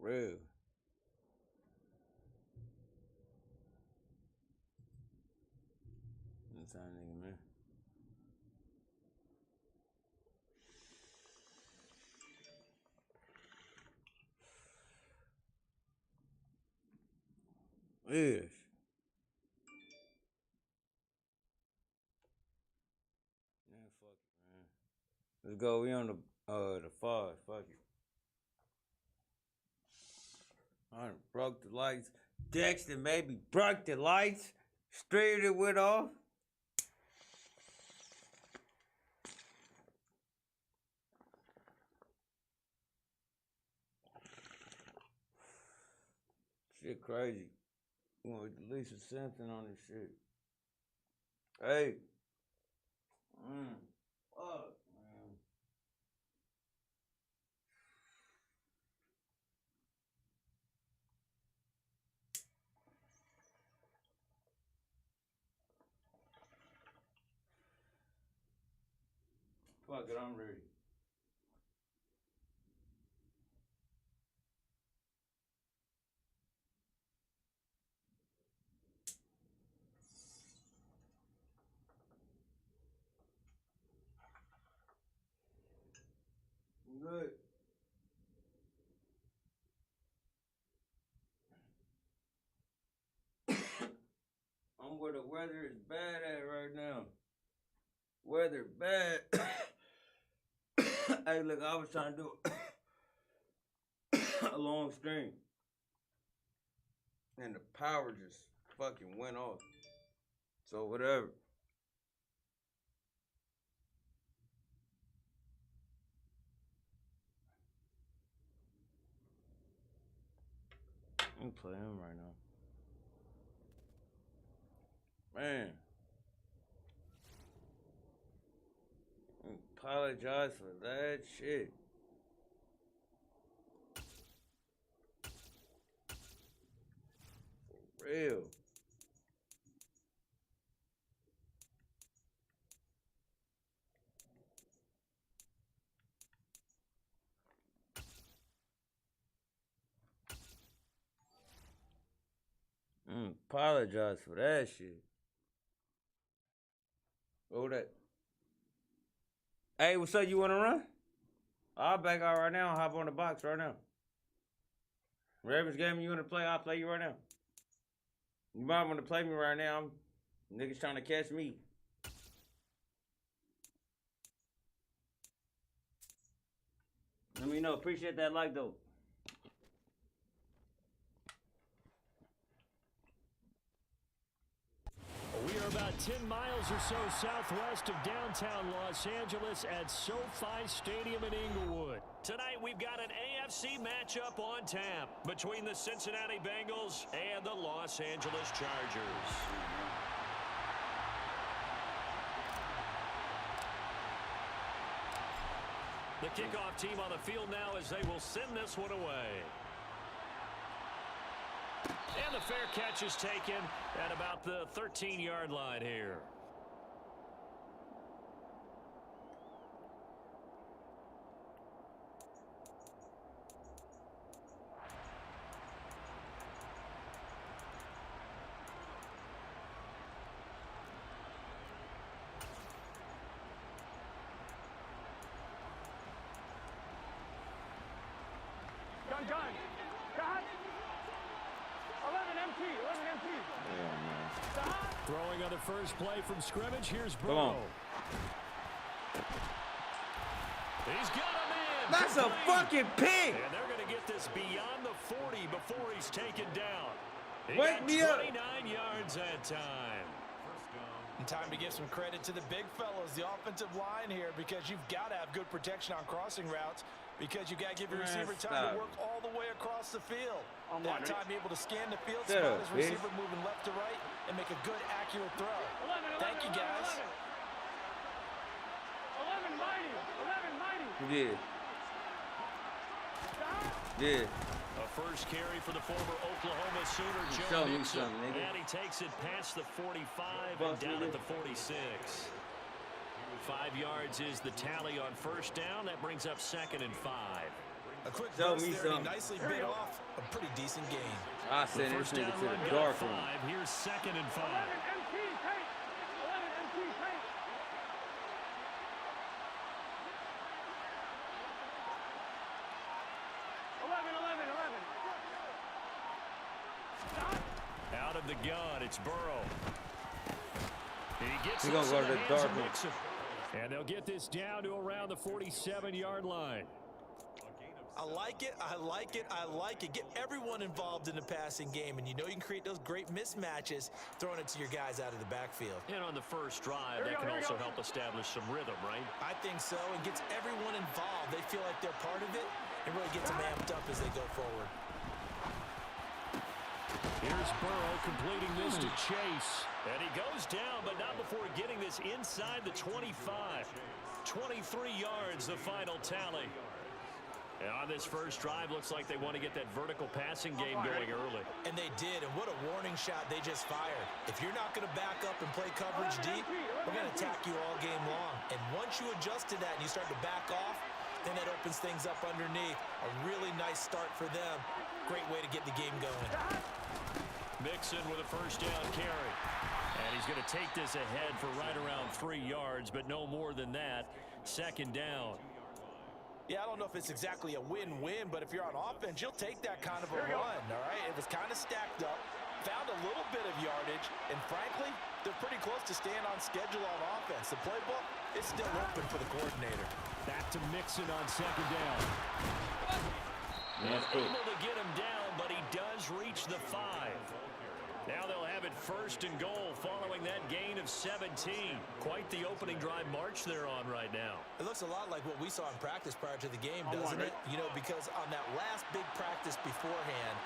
real. Inside nigga, man. Yes. Man, fuck it, man. Let's go. We on the 5. Fuck it. I done broke the lights. Dexter maybe broke the lights. Straight it went off. Shit crazy. You want at least something on this shit. Hey. Fuck, man. Fuck it, I'm ready. Good. I'm where the weather is bad at right now. Weather bad. Hey, look, I was trying to do a long stream. And the power just fucking went off. So whatever. I'm playing him right now. Man. I apologize for that shit. For real. Apologize for that shit. Oh, that. Hey, what's up? You want to run? I'll back out right now. I'll hop on the box right now. Ravens game you want to play? I'll play you right now. You might want to play me right now. Niggas trying to catch me. Let me know. Appreciate that like, though. We are about 10 miles or so southwest of downtown Los Angeles at SoFi Stadium in Inglewood. Tonight we've got an AFC matchup on tap between the Cincinnati Bengals and the Los Angeles Chargers. The kickoff team on the field now as they will send this one away. And the fair catch is taken at about the 13-yard line here. Gun. Got 11 MT. Throwing on the first play from scrimmage. Here's Come Bruno. on. He's got him in. That's a fucking pick. And they're going to get this beyond the 40 before he's taken down. He Wake got me up. 29 yards that time. And time to give some credit to the big fellows, the offensive line here, because you've got to have good protection on crossing routes, because you've got to give your receiver time to work all the way across the field. That time, be able to scan the field, spot his receiver moving left to right, and make a good, accurate throw. Thank you, guys. 11 mighty. Yeah. A first carry for the former Oklahoma Sooner, Show Joe me Mixon. something, nigga. And he takes it past the 45 and down at the 46. 5 yards is the tally on first down. That brings up 2nd and 5. A quick Show burst me there, and something. he nicely bit off a pretty decent gain. I send this nigga to the dark room. Here's 2nd and 5. 11 MT paint. 11 MT paint. Out of the gun, it's Burrow. He gets He's gonna go to the dark room. And they'll get this down to around the 47-yard line. I like it. I like it. I like it. Get everyone involved in the passing game, and you know you can create those great mismatches throwing it to your guys out of the backfield. And on the first drive, that can also help establish some rhythm, right? I think so. It gets everyone involved. They feel like they're part of it. It really gets them amped up as they go forward. Here's Burrow completing this to Chase. And he goes down, but not before getting this inside the 25. 23 yards, the final tally. And on this first drive, looks like they want to get that vertical passing game going early. And they did, and what a warning shot they just fired. If you're not going to back up and play coverage deep, we're going to attack you all game long. And once you adjust to that and you start to back off, then that opens things up underneath. A really nice start for them. Great way to get the game going. Mixon with a first down carry. And he's going to take this ahead for right around 3 yards, but no more than that. 2nd down. Yeah, I don't know if it's exactly a win-win, but if you're on offense, you'll take that kind of a run, all right? It was kind of stacked up, found a little bit of yardage, and frankly, they're pretty close to staying on schedule on offense. The playbook is still open for the coordinator. Back to Mixon on 2nd down. That's cool. Able to get him down, but he does reach the 5. Now they'll have it 1st and goal following that gain of 17. Quite the opening drive march they're on right now. It looks a lot like what we saw in practice prior to the game, doesn't it? You know, because on that last big practice beforehand,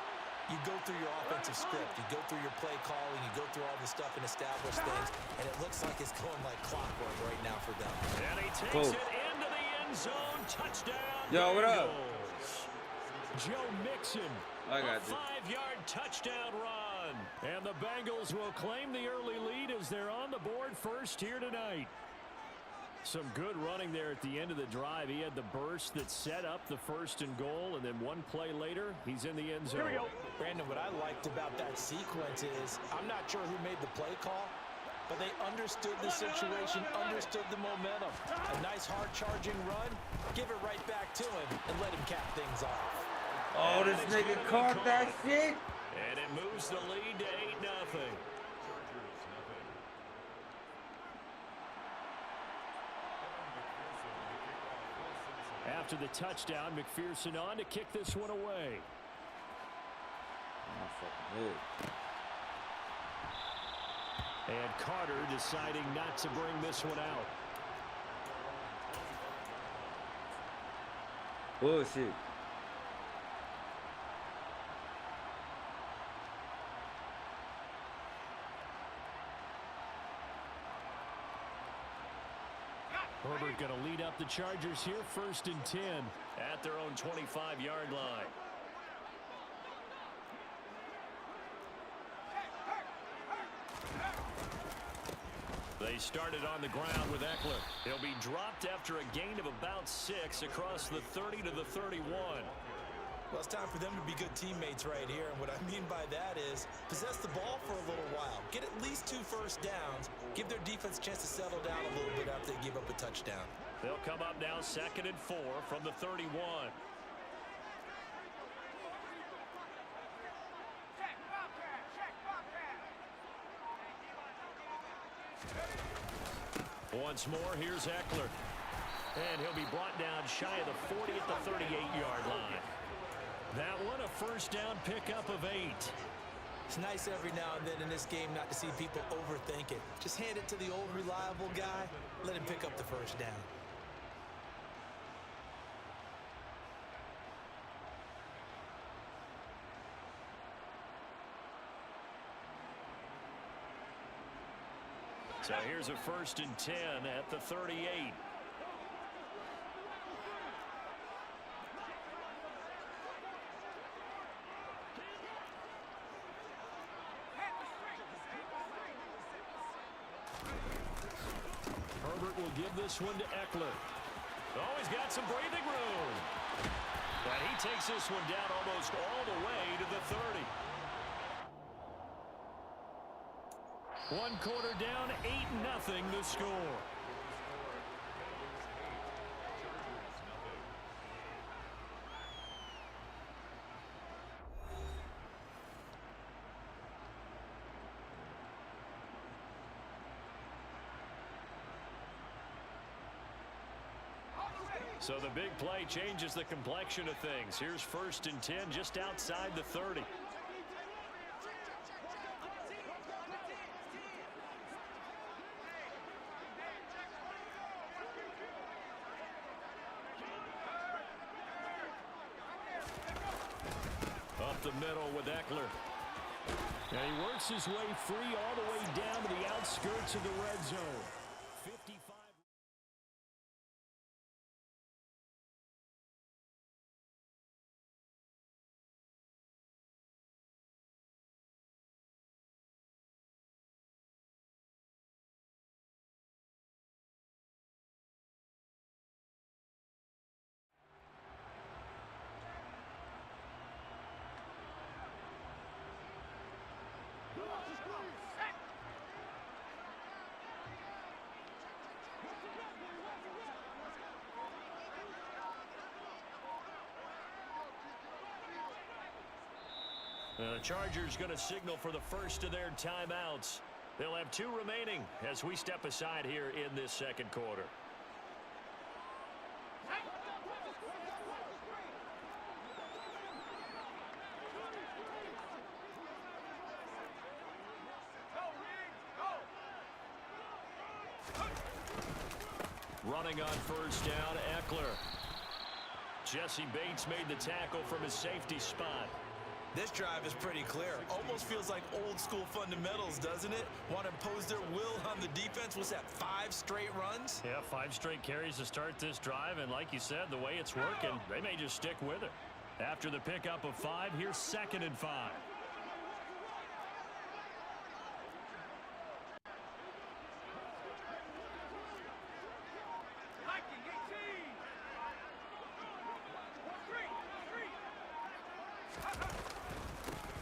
you go through your offensive script, you go through your play calling, you go through all the stuff and establish things, and it looks like it's going like clockwork right now for them. And he takes it into the end zone. Touchdown. Yo, what up? Joe Mixon. I got a 5-yard touchdown run. And the Bengals will claim the early lead as they're on the board first here tonight. Some good running there at the end of the drive. He had the burst that set up the 1st and goal, and then one play later, he's in the end zone. Here we go. Brandon, what I liked about that sequence is I'm not sure who made the play call, but they understood the situation, understood the momentum. A nice hard-charging run, give it right back to him, and let him cap things off. Oh, this nigga caught that shit. And it moves the lead to 8-0. After the touchdown, McPherson on to kick this one away. And Carter deciding not to bring this one out. Bullshit. Herbert going to lead up the Chargers here, 1st and 10 at their own 25-yard line. They started on the ground with Eckler. He'll be dropped after a gain of about 6 across the 30 to the 31. Well, it's time for them to be good teammates right here, and what I mean by that is possess the ball for a little while, get at least 2 first downs, give their defense a chance to settle down a little bit after they give up a touchdown. They'll come up now 2nd and 4 from the 31. Once more, here's Eckler. And he'll be brought down shy of the 40 at the 38-yard line. That one, a first down pickup of 8. It's nice every now and then in this game not to see people overthink it. Just hand it to the old reliable guy, let him pick up the first down. So here's a 1st and 10 at the 38. Herbert will give this one to Eckler. Oh, he's got some breathing room. But he he takes this one down almost all the way to the 30. 1 quarter down, 8-0 the score. So the big play changes the complexion of things. Here's 1st and 10 just outside the 30. Up the middle with Eckler. And he works his way free all the way down to the outskirts of the red zone. 55. The Chargers going to signal for the first of their timeouts. They'll have 2 remaining as we step aside here in this second quarter. Running on 1st down, Eckler. Jesse Bates made the tackle from his safety spot. This drive is pretty clear. Almost feels like old school fundamentals, doesn't it? Want to impose their will on the defense. What's that, 5 straight runs? Yeah, 5 straight carries to start this drive. And like you said, the way it's working, they may just stick with it. After the pickup of 5, here's 2nd and 5.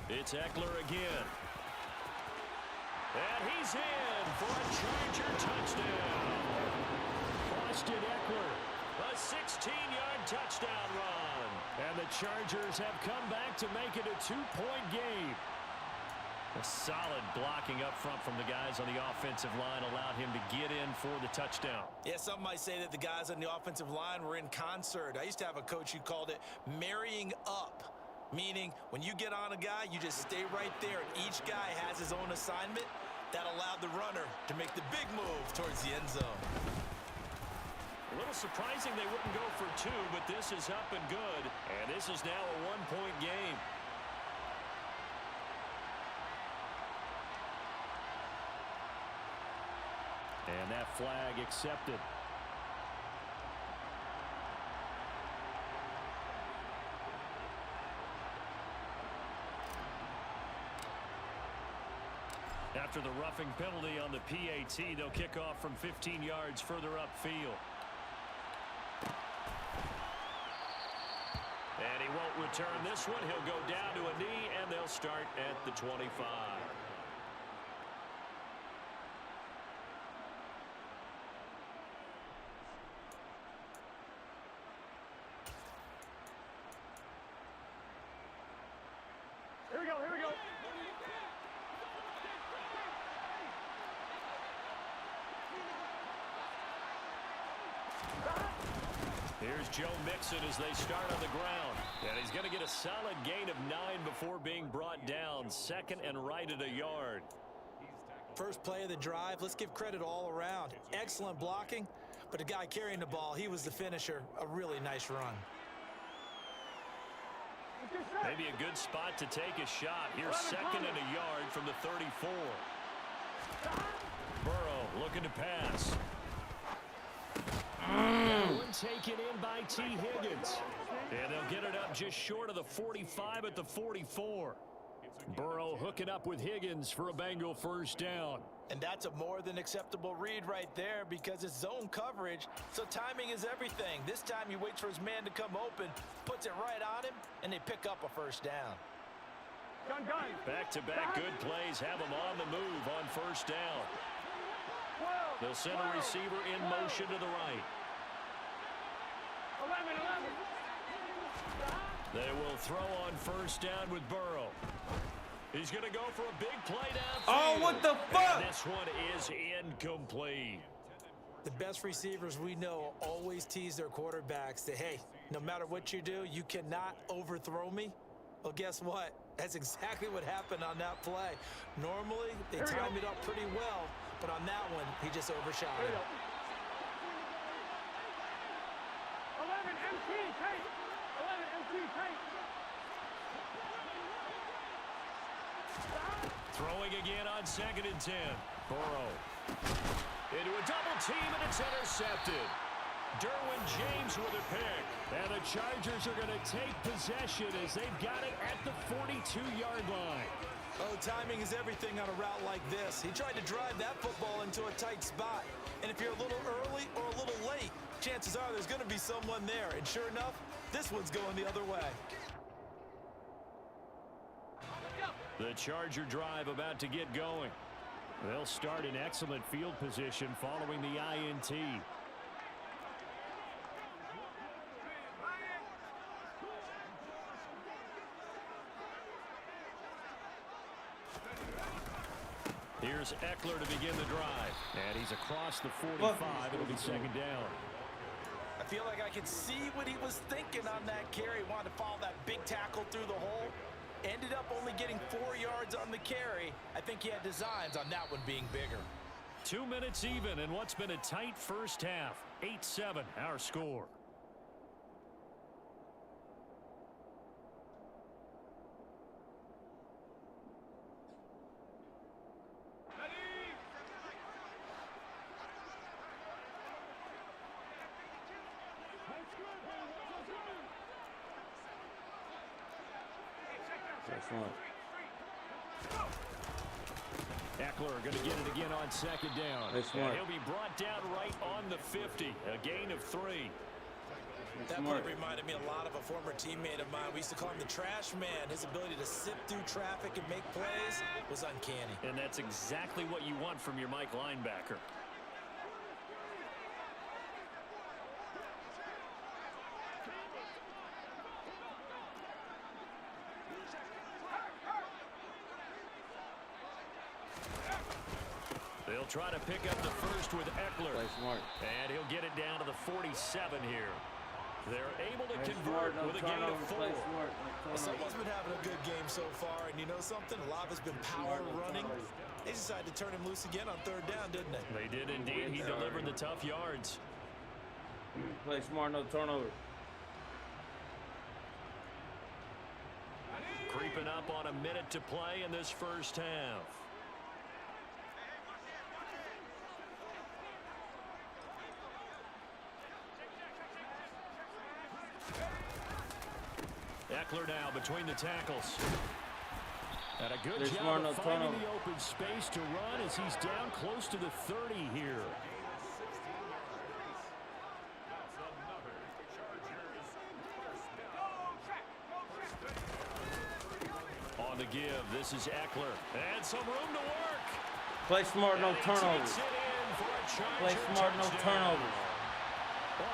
It's Eckler again. And he's in for a Charger touchdown. Austin Eckler, a 16-yard touchdown run. And the Chargers have come back to make it a 2-point game. A solid blocking up front from the guys on the offensive line allowed him to get in for the touchdown. Yeah, some might say that the guys on the offensive line were in concert. I used to have a coach who called it marrying up. Meaning, when you get on a guy, you just stay right there, and each guy has his own assignment. That allowed the runner to make the big move towards the end zone. A little surprising they wouldn't go for 2, but this is up and good. And this is now a 1-point game. And that flag accepted. After the roughing penalty on the PAT, they'll kick off from 15 yards further upfield. And he won't return this one. He'll go down to a knee, and they'll start at the 25. Here we go, here we go. Here's Joe Mixon as they start on the ground. And he's going to get a solid gain of 9 before being brought down. 2nd and right at a yard. First play of the drive, let's give credit all around. Excellent blocking, but the guy carrying the ball, he was the finisher. A really nice run. Maybe a good spot to take a shot. Here's 2nd and a yard from the 34. Burrow looking to pass. That one taken in by T. Higgins. And they'll get it up just short of the 45 at the 44. Burrow hooking up with Higgins for a Bengal 1st down. And that's a more than acceptable read right there because it's zone coverage, so timing is everything. This time he waits for his man to come open, puts it right on him, and they pick up a first down. Back-to-back good plays have them on the move on first down. They'll send a receiver in motion to the right. 11. They will throw on first down with Burrow. He's going to go for a big play downfield. Oh, what the fuck? And this one is incomplete. The best receivers we know always tease their quarterbacks that, hey, no matter what you do, you cannot overthrow me. Well, guess what? That's exactly what happened on that play. Normally, they time it up pretty well, but on that one, he just overshot it. 11 MT, tight. 11 MT, tight. Throwing again on 2nd and 10. Burrow into a double team, and it's intercepted. Derwin James with a pick. And the Chargers are going to take possession as they've got it at the 42-yard line. Oh, timing is everything on a route like this. He tried to drive that football into a tight spot. And if you're a little early or a little late, chances are there's going to be someone there. And sure enough, this one's going the other way. The Charger drive about to get going. They'll start in excellent field position following the INT. Here's Eckler to begin the drive. And he's across the 45. It'll be 2nd down. I feel like I could see what he was thinking on that carry. He wanted to follow that big tackle through the hole. Ended up only getting 4 yards on the carry. I think he had designs on that one being bigger. 2 minutes even in what's been a tight first half. 8-7 our score. Eckler going to get it again on 2nd down. And he'll be brought down right on the 50. A gain of 3. That play reminded me a lot of a former teammate of mine. We used to call him the trash man. His ability to sift through traffic and make plays was uncanny. And that's exactly what you want from your Mike linebacker. They'll try to pick up the first with Eckler. And he'll get it down to the 47 here. They're able to convert with a gain of 4. Well, someone's been having a good game so far, and you know something? A lot of it's been power running. They decided to turn him loose again on 3rd down, didn't they? They did indeed. He delivered the tough yards. Play smart, no turnover. Creeping up on a minute to play in this first half. Eckler now between the tackles. And a good job of finding the open space to run as he's down close to the 30 here. On the give, this is Eckler. And some room to work. Play smart, no turnovers. Play smart, no turnovers.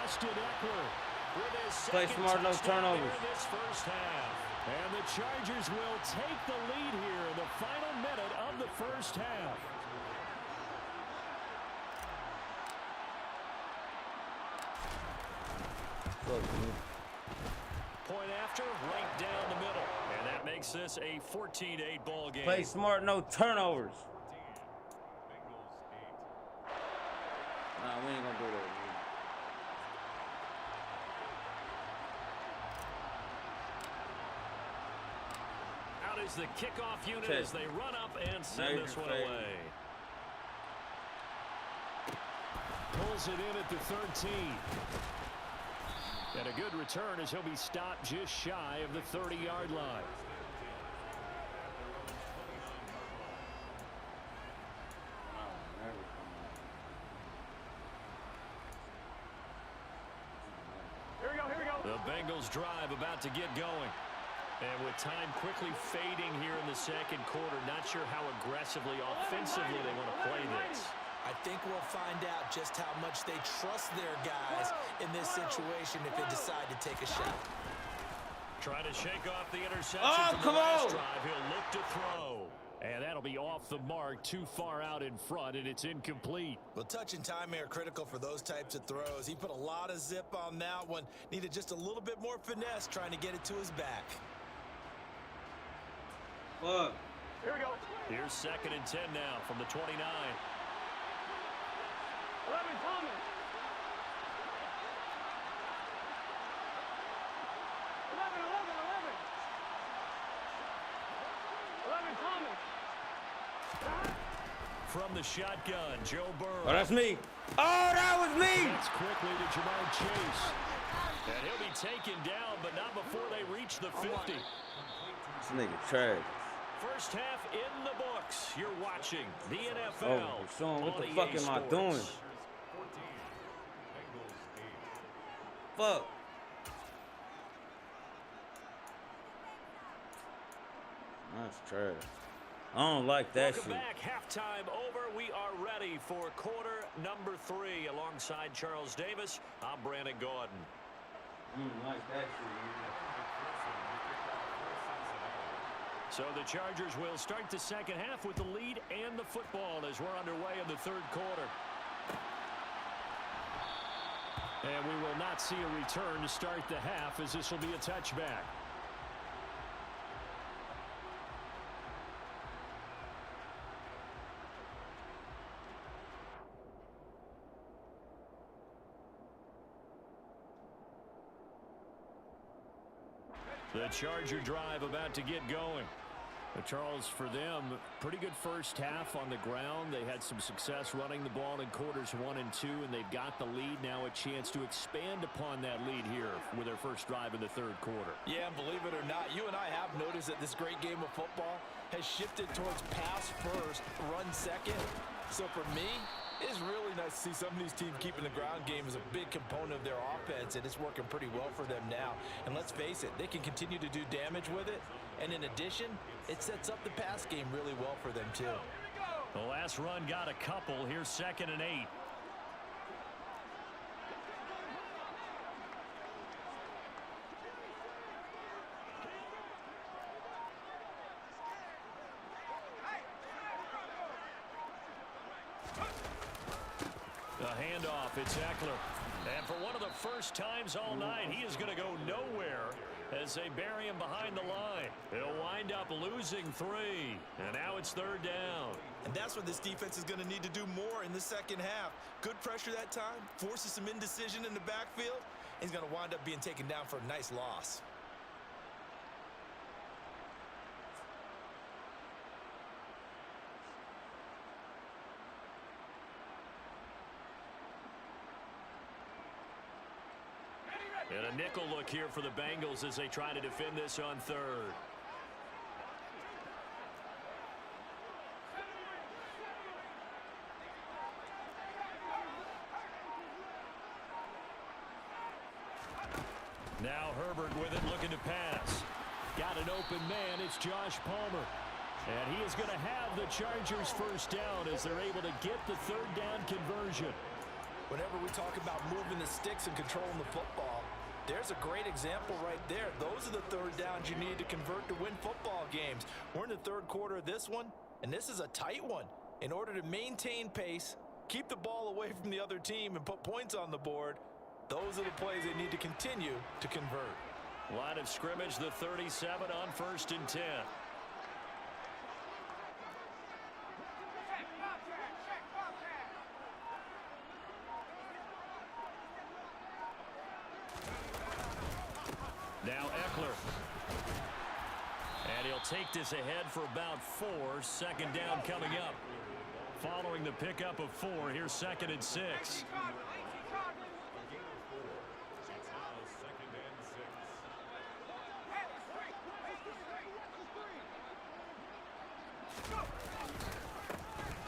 Austin Eckler. Play smart, no turnovers. This first half. And the Chargers will take the lead here in the final minute of the first half. Point after, right down the middle. And that makes this a 14-8 ball game. Play smart, no turnovers. Nah, we ain't gonna do that. Is the kickoff unit as they run up and send this one away. Pulls it in at the 13. And a good return as he'll be stopped just shy of the 30-yard line. Chargers drive about to get going. And with time quickly fading here in the second quarter, not sure how aggressively, offensively they want to play this. I think we'll find out just how much they trust their guys in this situation if they decide to take a shot. Trying to shake off the interception from the last drive. He'll look to throw. And that'll be off the mark, too far out in front, and it's incomplete. Well, touch and timing are critical for those types of throws. He put a lot of zip on that one. Needed just a little bit more finesse trying to get it to his back. Look. Here we go. Here's 2nd and 10 now from the 29. 11 Thomas. 11 Thomas. From the shotgun, Joe Burrow. Oh, that's me. Oh, that was me. It's quickly to Jamar Chase. And he'll be taken down, but not before they reach the 50. This nigga trash. First half in the books. You're watching the NFL. Oh, Sean, what the fuck am I doing? Fuck. That's trash. I don't like that Welcome shit. back. Halftime over. We are ready for quarter number 3. Alongside Charles Davis, I'm Brandon Gordon. I don't like that shit. So the Chargers will start the second half with the lead and the football as we're underway in the third quarter. And we will not see a return to start the half, as this will be a touchback. The Charger drive about to get going. But Charles, for them, pretty good first half on the ground. They had some success running the ball in quarters 1 and 2, and they've got the lead. Now a chance to expand upon that lead here with their first drive in the third quarter. Yeah, and believe it or not, you and I have noticed that this great game of football has shifted towards pass first, run second. So for me, it's really nice to see some of these teams keeping the ground game as a big component of their offense, and it's working pretty well for them now. And let's face it, they can continue to do damage with it. And in addition, it sets up the pass game really well for them, too. The last run got a couple. Here's 2nd and 8. The handoff, it's Eckler. And for one of the first times all night, he is going to go nowhere as they bury him behind the line. He'll wind up losing 3. And now it's 3rd down. And that's what this defense is going to need to do more in the second half. Good pressure that time, forces some indecision in the backfield. He's going to wind up being taken down for a nice loss. And a nickel look here for the Bengals as they try to defend this on 3rd. Now Herbert with it, looking to pass. Got an open man, it's Josh Palmer. And he is going to have the Chargers first down as they're able to get the 3rd down conversion. Whenever we talk about moving the sticks and controlling the football, there's a great example right there. Those are the 3rd downs you need to convert to win football games. We're in the 3rd quarter of this one, and this is a tight one. In order to maintain pace, keep the ball away from the other team, and put points on the board, those are the plays they need to continue to convert. Line of scrimmage, the 37 on 1st and 10. Now Eckler. And he'll take this ahead for about 4. 2nd down coming up. Following the pickup of 4, here's 2nd and 6.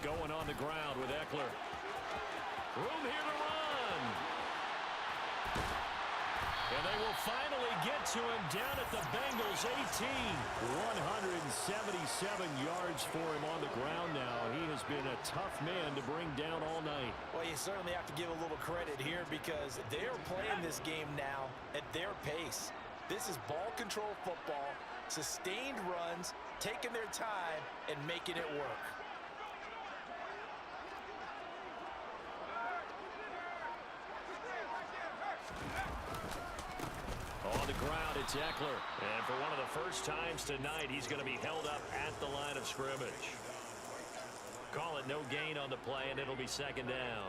Going on the ground with Eckler. Room here to run. And they will finally get to him down at the Bengals 18. 177 yards for him on the ground now. He has been a tough man to bring down all night. Well, you certainly have to give a little credit here because they're playing this game now at their pace. This is ball control football, sustained runs, taking their time, and making it work. On the ground, it's Eckler. And for one of the first times tonight, he's going to be held up at the line of scrimmage. Call it no gain on the play, and it'll be second down.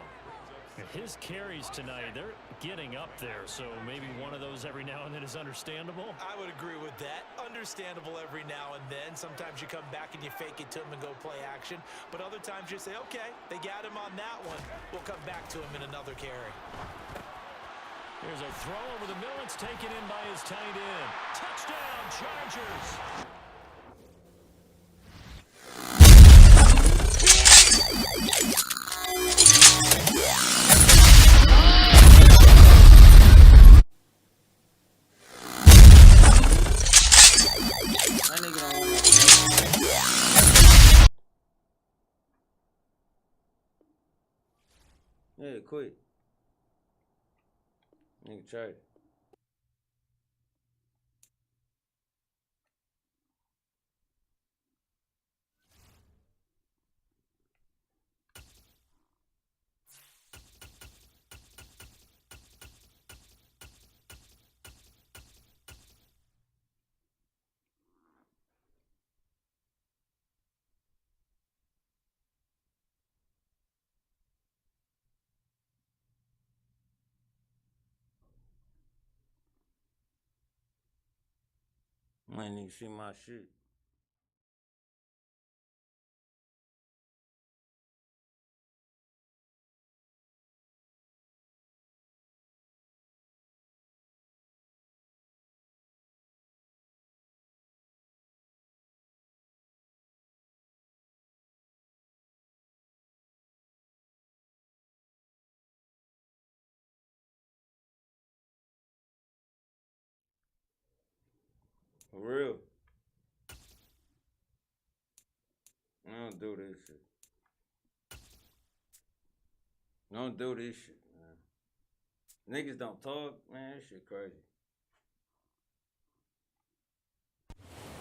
His carries tonight, they're getting up there, so maybe one of those every now and then is understandable. I would agree with that. Understandable every now and then. Sometimes you come back and you fake it to him and go play action. But other times you say, okay, they got him on that one. We'll come back to him in another carry. Here's a throw over the middle. It's taken in by his tight end. Touchdown, Chargers. Yeah, quit. Nigga tried. I ain't even see my shit. For real. I don't do this shit. Don't do this shit, man. Niggas don't talk, man. This shit crazy.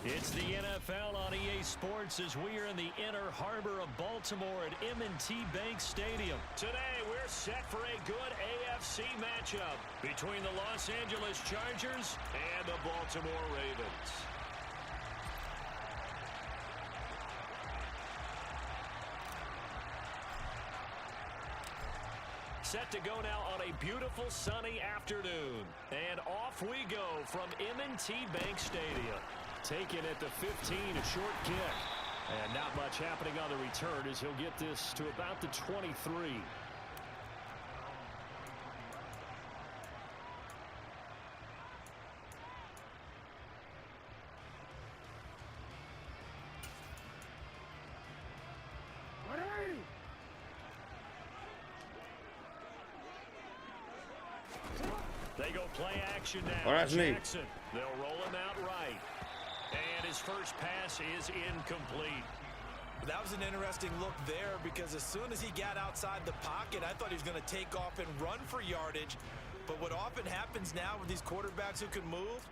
It's the NFL on EA Sports as we are in the inner harbor of Baltimore at M&T Bank Stadium. Today, we're set for a good AFC matchup between the Los Angeles Chargers and the Baltimore Ravens. Set to go now on a beautiful sunny afternoon. And off we go from M&T Bank Stadium. Taken at the 15, a short kick. And not much happening on the return as he'll get this to about the 23. They go play action now. Oh, that's Jackson. They'll roll him out right. And his first pass is incomplete. That was an interesting look there because as soon as he got outside the pocket, I thought he was going to take off and run for yardage. But what often happens now with these quarterbacks who can move,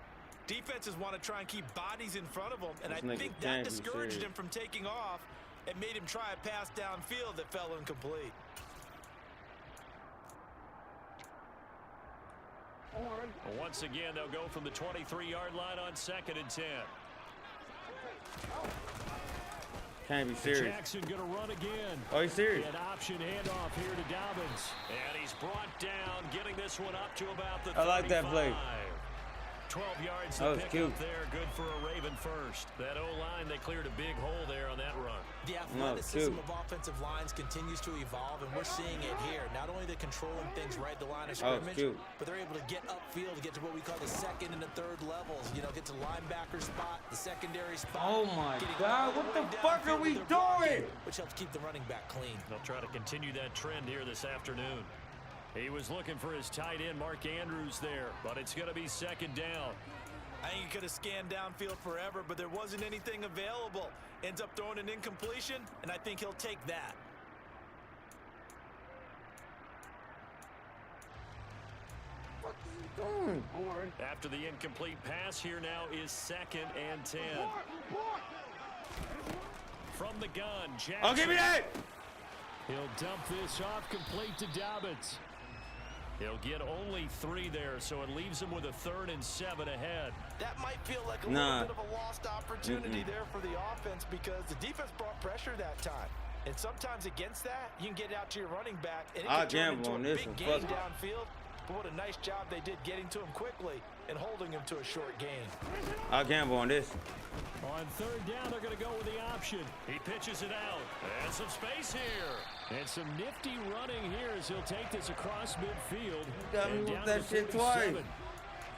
defenses want to try and keep bodies in front of them. And I think that discouraged him from taking off and made him try a pass downfield that fell incomplete. Once again, they'll go from the 23-yard line on 2nd and 10. Can't be serious. Jackson going to run again. Oh, he's serious. An option handoff here to Dobbins. And he's brought down, getting this one up to about the 35. I like that play. 12 yards to pick up there. Good for a Raven first. That O-line, they cleared a big hole there on that run. The athleticism of offensive lines continues to evolve, and we're seeing it here. Not only they're controlling things right at the line of scrimmage, but they're able to get upfield to get to what we call the second and the third levels. You know, get to linebacker spot, the secondary spot. Oh, my God. What the fuck are we doing? Which helps keep the running back clean. They'll try to continue that trend here this afternoon. He was looking for his tight end, Mark Andrews, there, but it's going to be second down. I think he could have scanned downfield forever, but there wasn't anything available. Ends up throwing an incompletion, and I think he'll take that. What is he doing? Don't worry. After the incomplete pass, here now is 2nd and 10. From the gun, Jackson. Oh, give me that! He'll dump this off complete to Dobbins. He'll get only 3 there, so it leaves him with a 3rd and 7 ahead. That might feel like a little bit of a lost opportunity there for the offense because the defense brought pressure that time. And sometimes against that, you can get out to your running back, and it can turn into a big game downfield. But what a nice job they did getting to him quickly and holding him to a short gain. I'll gamble on this. On 3rd down, they're going to go with the option. He pitches it out. And some space here. And some nifty running here as he'll take this across midfield. Got me with that shit twice.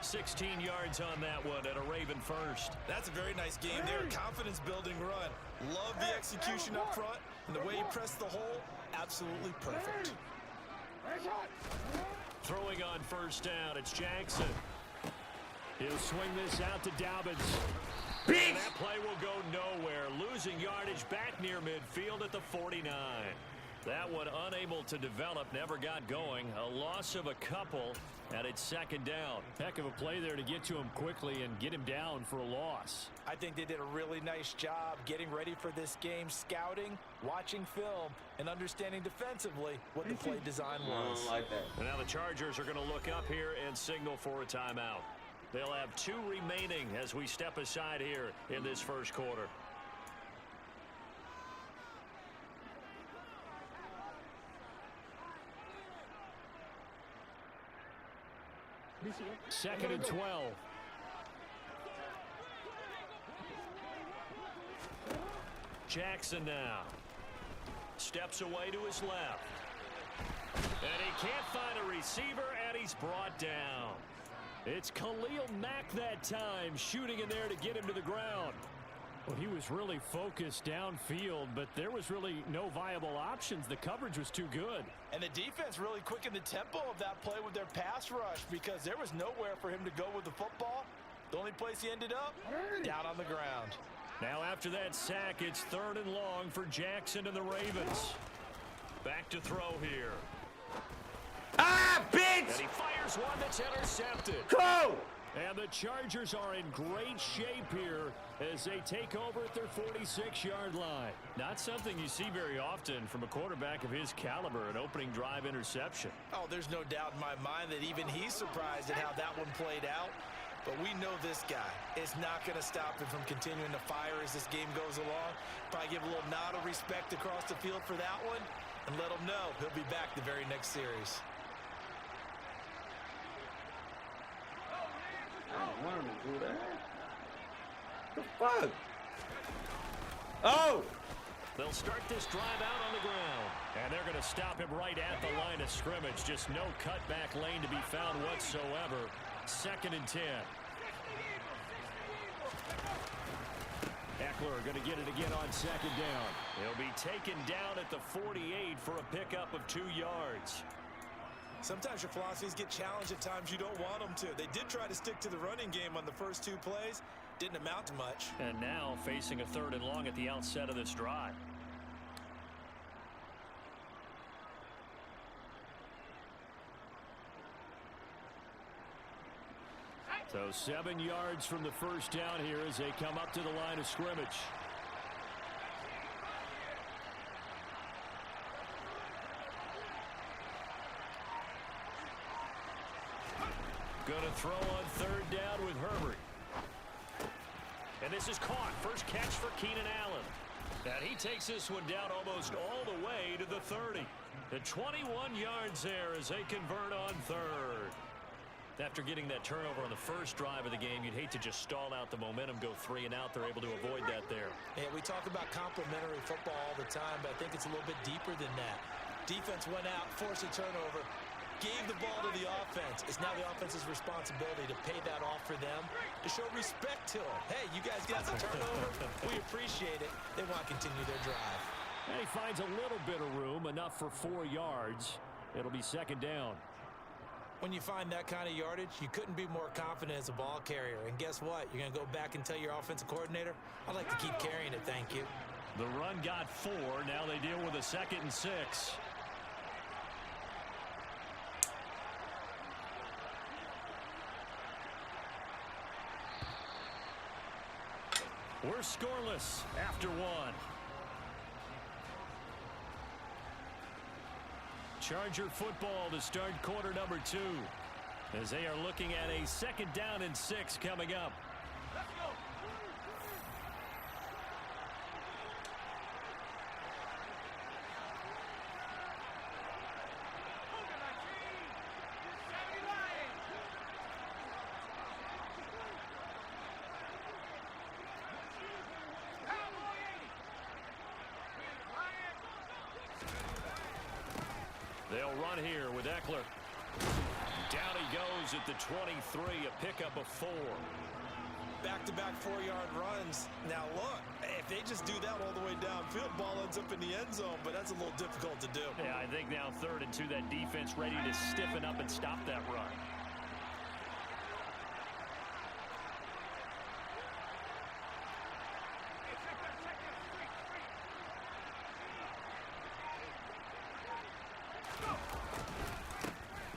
16 yards on that one and a Raven first. That's a very nice game there. Confidence-building run. Love the execution up front. And the way he pressed the hole, absolutely perfect. Throwing on 1st down, it's Jackson. He'll swing this out to Dobbins. And that play will go nowhere. Losing yardage back near midfield at the 49. That one unable to develop, never got going. A loss of a couple, and it's 2nd down. Heck of a play there to get to him quickly and get him down for a loss. I think they did a really nice job getting ready for this game, scouting, watching film, and understanding defensively what the play design was. I don't like that. And now the Chargers are going to look up here and signal for a timeout. They'll have 2 remaining as we step aside here in this 1st quarter. Second and 12. Jackson now. Steps away to his left. And he can't find a receiver, and he's brought down. It's Khalil Mack that time, shooting in there to get him to the ground. Well, he was really focused downfield, but there was really no viable options. The coverage was too good. And the defense really quickened the tempo of that play with their pass rush because there was nowhere for him to go with the football. The only place he ended up, down on the ground. Now after that sack, it's 3rd and long for Jackson and the Ravens. Back to throw here. Ah, bitch! And he fires one that's intercepted. Go! And the Chargers are in great shape here as they take over at their 46-yard line. Not something you see very often from a quarterback of his caliber, an opening drive interception. Oh, there's no doubt in my mind that even he's surprised at how that one played out. But we know this guy is not going to stop him from continuing to fire as this game goes along. Probably give a little nod of respect across the field for that one and let him know he'll be back the very next series. I don't want him to do that. The fuck? Oh! They'll start this drive out on the ground. And they're going to stop him right at the line of scrimmage. Just no cutback lane to be found whatsoever. 2nd and 10. Eckler going to get it again on 2nd down. He'll be taken down at the 48 for a pickup of 2 yards. Sometimes your philosophies get challenged at times you don't want them to. They did try to stick to the running game on the first 2 plays. Didn't amount to much. And now facing a 3rd and long at the outset of this drive. So 7 yards from the 1st down here as they come up to the line of scrimmage. Going to throw on 3rd down with Herbert. And this is caught. First catch for Keenan Allen. And he takes this one down almost all the way to the 30. The 21 yards there as they convert on 3rd. After getting that turnover on the first drive of the game, you'd hate to just stall out the momentum, go 3 and out. They're able to avoid that there. Yeah, we talk about complementary football all the time, but I think it's a little bit deeper than that. Defense went out, forced a turnover, gave the ball to the offense. It's now the offense's responsibility to pay that off for them, to show respect to them. Hey, you guys got the turnover. We appreciate it. They want to continue their drive. And he finds a little bit of room, enough for 4 yards. It'll be 2nd down. When you find that kind of yardage, you couldn't be more confident as a ball carrier. And guess what? You're going to go back and tell your offensive coordinator, I'd like to keep carrying it, thank you. The run got 4. Now they deal with a 2nd and 6. We're scoreless after 1. Charger football to start quarter number 2, as they are looking at a 2nd down and 6 coming up. Let's go. They'll run here with Eckler. Down he goes at the 23, a pickup of 4. Back-to-back 4-yard runs. Now look, if they just do that all the way downfield, ball ends up in the end zone, but that's a little difficult to do. Yeah, I think now 3rd and 2, that defense ready to stiffen up and stop that run.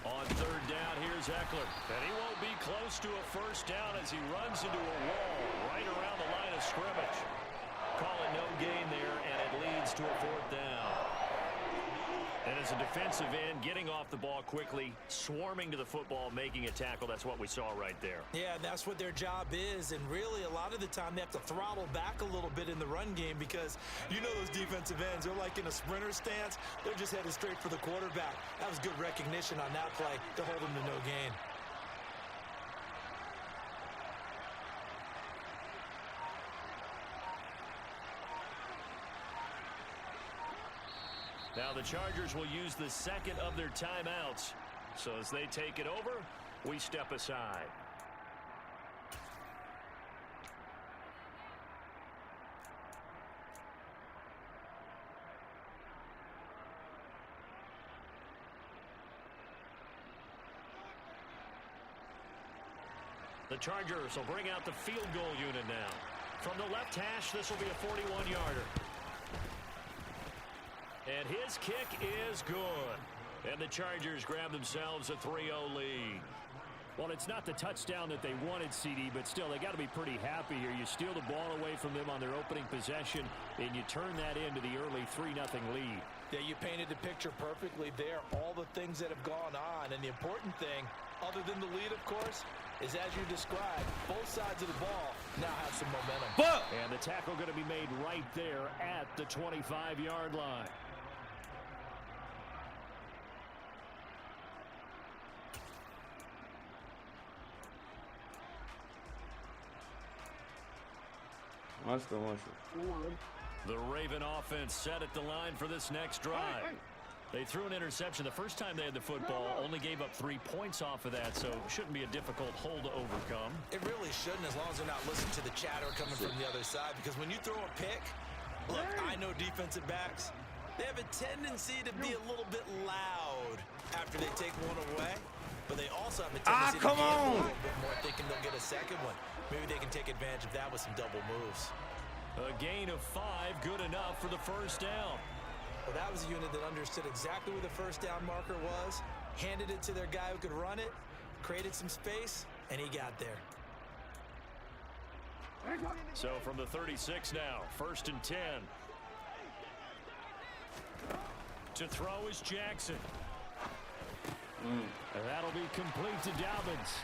On 3rd down, here's Eckler. And he won't be close to a 1st down as he runs into a wall right around the line of scrimmage. Call it no gain there, and it leads to a 4th down. And as a defensive end, getting off the ball quickly, swarming to the football, making a tackle, that's what we saw right there. Yeah, that's what their job is, and really a lot of the time they have to throttle back a little bit in the run game because you know those defensive ends, they're like in a sprinter stance, they're just headed straight for the quarterback. That was good recognition on that play to hold them to no gain. Now the Chargers will use the 2nd of their timeouts. So as they take it over, we step aside. The Chargers will bring out the field goal unit now. From the left hash, this will be a 41-yarder. And his kick is good. And the Chargers grab themselves a 3-0 lead. Well, it's not the touchdown that they wanted, CD, but still, they got to be pretty happy here. You steal the ball away from them on their opening possession, and you turn that into the early 3-0 lead. Yeah, you painted the picture perfectly there. All the things that have gone on. And the important thing, other than the lead, of course, is as you described, both sides of the ball now have some momentum. And the tackle going to be made right there at the 25-yard line. The Raven offense set at the line for this next drive. They threw an interception the first time they had the football, only gave up 3 points off of that, so it shouldn't be a difficult hole to overcome. It really shouldn't, as long as they're not listening to the chatter coming from the other side, because when you throw a pick, look, I know defensive backs, they have a tendency to be a little bit loud after they take one away, but they also have a tendency to gamble a little bit more, thinking they'll get a second one. Maybe they can take advantage of that with some double moves. A gain of 5, good enough for the 1st down. Well, that was a unit that understood exactly where the 1st down marker was, handed it to their guy who could run it, created some space, and he got there. So from the 36 now, 1st and 10. To throw is Jackson. And that'll be complete to Dobbins.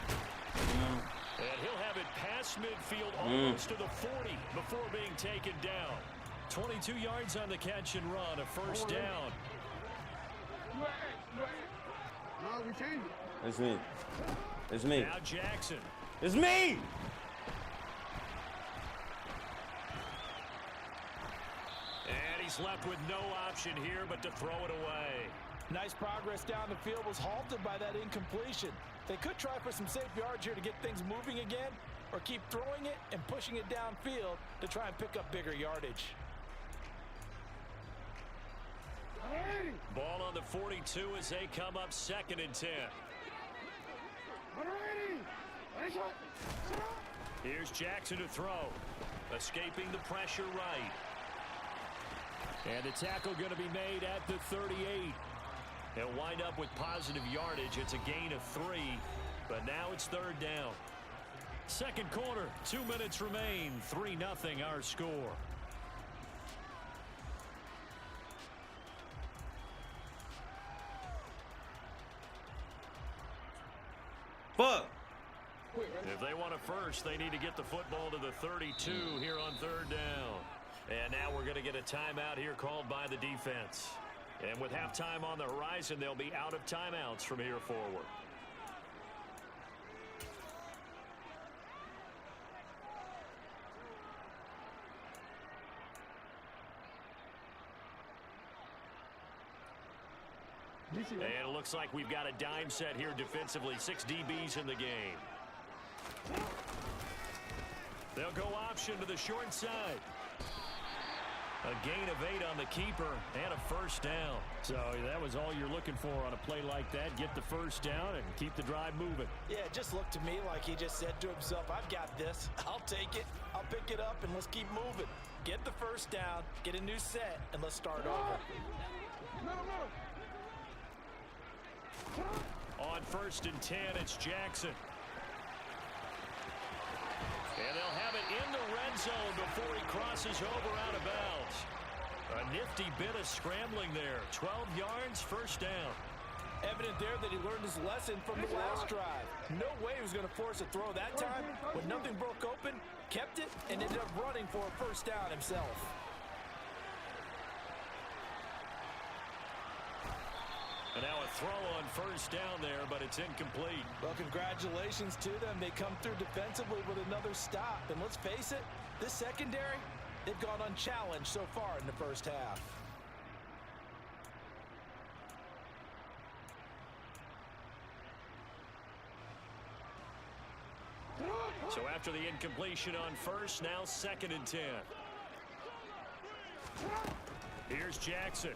And he'll have it past midfield almost to the 40 before being taken down. 22 yards on the catch and run, a 1st down. It's me. It's me. Now Jackson. It's me! And he's left with no option here but to throw it away. Nice progress down the field was halted by that incompletion. They could try for some safe yards here to get things moving again, or keep throwing it and pushing it downfield to try and pick up bigger yardage. Ball on the 42 as they come up 2nd and 10. Here's Jackson to throw. Escaping the pressure right. And the tackle going to be made at the 38. He'll wind up with positive yardage. It's a gain of 3, but now it's third down. Second quarter, 2 minutes remain. 3-0 our score. Fuck. If they want a first, they need to get the football to the 32 here on third down. And now we're going to get a timeout here called by the defense. And with halftime on the horizon, they'll be out of timeouts from here forward. And it looks like we've got a dime set here defensively. 6 DBs in the game. They'll go option to the short side. A gain of 8 on the keeper and a first down. So that was all you're looking for on a play like that. Get the first down and keep the drive moving. Yeah, it just looked to me like he just said to himself, I've got this. I'll take it. I'll pick it up, and let's keep moving. Get the first down, get a new set, and let's start over. On 1st and 10, it's Jackson. And they'll have it in the red zone before he crosses over out of bounds. A nifty bit of scrambling there. 12 yards, first down. Evident there that he learned his lesson from the last drive. No way he was going to force a throw that time. When nothing broke open, kept it, and ended up running for a first down himself. And now a throw on first down there, but it's incomplete. Well, congratulations to them. They come through defensively with another stop. And let's face it, this secondary, they've gone unchallenged so far in the first half. So after the incompletion on first, now 2nd and 10. Here's Jackson.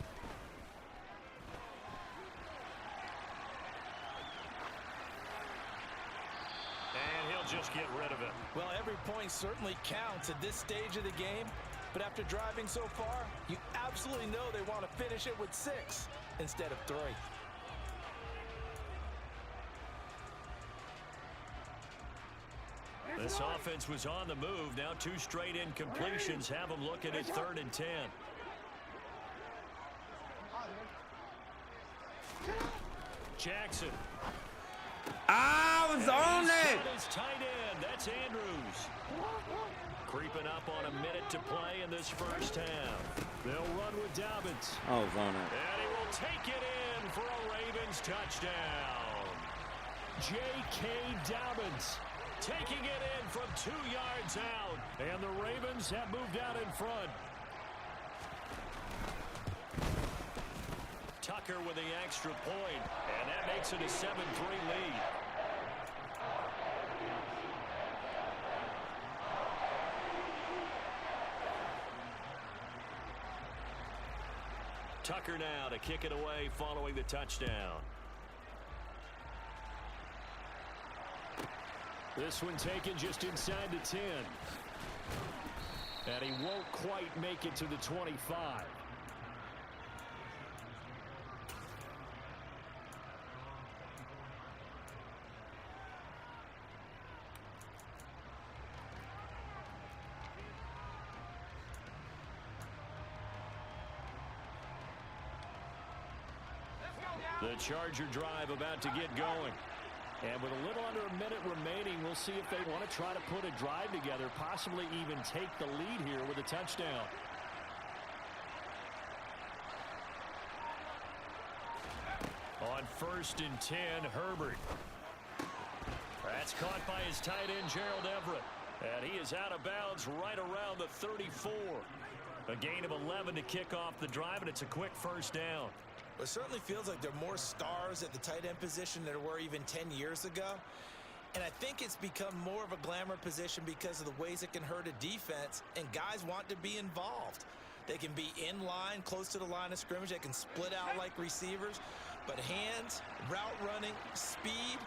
And he'll just get rid of it. Well, every point certainly counts at this stage of the game. But after driving so far, you absolutely know they want to finish it with 6 instead of 3. This offense was on the move. Now 2 straight incompletions have them looking at 3rd and 10. Jackson. I was on it. His tight end. That's Andrews. Creeping up on a minute to play in this first half. They'll run with Dobbins. I was on it. And he will take it in for a Ravens touchdown. J.K. Dobbins taking it in from 2 yards out. And the Ravens have moved out in front. Tucker with the extra point, and that makes it a 7-3 lead. Tucker now to kick it away following the touchdown. This one taken just inside the 10. And he won't quite make it to the 25. The Charger drive about to get going. And with a little under a minute remaining, we'll see if they want to try to put a drive together, possibly even take the lead here with a touchdown. On 1st and 10, Herbert. That's caught by his tight end, Gerald Everett. And he is out of bounds right around the 34. A gain of 11 to kick off the drive, and it's a quick first down. It certainly feels like there are more stars at the tight end position than there were even 10 years ago. And I think it's become more of a glamour position because of the ways it can hurt a defense, and guys want to be involved. They can be in line, close to the line of scrimmage. They can split out like receivers. But hands, route running, speed,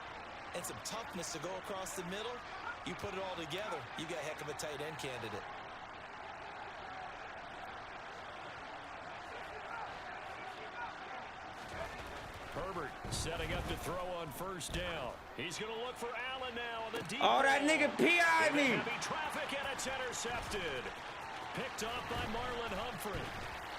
and some toughness to go across the middle. You put it all together, you got a heck of a tight end candidate. Herbert setting up to throw on first down. He's going to look for Allen now on the deep. Oh, that nigga PI'd me. Heavy traffic, and it's intercepted. Picked off by Marlon Humphrey.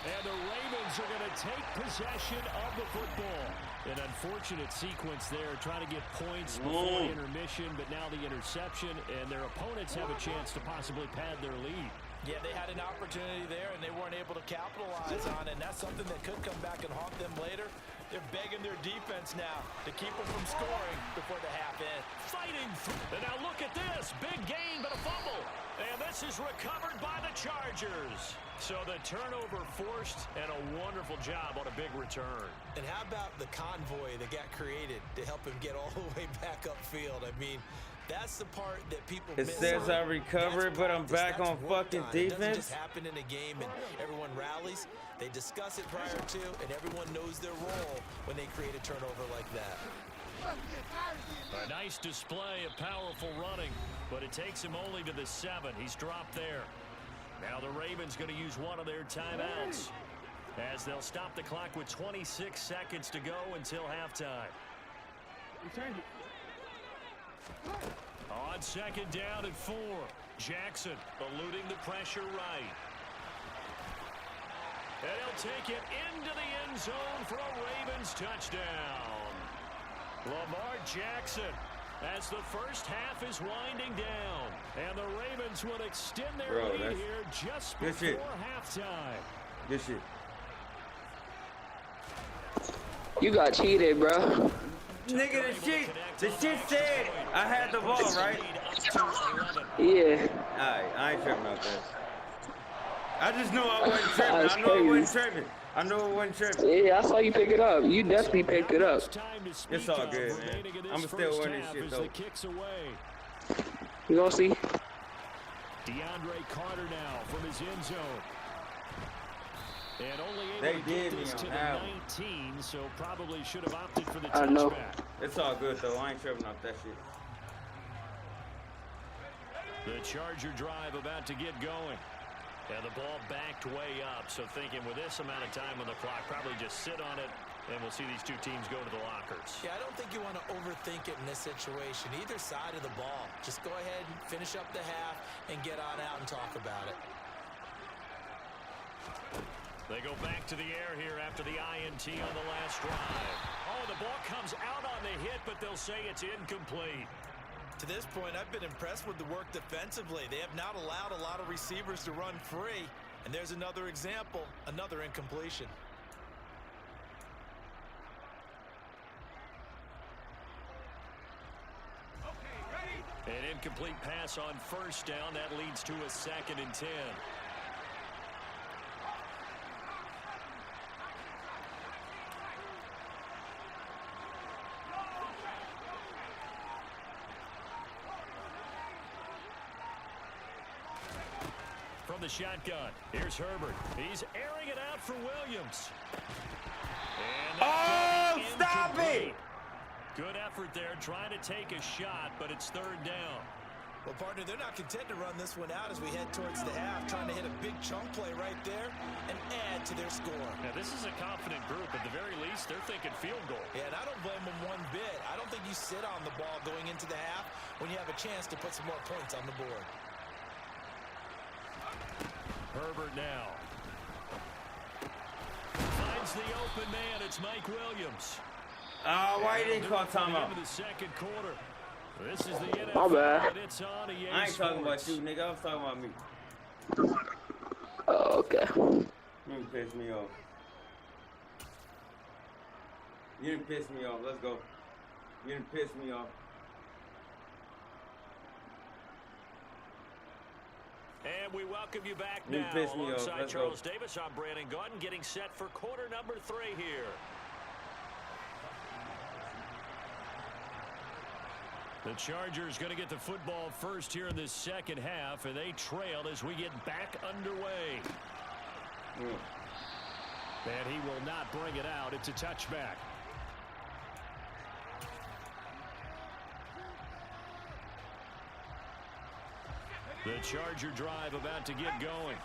And the Ravens are going to take possession of the football. An unfortunate sequence there, trying to get points before intermission, but now the interception, and their opponents have a chance to possibly pad their lead. Yeah, they had an opportunity there, and they weren't able to capitalize on it, and that's something that could come back and haunt them later. They're begging their defense now to keep them from scoring before the half end. Fighting through. And now look at this. Big gain, but a fumble. And this is recovered by the Chargers. So the turnover forced, and a wonderful job on a big return. And how about the convoy that got created to help him get all the way back upfield? I mean, that's the part that people miss. It says I recovered, but I'm back on fucking defense. It doesn't just happen in a game and everyone rallies. They discuss it prior to, and everyone knows their role when they create a turnover like that. A nice display of powerful running, but it takes him only to the 7. He's dropped there. Now the Ravens going to use one of their timeouts, as they'll stop the clock with 26 seconds to go until halftime. On second down and 4. Jackson eluding the pressure right. And he'll take it into the end zone for a Ravens touchdown. Lamar Jackson, as the first half is winding down. And the Ravens will extend their lead here just before halftime. Good shit. You got cheated, bro. Nigga, the shit said I had the ball, right? Yeah. Alright, I ain't tripping out that. I just knew I wasn't tripping. I know it wasn't tripping. I know it wasn't tripping. Yeah, I saw you pick it up. You definitely picked it up. It's all good, man. I'm still winning this shit, though. You gonna see? DeAndre Carter now from his end zone. And only able They to get did this me to on the that 19, so probably should have opted for the I know. touchback. It's all good, though. I ain't tripping off that shit. The Charger drive about to get going. And the ball backed way up, so thinking with this amount of time on the clock, probably just sit on it, and we'll see these two teams go to the lockers. Yeah, I don't think you want to overthink it in this situation. Either side of the ball. Just go ahead and finish up the half and get on out and talk about it. They go back to the air here after the INT on the last drive. Oh, the ball comes out on the hit, but they'll say it's incomplete. To this point, I've been impressed with the work defensively. They have not allowed a lot of receivers to run free. And there's another example, another incompletion. An incomplete pass on first down. That leads to a 2nd and 10. From the shotgun, here's Herbert. He's airing it out for Williams. Oh, stop it! Good effort there, trying to take a shot, but it's 3rd down. Well, partner, they're not content to run this one out as we head towards the half, trying to hit a big chunk play right there and add to their score. Now, this is a confident group. At the very least, they're thinking field goal. Yeah, and I don't blame them one bit. I don't think you sit on the ball going into the half when you have a chance to put some more points on the board. Herbert now. Finds the open man. It's Mike Williams. Why you didn't call timeout? Into the 2nd quarter. This is the NFL. My bad. It's on EA I ain't talking about Sports. you, nigga. I was talking about me. Oh, okay. You didn't piss me off. You didn't piss me off. Let's go. You didn't piss me off. And we welcome you back You now. pissed me off. Alongside Let's Charles go. Davis, I'm Brandon Gaudin, getting set for quarter number 3 here. The Chargers going to get the football first here in this 2nd half, and they trail as we get back underway. And he will not bring it out. It's a touchback. The Charger drive about to get going.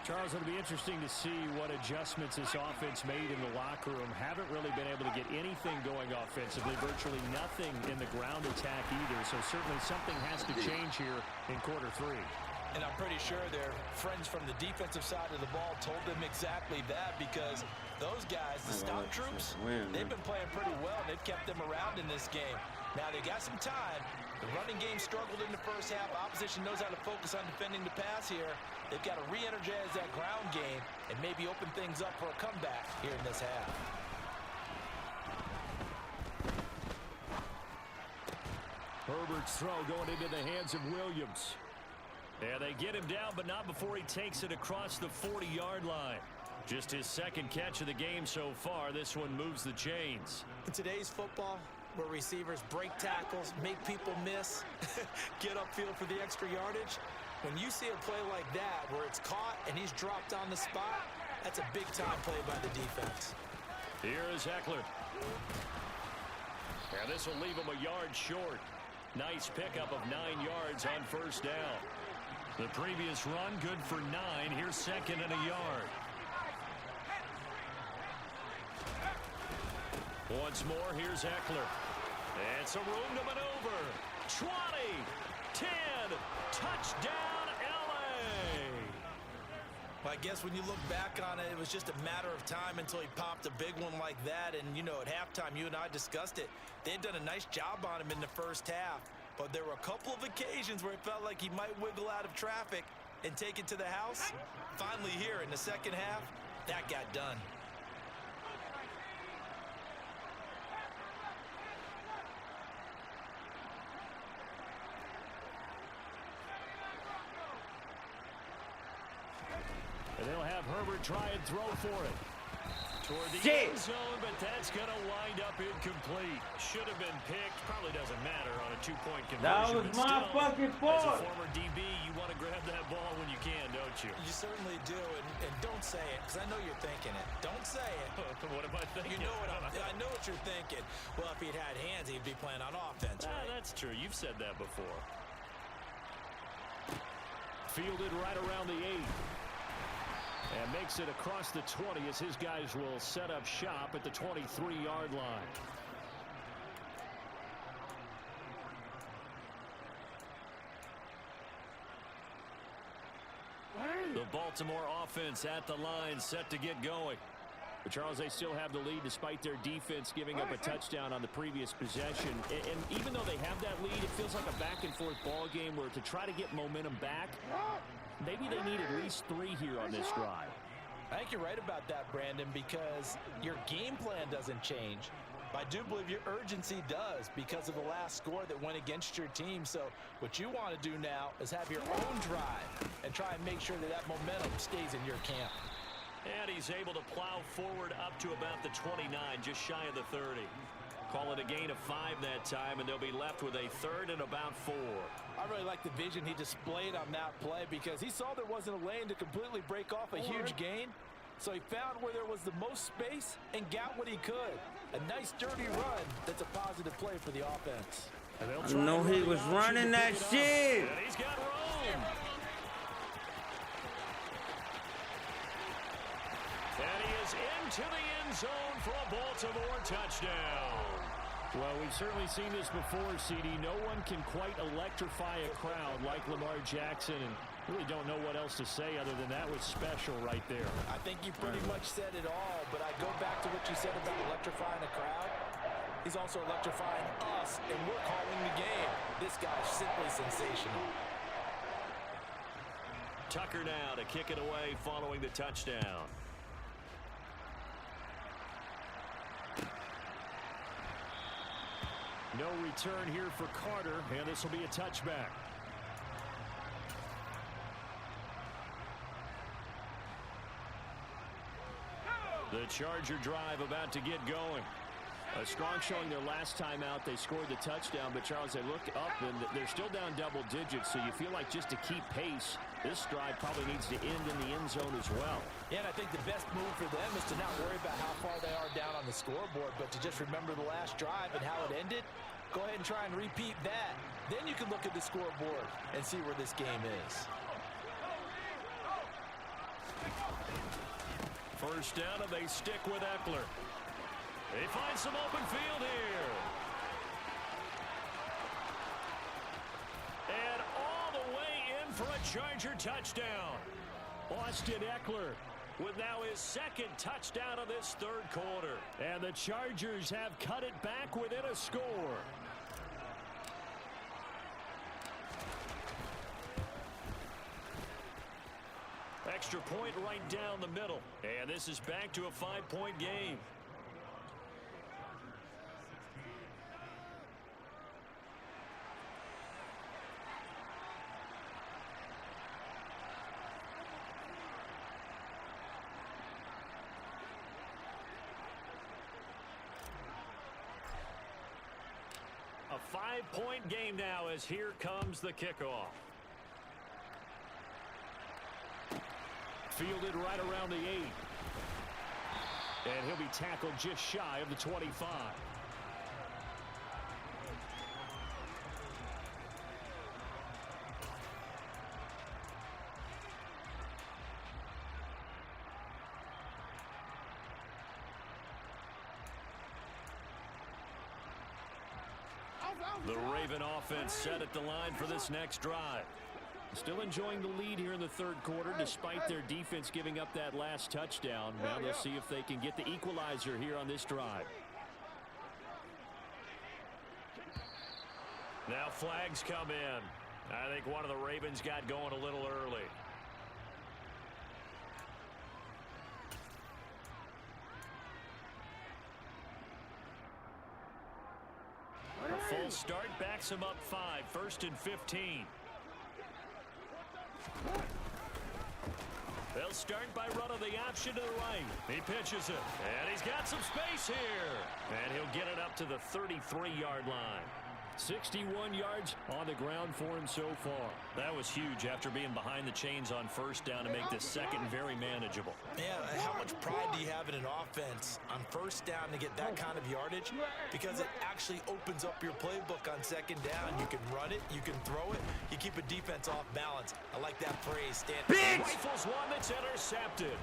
Charles, it'll be interesting to see what adjustments this offense made in the locker room. Haven't really been able to get anything going offensively, virtually nothing in the ground attack either. So certainly something has to change here in quarter 3. And I'm pretty sure their friends from the defensive side of the ball told them exactly that, because those guys, the stout troops, they've been playing pretty well. They've kept them around in this game. Now they got some time. The running game struggled in the first half. Opposition knows how to focus on defending the pass here. They've got to re-energize that ground game and maybe open things up for a comeback here in this half. Herbert's throw going into the hands of Williams. Yeah, they get him down, but not before he takes it across the 40-yard line. Just his second catch of the game so far. This one moves the chains. In today's football, where receivers break tackles, make people miss, get upfield for the extra yardage, when you see a play like that where it's caught and he's dropped on the spot, that's a big-time play by the defense. Here is Eckler. And this will leave him a yard short. Nice pickup of 9 yards on first down. The previous run good for 9. Here's second and a yard. Once more, here's Eckler. It's a room to maneuver. 20, 10, touchdown, LA. Well, I guess when you look back on it, it was just a matter of time until he popped a big one like that. And, you know, at halftime, you and I discussed it. They had done a nice job on him in the first half. But there were a couple of occasions where it felt like he might wiggle out of traffic and take it to the house. Finally here in the second half, that got done. And they'll have Herbert try and throw for it. Toward the end zone, but that's going to wind up incomplete. Should have been picked. Probably doesn't matter on a 2-point conversion. That was my fucking fault. As a former DB, you want to grab that ball when you can, don't you? You certainly do, and don't say it, because I know you're thinking it. Don't say it. What am I thinking? You know what I know what you're thinking. Well, if he'd had hands, he'd be playing on offense. Right? That's true. You've said that before. Fielded right around the 8. And makes it across the 20 as his guys will set up shop at the 23-yard line. The Baltimore offense at the line set to get going. But Charles, they still have the lead despite their defense giving up a touchdown on the previous possession. And even though they have that lead, it feels like a back-and-forth ball game where to try to get momentum back, maybe they need at least 3 here on this drive. I think you're right about that, Brandon, because your game plan doesn't change. I do believe your urgency does because of the last score that went against your team. So what you want to do now is have your own drive and try and make sure that that momentum stays in your camp. And he's able to plow forward up to about the 29, just shy of the 30. Call it a gain of 5 that time, and they'll be left with a 3rd and about 4. I really like the vision he displayed on that play because he saw there wasn't a lane to completely break off a huge gain. So he found where there was the most space and got what he could. A nice dirty run that's a positive play for the offense. I know he was running that shit. And he's got room. And he is into the end zone for a Baltimore touchdown. Well, we've certainly seen this before, CD. No one can quite electrify a crowd like Lamar Jackson, and really don't know what else to say other than that was special right there. I think you pretty much said it all, but I go back to what you said about electrifying a crowd. He's also electrifying us, and we're calling the game. This guy's simply sensational. Tucker now to kick it away following the touchdown. No return here for Carter, and this will be a touchback. The Charger drive about to get going. A strong showing their last time out. They scored the touchdown, but Charles, they look up and they're still down double digits, so you feel like just to keep pace, this drive probably needs to end in the end zone as well. Yeah, and I think the best move for them is to not worry about how far they are down on the scoreboard, but to just remember the last drive and how it ended. Go ahead and try and repeat that. Then you can look at the scoreboard and see where this game is. First down, and they stick with Eckler. They find some open field here. And all the way in for a Charger touchdown. Austin Eckler with now his second touchdown of this third quarter. And the Chargers have cut it back within a score. Extra point right down the middle. And this is back to a 5-point game. A 5-point game now as here comes the kickoff. Fielded right around the 8. And he'll be tackled just shy of the 25. The Raven offense set at the line for this next drive. Still enjoying the lead here in the third quarter despite their defense giving up that last touchdown. Now they'll see if they can get the equalizer here on this drive. Now flags come in. I think one of the Ravens got going a little early. A full start backs him up 5, 1st and 15. They'll start by running the option to the right. He pitches it, and he's got some space here. And he'll get it up to the 33-yard line. 61 yards on the ground for him so far. That was huge after being behind the chains on first down to make this second very manageable. Yeah, how much pride do you have in an offense on first down to get that kind of yardage? Because it actually opens up your playbook on second down. You can run it, you can throw it, you keep a defense off balance. I like that phrase. Rifles one that's intercepted.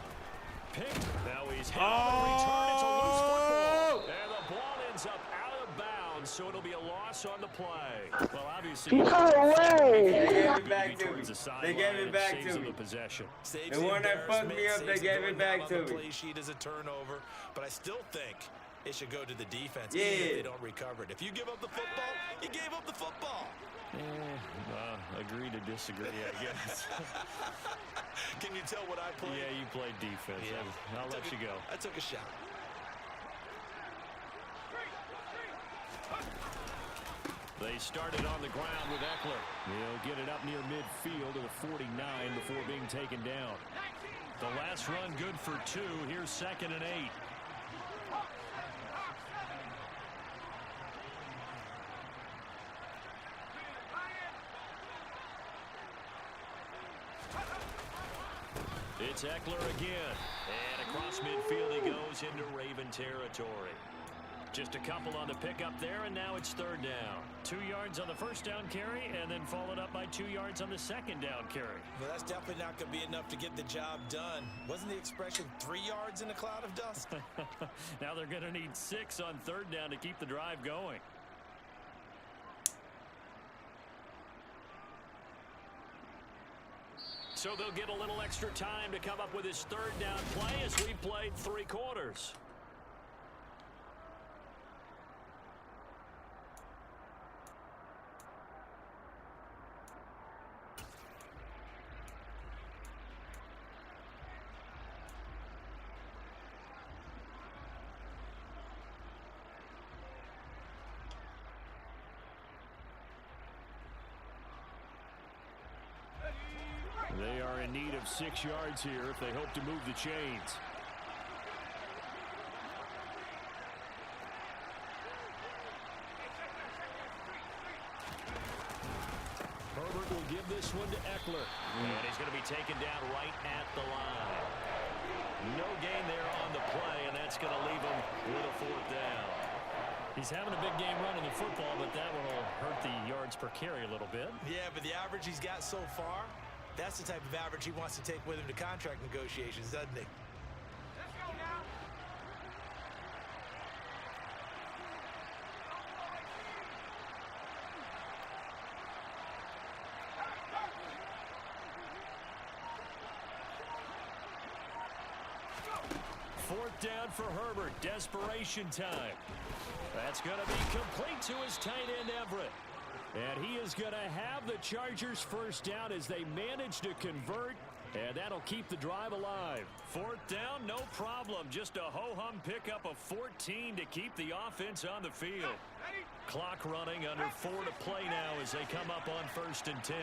Picked. Now he's hit on the return. It's a loose football. And the ball ends up out of bounds, so it'll be a loss on the play. Well, obviously, No way! They gave it back to me. They gave it back to me. Possession. The one that fucked me up, they gave it back to me. The play sheet is a turnover, but I still think it should go to the defense. Yeah. Even if they don't recover it. If you give up the football, you gave up the football. Agree to disagree, I guess. Can you tell what I played? Yeah, you played defense. Yeah. I'll let you go. I took a shot. They started on the ground with Eckler. He'll get it up near midfield to the 49 before being taken down. The last run good for 2. Here's 2nd and 8. It's Eckler again. And across midfield he goes into Raven territory. Just a couple on the pickup there, and now it's 3rd down. 2 yards on the first down carry, and then followed up by 2 yards on the 2nd down carry. Well, that's definitely not going to be enough to get the job done. Wasn't the expression 3 yards in a cloud of dust? Now they're going to need 6 on 3rd down to keep the drive going. So they'll get a little extra time to come up with his 3rd down play as we played 3 quarters. They are in need of 6 yards here if they hope to move the chains. Herbert will give this one to Eckler. And he's going to be taken down right at the line. No gain there on the play, and that's going to leave him with a 4th down. He's having a big game running the football, but that one will hurt the yards per carry a little bit. Yeah, but the average he's got so far, that's the type of average he wants to take with him to contract negotiations, doesn't he? Let's go now. Fourth down for Herbert. Desperation time. That's going to be complete to his tight end, Everett. And he is going to have the Chargers first down as they manage to convert, and that'll keep the drive alive. Fourth down, no problem. Just a ho-hum pickup of 14 to keep the offense on the field. Clock running, under 4 to play now as they come up on 1st and 10.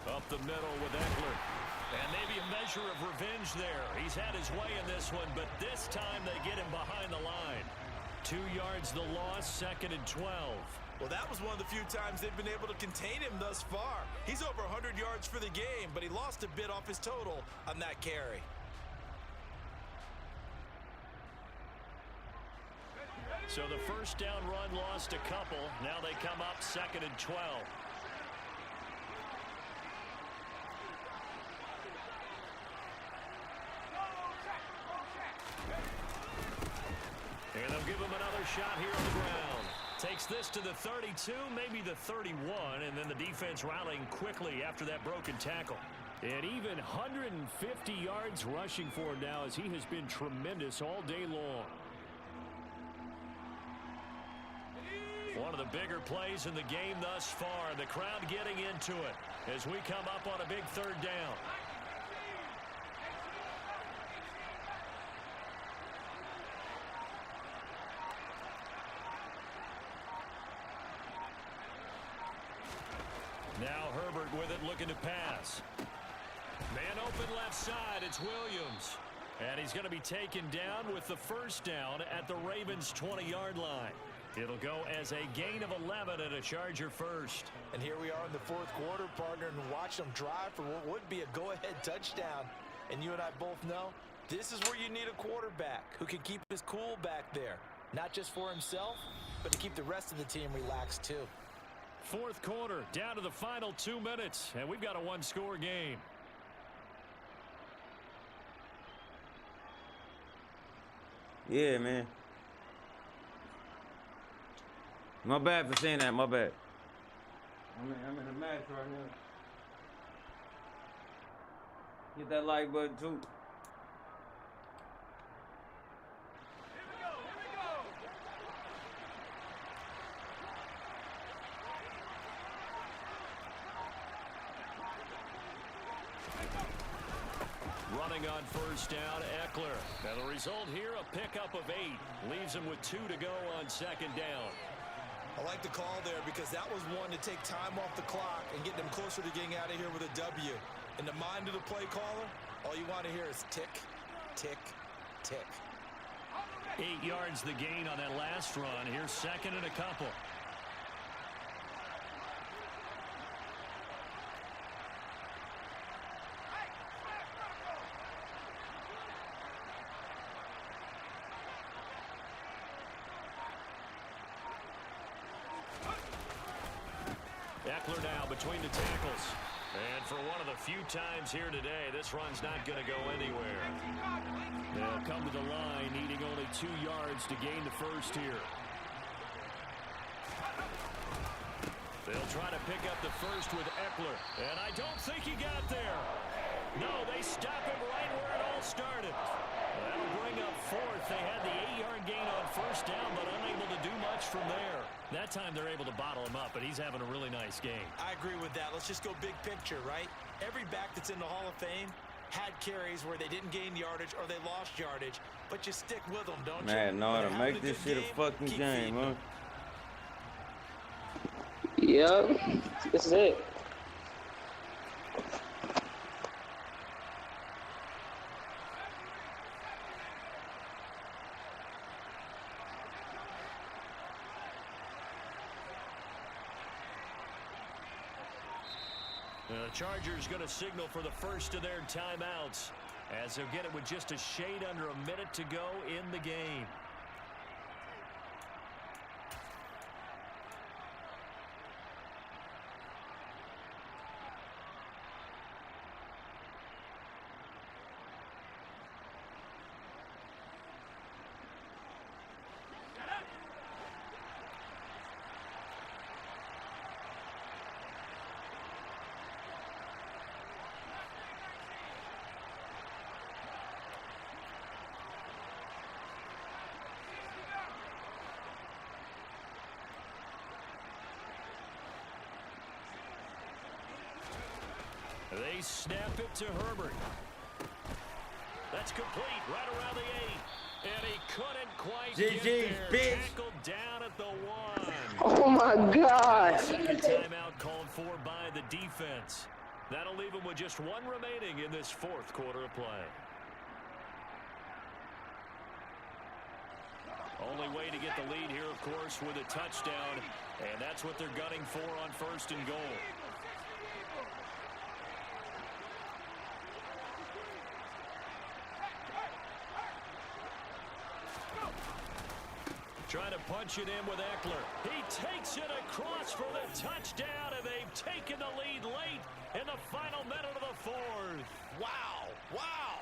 Up the middle with Eckler. And maybe a measure of revenge there. He's had his way in this one, but this time they get him behind the line. 2 yards the loss, 2nd and 12. Well, that was one of the few times they've been able to contain him thus far. He's over 100 yards for the game, but he lost a bit off his total on that carry. So the first down run lost a couple. Now they come up 2nd and 12. And they'll give him another shot here on the ground. Takes this to the 32, maybe the 31, and then the defense rallying quickly after that broken tackle. And even 150 yards rushing for him now as he has been tremendous all day long. One of the bigger plays in the game thus far. The crowd getting into it as we come up on a big 3rd down. Now Herbert with it, looking to pass. Man open left side, it's Williams. And he's going to be taken down with the first down at the Ravens' 20-yard line. It'll go as a gain of 11 and a Charger first. And here we are in the 4th quarter, partner, and watch them drive for what would be a go-ahead touchdown. And you and I both know this is where you need a quarterback who can keep his cool back there. Not just for himself, but to keep the rest of the team relaxed too. 4th quarter, down to the final 2 minutes, and we've got a 1-score game. Yeah, man. My bad for saying that. My bad. I'm in a match right now. Hit that like button too. Running on first down, Eckler. And the result here, a pickup of 8. Leaves him with 2 to go on 2nd down. I like the call there because that was one to take time off the clock and get them closer to getting out of here with a W. In the mind of the play caller, all you want to hear is tick, tick, tick. 8 yards the gain on that last run. Here's 2nd and a couple. Eckler now between the tackles. And for one of the few times here today, this run's not going to go anywhere. They'll come to the line, needing only 2 yards to gain the first here. They'll try to pick up the first with Eckler. And I don't think he got there. No, they stop him right where it all started. That'll bring up 4th. They had the 8-yard gain on first down, but unable to do much from there. That time they're able to bottle him up, but he's having a really nice game. I agree with that. Let's just go big picture, right? Every back that's in the Hall of Fame had carries where they didn't gain yardage or they lost yardage, but you stick with them, don't you? Man, no, to make this shit a fucking game, huh? Yep, this is it. The Chargers going to signal for the first of their timeouts as they'll get it with just a shade under a minute to go in the game. They snap it to Herbert. That's complete right around the 8. And he couldn't quite get there. Bitch. Tackled down at the 1. Oh my God. Second timeout called for by the defense. That'll leave him with just one remaining in this fourth quarter of play. Only way to get the lead here, of course, with a touchdown. And that's what they're gunning for on first and goal. Trying to punch it in with Eckler. He takes it across for the touchdown, and they've taken the lead late in the final minute of the fourth. Wow. Wow.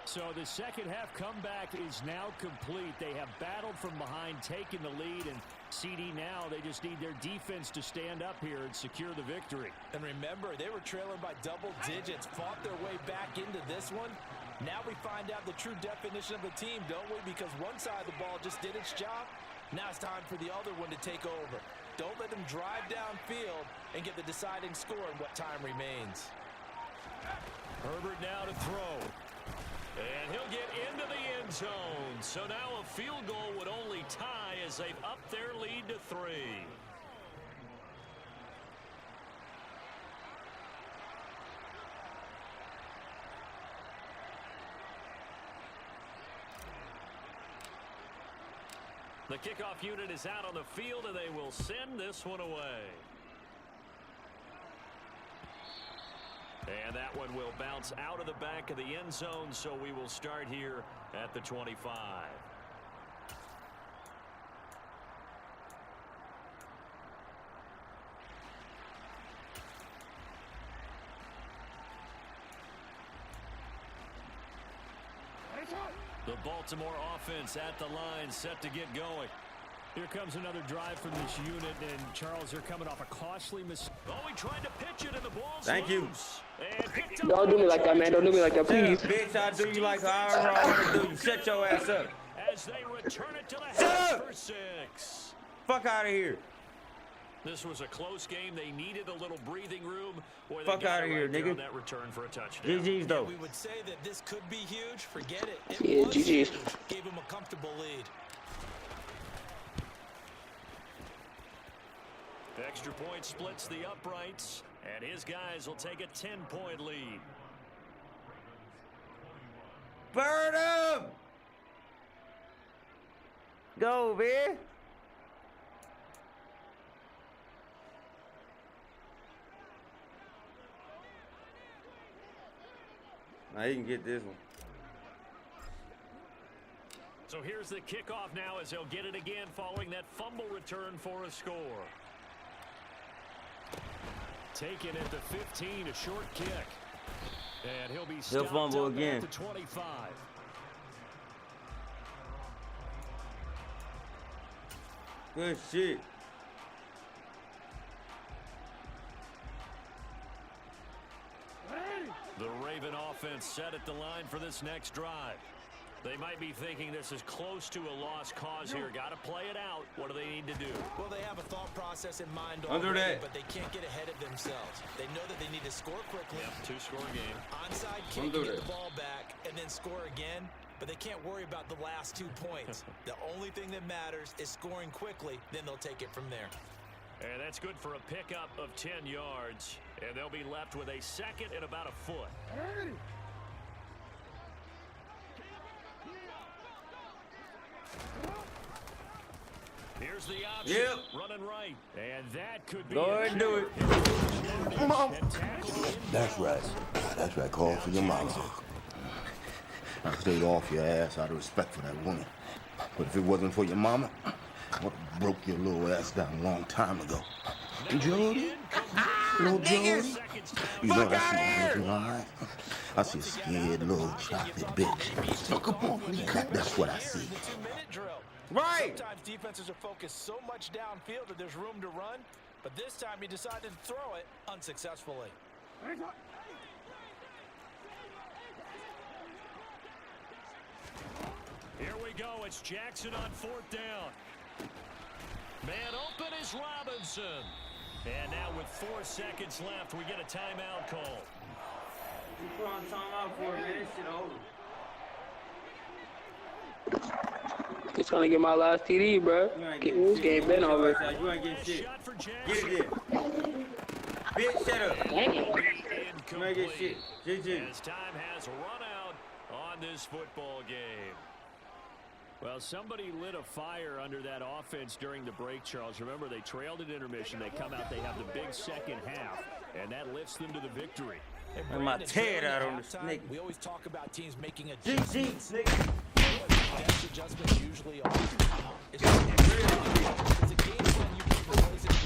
So the second half comeback is now complete. They have battled from behind, taken the lead, and CD now, they just need their defense to stand up here and secure the victory. And remember, they were trailing by double digits, fought their way back into this one. Now we find out the true definition of the team, don't we? Because one side of the ball just did its job. Now it's time for the other one to take over. Don't let them drive downfield and get the deciding score in what time remains. Herbert now to throw. And he'll get into the end zone. So now a field goal would only tie as they've upped their lead to 3. The kickoff unit is out on the field, and they will send this one away. And that one will bounce out of the back of the end zone, so we will start here at the 25. The Baltimore offense at the line, set to get going. Here comes another drive from this unit, and Charles, they're coming off a costly mistake. Oh, he tried to pitch it, and the ball's Thank you. Don't do me like that, man. Don't do me like that, please. Bitch, I do you like I want to do you. Shut your ass up. As they return it to the half for 6. Fuck out of here. This was a close game. They needed a little breathing room. Boy, Fuck out of here, nigga. That return for a touchdown. GG's though. We would say that this could be huge. Forget it. Yeah, was GG's. huge. Gave him a comfortable lead. Extra point splits the uprights, and his guys will take a 10-point lead. Burn him! Go, man. Now you can get this one. So here's the kickoff now as they'll get it again following that fumble return for a score. Taken at the 15, a short kick. And he'll be stopped fumble up again. at the 25. Good shit. The Raven offense set at the line for this next drive. They might be thinking this is close to a lost cause here. Got to play it out. What do they need to do? Well, they have a thought process in mind Under already, that. but they can't get ahead of themselves. They know that they need to score quickly. Yep, two-score game. Onside kick, Under get that. the ball back, and then score again. But they can't worry about the last 2 points. The only thing that matters is scoring quickly. Then they'll take it from there. And that's good for a pickup of 10 yards. And they'll be left with a second and about a foot. Here's Here's the option. Yep. Running right. And that could be Go ahead and do it. Come on. That's right. That's right. Call for your mama. I stayed off your ass out of respect for that woman. But if it wasn't for your mama, I would have broke your little ass down a long time ago. Jody? Little Jody? You know I see you looking all right. I see a scared little chocolate bitch. Look up on me. That's what I see. Right. Sometimes defenses are focused so much downfield that there's room to run, but this time he decided to throw it unsuccessfully. Here we go. It's Jackson on 4th down. Man open is Robinson. And now with 4 seconds left, we get a timeout call. You put on timeout for a minute, shit over. Just trying to get my last TD, bro. This game been over. You ain't getting shit. Get it in. Bitch, shut up. Dang it. You ain't getting shit. GG. As time has run out on this football game. Well, somebody lit a fire under that offense during the break, Charles. Remember, they trailed at intermission. They come out, they have the big second half, and that lifts them to the victory. And my head out on this nigga. We always talk about teams making adjustments. Adjustments usually are. It's a game plan you can propose it to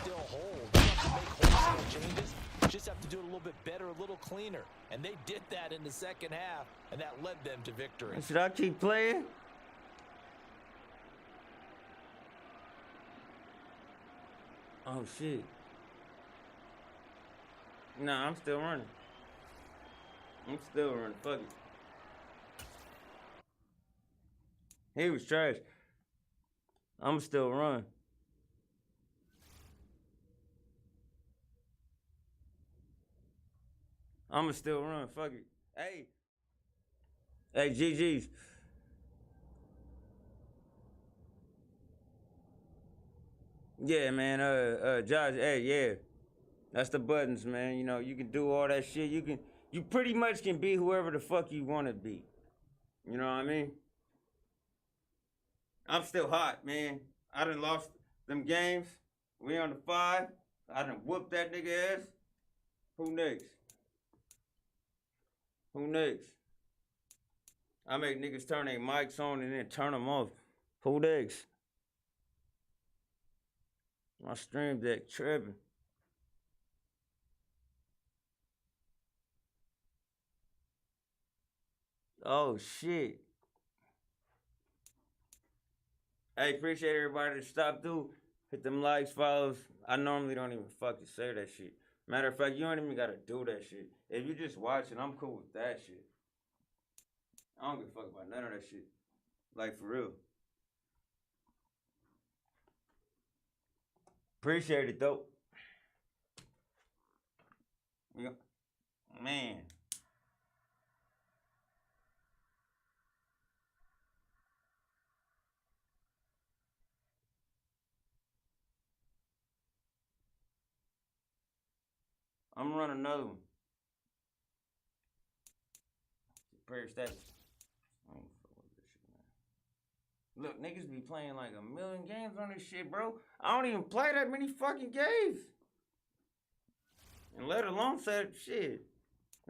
still hold. You don't have to make wholesale changes. You just have to do it a little bit better, a little cleaner. And they did that in the second half, and that led them to victory. Should I keep playing? Oh, shit. Nah, I'm still running. I'm still running. Fuck it. He was trash. I'm still running. I'ma still run. Fuck it. Hey. Hey, GG's. Yeah, man. Josh, hey, yeah. That's the buttons, man. You know, you can do all that shit. You pretty much can be whoever the fuck you want to be. You know what I mean? I'm still hot, man. I done lost them games. We on the 5. I done whooped that nigga ass. Who next? Who next? I make niggas turn their mics on and then turn them off. Who next? My stream deck tripping. Oh, shit. Hey, appreciate everybody that stopped through. Hit them likes, follows. I normally don't even fucking say that shit. Matter of fact, you don't even gotta do that shit. If you just watching, I'm cool with that shit. I don't give a fuck about none of that shit. Like, for real. Appreciate it, though. Man. I'm gonna run another one. Prayer status. I don't fuck with this shit, man. Look, niggas be playing like 1,000,000 games on this shit, bro. I don't even play that many fucking games. And let alone say shit.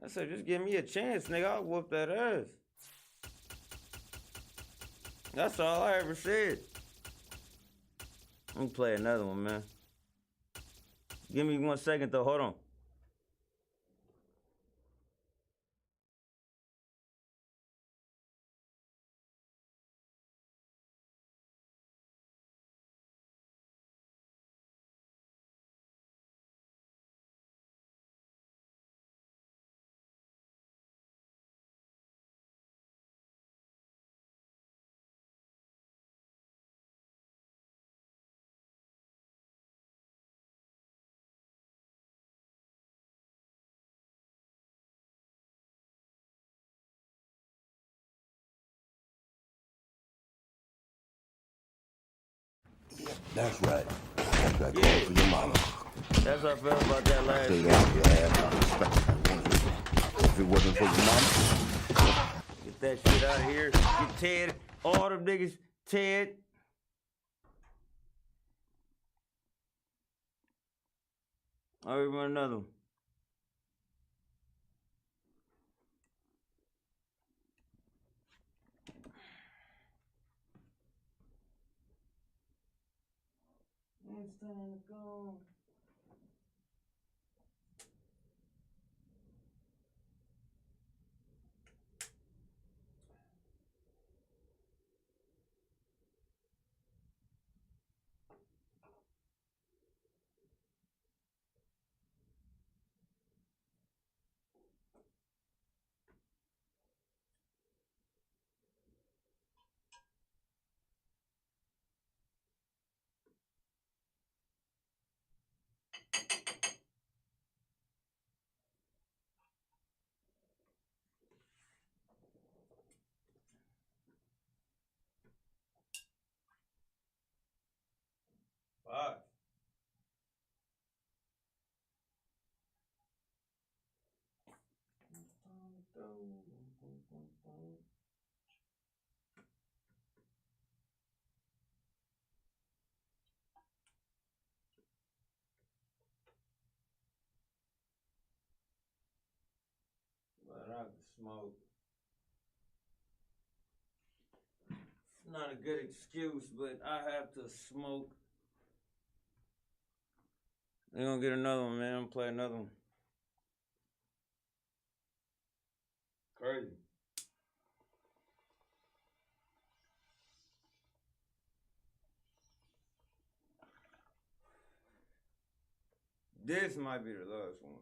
I said, just give me a chance, nigga. I'll whoop that ass. That's all I ever said. Let me play another one, man. Give me 1 second, though. Hold on. That's right. That's right. Call for your mama. That's how I felt about that last Stayed off your ass out of respect for that woman. If it wasn't for your mama. Get that shit out of here. Get Ted. All them niggas. Ted. Oh, we want another one. It's time to go. Fuck. But I can smoke. It's not a good excuse, but I have to smoke. They're gonna get another one, man. I'm gonna play another one. Crazy. This might be the last one.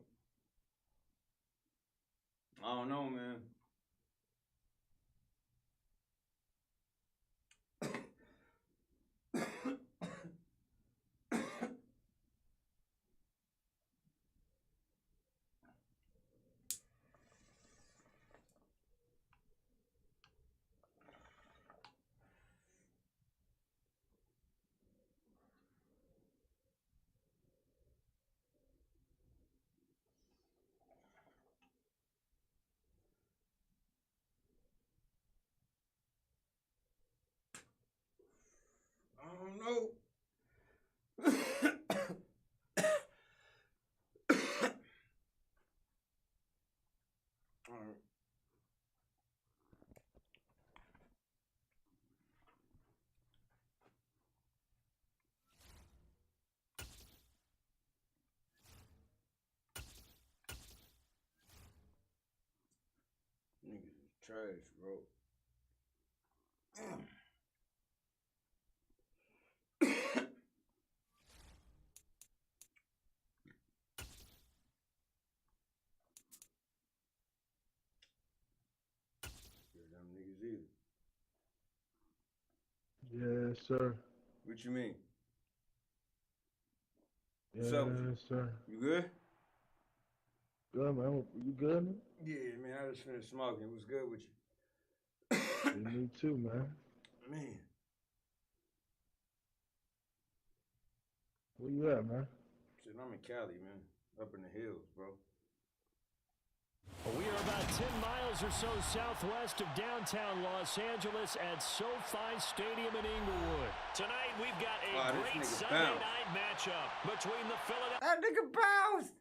I don't know, man. I don't know. All right. Niggas is trash, bro. Them niggas either. Yes, sir. What you mean? Yes, What's up with you? sir. You good? Good, man. You good, man? Yeah, man. I just finished smoking. What's good with you? Me too, man. Man. Where you at, man? Shit, I'm in Cali, man. Up in the hills, bro. We are about 10 miles or so southwest of downtown Los Angeles at SoFi Stadium in Inglewood. Tonight, we've got a great Sunday night matchup between the Philadelphia... That nigga bounced!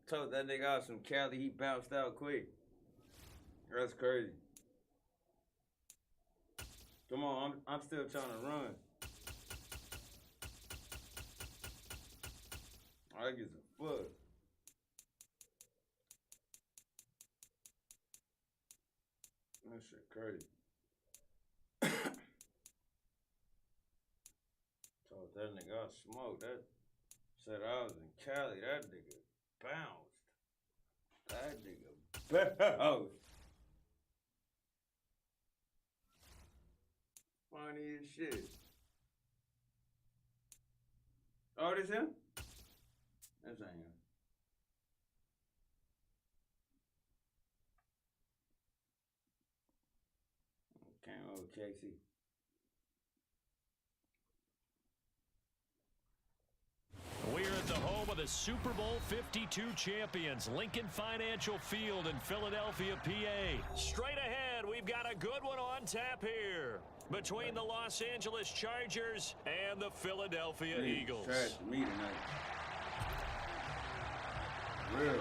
Told that nigga out some Cali, he bounced out quick. That's crazy. Come on, I'm still trying to run. I get a fuck. That shit crazy. Told that nigga I smoked. That said I was in Cali. That nigga bounced. That nigga bounced. Funny as shit. Oh, this him? That's not him. Okay, oh, Casey. We're at the home of the Super Bowl 52 champions, Lincoln Financial Field in Philadelphia, PA. Straight ahead, we've got a good one on tap here. between the Los Angeles Chargers and the Philadelphia Eagles. Trash to me tonight. Real.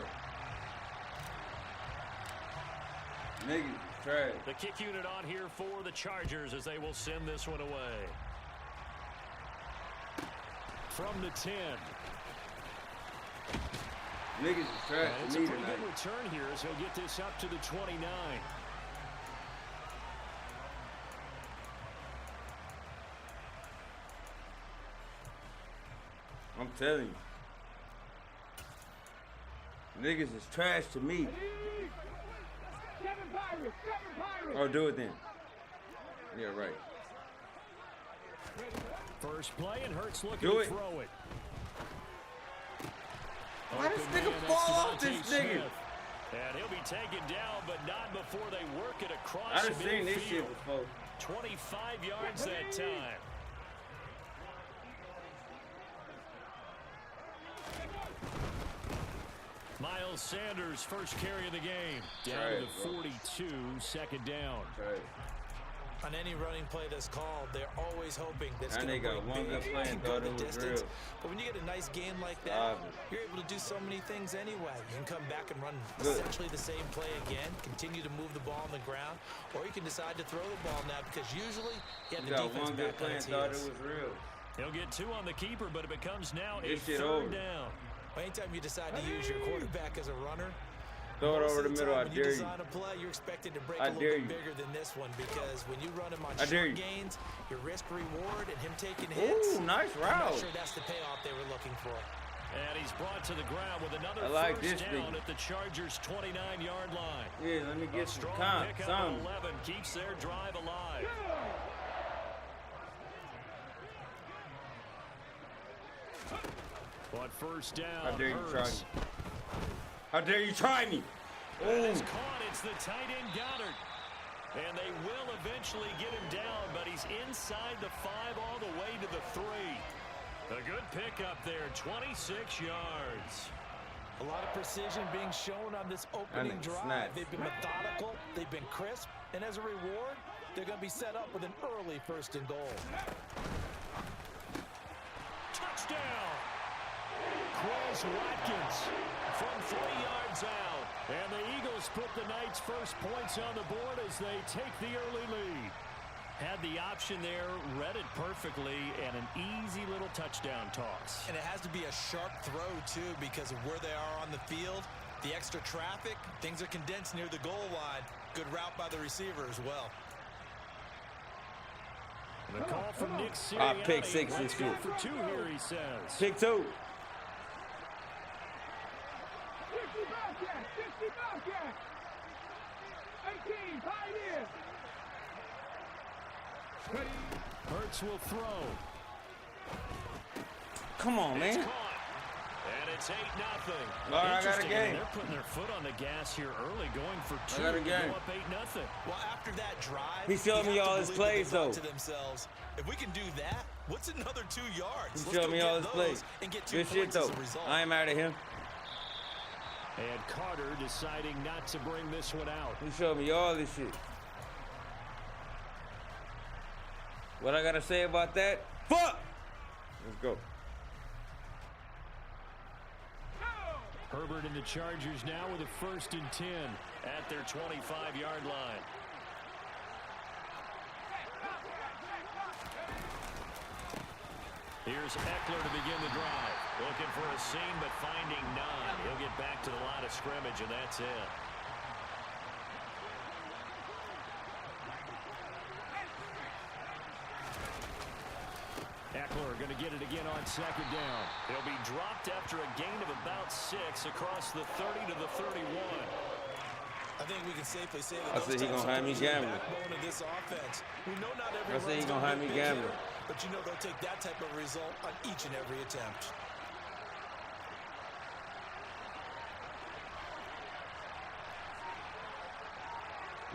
Niggas is trash. The kick unit on here for the Chargers as they will send this one away. From the 10. Niggas is trash It's to a me pretty tonight. good return here as he'll get this up to the 29. I'm telling you. Niggas is trash to me. Oh, do it then. Yeah, right. First play, and Hurts looking Do to it. throw it. Why this Open nigga man, fall that's off this Devontae nigga? Smith. And he'll be taken down, but not before they work it I across done the seen this shit midfield. before. 25 yards that time. Miles Sanders first carry of the game. Down to the 42, second down. Trash. On any running play that's called, they're always hoping that it's That going to nigga break one big good play and and go thought the it was distance. real. But when you get a nice game like that, Stop it. you're able to do so many things anyway. You can come back and run Good. essentially the same play again, continue to move the ball on the ground, or you can decide to throw the ball now because usually you have You the got defense one good back play on and its thought it heels. was real. He'll get 2 on the keeper, but it becomes now a This shit third over. down. Anytime you decide to use your quarterback as a runner, Throw it most over of the middle, I time when dare you you. design a play, you're expected to break I a little dare bit you. bigger than this one because when you run him on I dare short you. gains, your risk reward and him taking hits. Ooh, nice I'm not route. sure that's the payoff they were looking for. And he's brought to the ground with another I like first this down nigga. at the Chargers' 29-yard line. Yeah, let me A get some strong comp, pickup something. at 11 keeps their drive alive. But first down, How dare you try Hurts. me? How dare you try me? That Ooh. is caught. It's the tight end Goddard. And they will eventually get him down, but he's inside the 5 all the way to the 3. A good pickup there, 26 yards. A lot of precision being shown on this opening nigga drive. snatched. They've been methodical, they've been crisp, and as a reward, they're going to be set up with an early 1st and goal. Touchdown! Chris Watkins from 3 yards out. And the Eagles put the Knights' first points on the board as they take the early lead. Had the option there, read it perfectly, and an easy little touchdown toss. And it has to be a sharp throw, too, because of where they are on the field. The extra traffic, things are condensed near the goal line. Good route by the receiver as well. The call from Nick Sirianni. Pick 6 Let's this go year. for 2 here, he says. Pick 2. 60 Bobcat! 60 Bobcat! 18, Pioneer! Hurts will throw. Come on, It's man. caught. And it's 8-0. All right, I got a Interesting, game. They're putting their foot on the gas here early, going for 2 got a to game. go up 8-0. Well, after that drive, He's showing you me have to all his believe that plays, they thought though. to themselves, if we can do that, what's another 2 yards? He's Let's showing go me get all his those plays. and get 2 Good shit, points as though. a result. I ain't mad at him. And Carter deciding not to bring this one out. He showed me all this shit. What I gotta say about that? Fuck! Let's go. Herbert and the Chargers now with a 1st and 10 at their 25-yard line. Here's Eckler to begin the drive. Looking for a seam, but finding none. He'll get back to the line of scrimmage, and that's it. Eckler going to get it again on 2nd down. He'll be dropped after a gain of about 6 across the 30 to the 31. I think we can safely say I that said he gonna have me gambling. backbone of this offense. We know not every I said he run's gonna have be me a big gambling. hit, but you know they'll take that type of result on each and every attempt.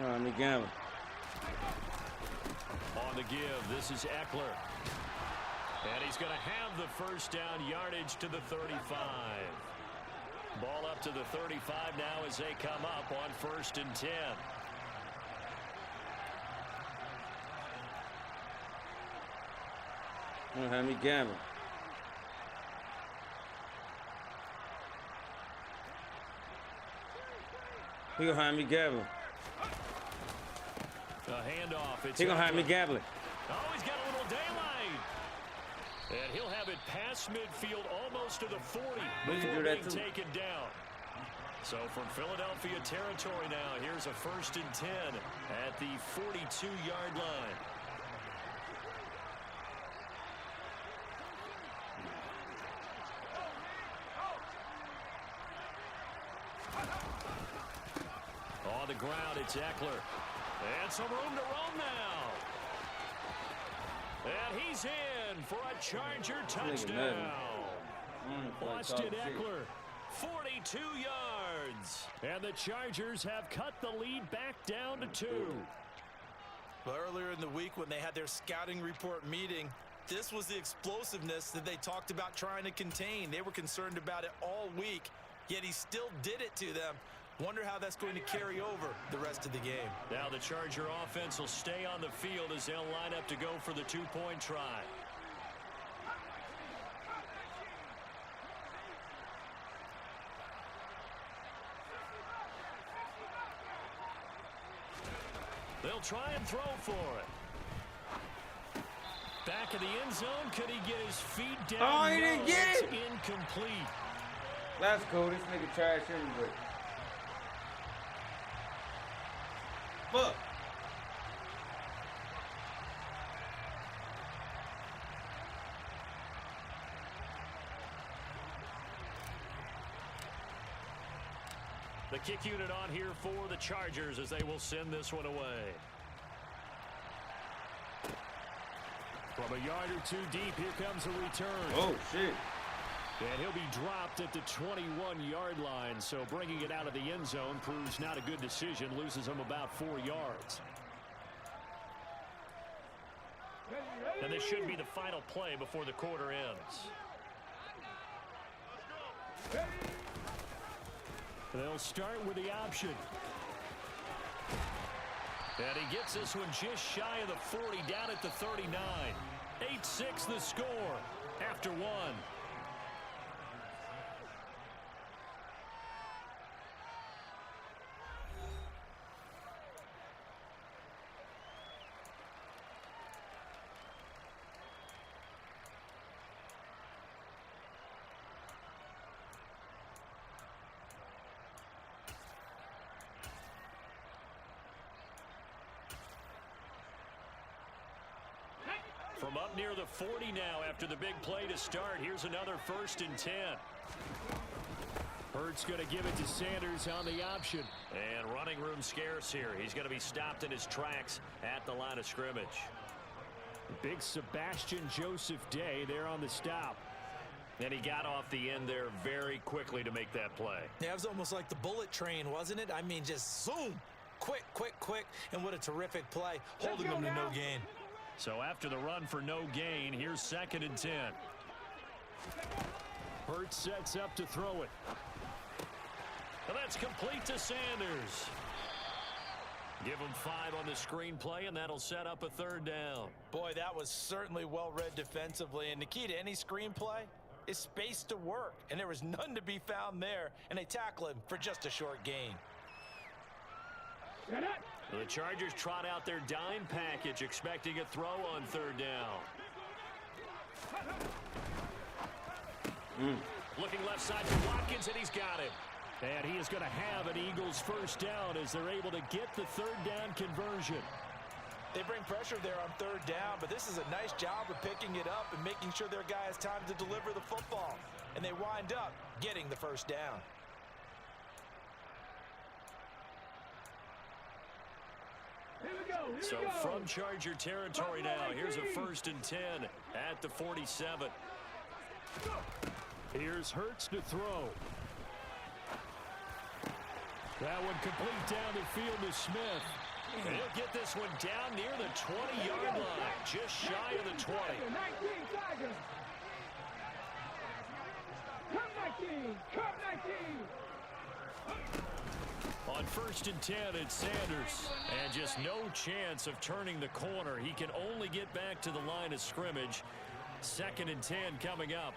No, I'm gambling. On the give, this is Eckler. And he's going to have the 1st down, yardage to the 35. Ball up to the 35 now as they come up on 1st and 10. Don't have me gambling. He gonna have me gambling. A handoff. He gonna have me gambling. Oh, he's got a little daylight. And he'll have it past midfield almost to the 40 before being taken down. So from Philadelphia territory now, here's a 1st and 10 at the 42-yard line. On the ground, it's Eckler. And some room to roam now. And he's in for a Charger touchdown. Austin Eckler, 42 yards. And the Chargers have cut the lead back down to 2. Well, earlier in the week when they had their scouting report meeting, this was the explosiveness that they talked about trying to contain. They were concerned about it all week, yet he still did it to them. Wonder how that's going to carry over the rest of the game. Now the Charger offense will stay on the field as they'll line up to go for the 2-point try. They'll try and throw for it. Back in the end zone. Could he get his feet down? Oh, he didn't get it. Incomplete. That's cool. This nigga trash anyway. Fuck. The kick unit on here for the Chargers as they will send this one away. From a yard or 2 deep, here comes a return. Oh, shit. And he'll be dropped at the 21-yard line, so bringing it out of the end zone proves not a good decision, loses him about 4 yards. And this should be the final play before the quarter ends. They'll start with the option. And he gets this one just shy of the 40, down at the 39. 8-6 the score after 1. From up near the 40 now after the big play to start. Here's another 1st and 10. Hurts going to give it to Sanders on the option. And running room scarce here. He's going to be stopped in his tracks at the line of scrimmage. Big Sebastian Joseph Day there on the stop. And he got off the end there very quickly to make that play. Yeah, it was almost like the bullet train, wasn't it? I mean, just zoom. Quick, quick, quick. And what a terrific play. Holding him to no gain. So after the run for no gain, here's 2nd and 10. Hurts sets up to throw it. And that's complete to Sanders. Give him 5 on the screenplay, and that'll set up a 3rd down. Boy, that was certainly well-read defensively. And the key to any screenplay is space to work. And there was none to be found there. And they tackle him for just a short gain. The Chargers trot out their dime package, expecting a throw on 3rd down. Looking left side to Watkins, and he's got him. And he is going to have an Eagles 1st down as they're able to get the 3rd down conversion. They bring pressure there on 3rd down, but this is a nice job of picking it up and making sure their guy has time to deliver the football. And they wind up getting the 1st down. So from Charger territory now, here's a 1st and 10 at the 47. Here's Hurts to throw. That one complete down the field to Smith. And he'll get this one down near the 20-yard line, just shy of the 20. On 1st and 10, it's Sanders. And just no chance of turning the corner. He can only get back to the line of scrimmage. 2nd and 10 coming up.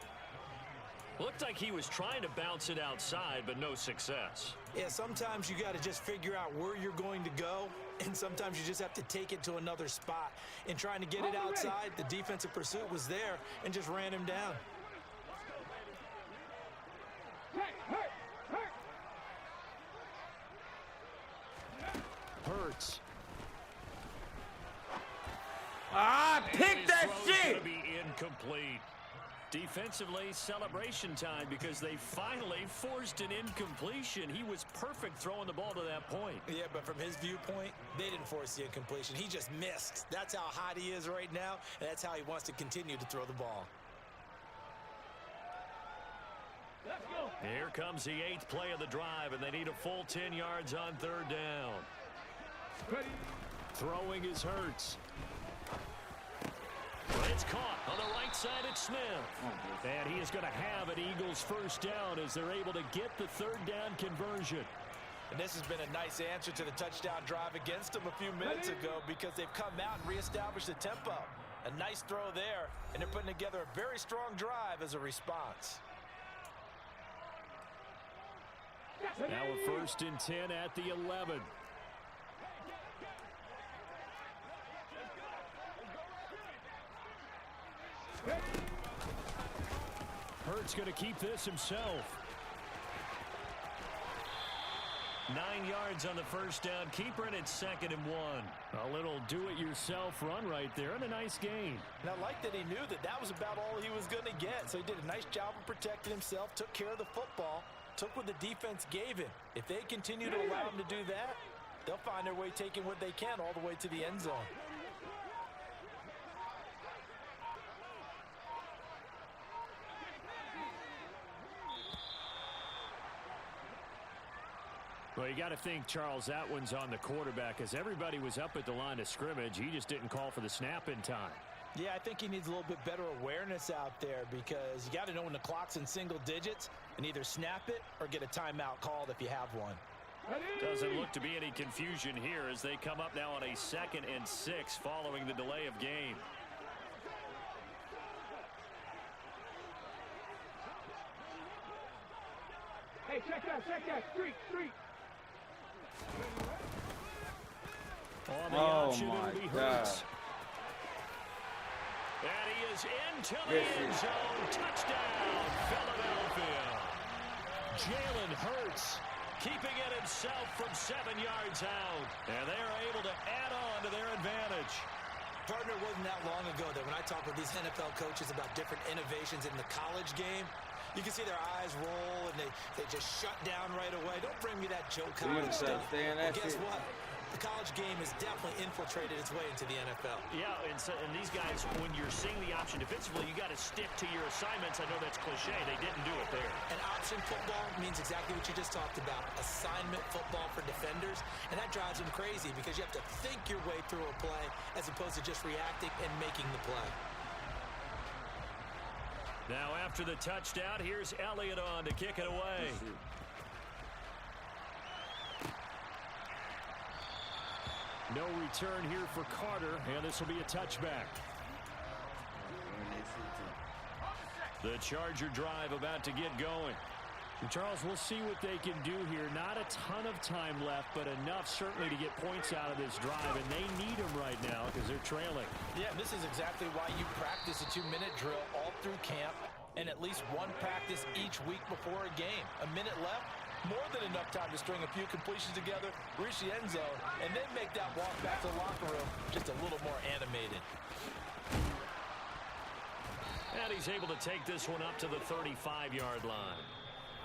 Looked like he was trying to bounce it outside, but no success. Yeah, sometimes you got to just figure out where you're going to go, and sometimes you just have to take it to another spot. In trying to get it outside, the defensive pursuit was there and just ran him down. Hurts. Pick that shit! Gonna be incomplete. Defensively, celebration time because they finally forced an incompletion. He was perfect throwing the ball to that point. Yeah, but from his viewpoint, they didn't force the incompletion. He just missed. That's how hot he is right now, and that's how he wants to continue to throw the ball. Here comes the 8th play of the drive, and they need a full 10 yards on 3rd down. Throwing is Hurts. But it's caught on the right side at Smith. And he is going to have an Eagles 1st down as they're able to get the 3rd down conversion. And this has been a nice answer to the touchdown drive against them a few minutes ago because they've come out and reestablished the tempo. A nice throw there, and they're putting together a very strong drive as a response. Now a 1st and 10 at the 11. Hurts going to keep this himself. 9 yards on the 1st down. Keeper, and it's 2nd and 1. A little do-it-yourself run right there, and a nice gain. And I like that he knew that that was about all he was going to get. So he did a nice job of protecting himself, took care of the football, took what the defense gave him. If they continue to allow him to do that, they'll find their way taking what they can all the way to the end zone. Well, you got to think, Charles, that one's on the quarterback as everybody was up at the line of scrimmage. He just didn't call for the snap in time. Yeah, I think he needs a little bit better awareness out there because you got to know when the clock's in single digits and either snap it or get a timeout called if you have one. Doesn't look to be any confusion here as they come up now on a 2nd and 6 following the delay of game. Hey, check that, street. On the option, it'll be Hurts. And he is into the end zone. Touchdown, Philadelphia. Jalen Hurts keeping it himself from 7 yards out. And they are able to add on to their advantage. Partner, it wasn't that long ago that when I talk with these NFL coaches about different innovations in the college game, you can see their eyes roll and they just shut down right away. Don't bring me that Joe College stuff. Well, guess what? The college game has definitely infiltrated its way into the NFL. Yeah, and these guys, when you're seeing the option defensively, you got to stick to your assignments. I know that's cliche. They didn't do it there. And option football means exactly what you just talked about, assignment football for defenders. And that drives them crazy because you have to think your way through a play as opposed to just reacting and making the play. Now after the touchdown, here's Elliott on to kick it away. No return here for Carter, and this will be a touchback. The Charger drive about to get going. And Charles, we'll see what they can do here. Not a ton of time left, but enough certainly to get points out of this drive, and they need them right now because they're trailing. Yeah, this is exactly why you practice a 2-minute drill all through camp and at least one practice each week before a game. A minute left. More than enough time to string a few completions together, reach the end zone, and then make that walk back to the locker room just a little more animated. And he's able to take this one up to the 35-yard line.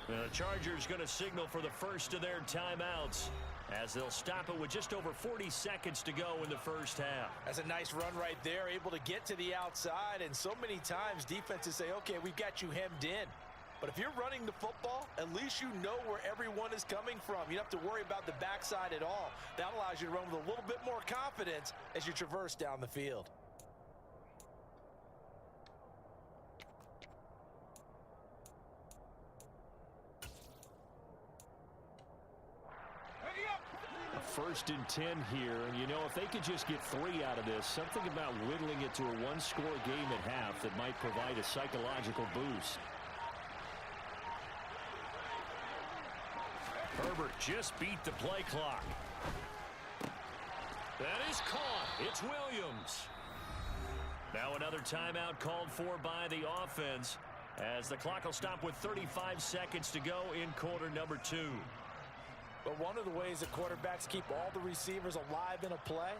The Chargers going to signal for the first of their timeouts as they'll stop it with just over 40 seconds to go in the first half. That's a nice run right there, able to get to the outside, and so many times defenses say, okay, we've got you hemmed in. But if you're running the football, at least you know where everyone is coming from. You don't have to worry about the backside at all. That allows you to run with a little bit more confidence as you traverse down the field. 1st and 10 here. And, you know, if they could just get 3 out of this, something about whittling it to a one-score game at half that might provide a psychological boost. Herbert just beat the play clock. That is caught. It's Williams. Now another timeout called for by the offense, as the clock will stop with 35 seconds to go in quarter number 2. But one of the ways that quarterbacks keep all the receivers alive in a play,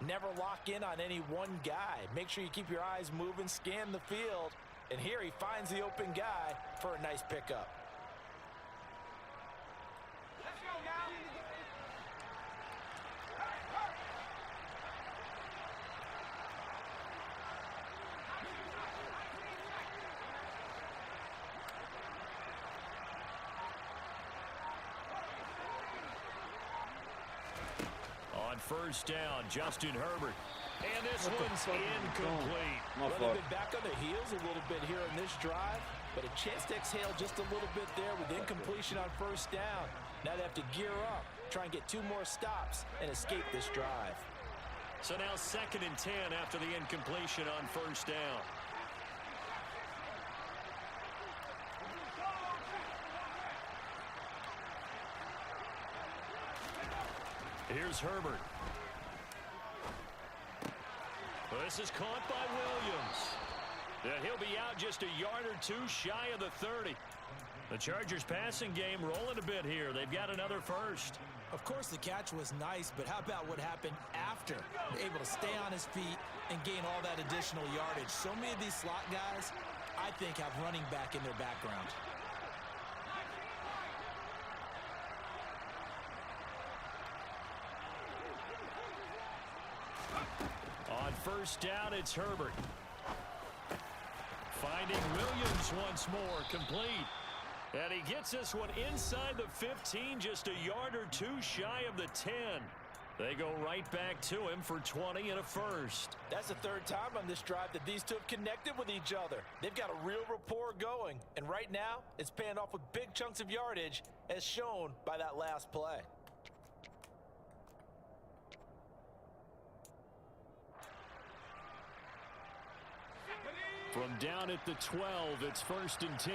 never lock in on any one guy. Make sure you keep your eyes moving, scan the field, and here he finds the open guy for a nice pickup. Let's go now. On 1st down, Justin Herbert. And this one's incomplete. Well, they've been back on the heels a little bit here in this drive, but a chance to exhale just a little bit there with incompletion on 1st down. Now they have to gear up, try and get 2 more stops, and escape this drive. So now 2nd and 10 after the incompletion on 1st down. Here's Herbert. This is caught by Williams. He'll be out just a yard or 2 shy of the 30. The Chargers passing game rolling a bit here. They've got another first. Of course, the catch was nice, but how about what happened after? Able to stay on his feet and gain all that additional yardage. So many of these slot guys, I think, have running back in their background. On 1st down, it's Herbert. Finding Williams once more, complete. And he gets this one inside the 15, just a yard or 2 shy of the 10. They go right back to him for 20 and a first. That's the 3rd time on this drive that these two have connected with each other. They've got a real rapport going. And right now, it's paying off with big chunks of yardage, as shown by that last play. From down at the 12, it's 1st and 10.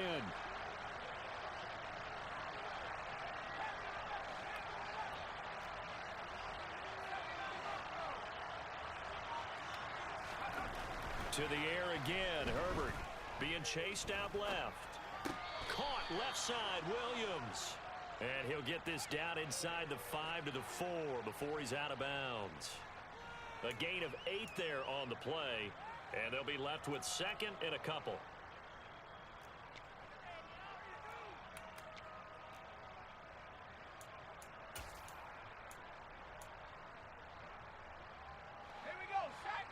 To the air again, Herbert being chased out left. Caught left side, Williams. And he'll get this down inside the 5 to the 4 before he's out of bounds. A gain of 8 there on the play. And they'll be left with 2nd and a couple. Here we go, set.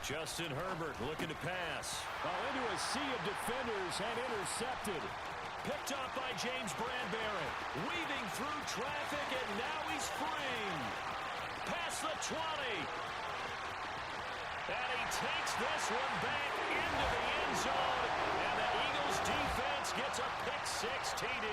Justin Herbert looking to pass. Into a sea of defenders and intercepted. Picked up by James Bradbury. Weaving through traffic, and now he's free. Past the 20. And he takes this one back into the end zone. And the Eagles defense gets a pick-6 TD.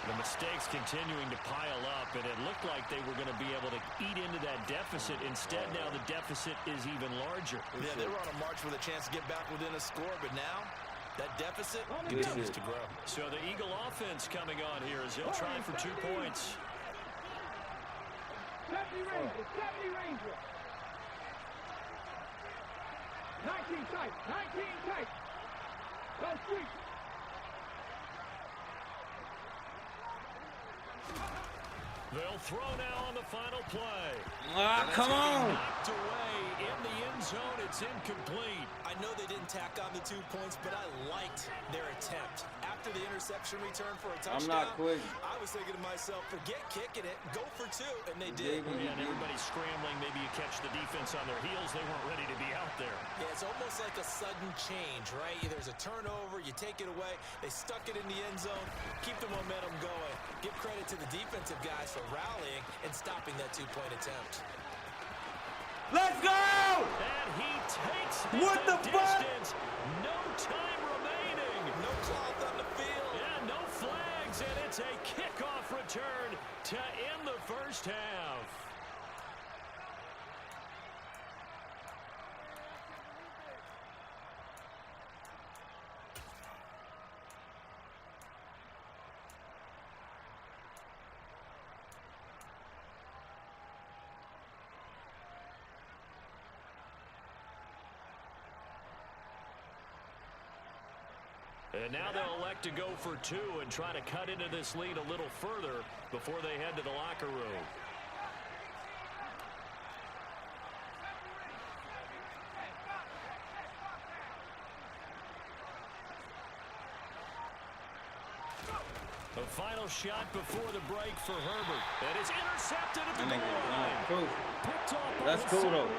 The mistakes continuing to pile up, and it looked like they were going to be able to eat into that deficit. Instead, now the deficit is even larger. Yeah, they were on a march with a chance to get back within a score, but now that deficit continues to grow. So the Eagle offense coming on here as they'll try for 2 points. 70 Rangers, 70 Rangers. 19 tight, 19 tight. Go street. They'll throw now on the final play. Come on. Knocked away in the end zone. It's incomplete. I know they didn't tack on the 2 points, but I liked their attempt. After after the interception return for a touchdown. I'm not quitting. I was thinking to myself, forget kicking it, go for two, and they did. Yeah, and everybody's scrambling. Maybe you catch the defense on their heels. They weren't ready to be out there. Yeah, it's almost like a sudden change, right? There's a turnover, you take it away, they stuck it in the end zone, keep the momentum going. Give credit to the defensive guys for rallying and stopping that two-point attempt. Let's go! And he takes it What the distance. No time remaining. No cloth on the field. Yeah, no flags, and it's a kickoff return to end the first half. And now they'll elect to go for two and try to cut into this lead a little further before they head to the locker room. The final shot before the break for Herbert. And it's intercepted at the goal line. Cool. Picked off That's by cool, though. Reddick.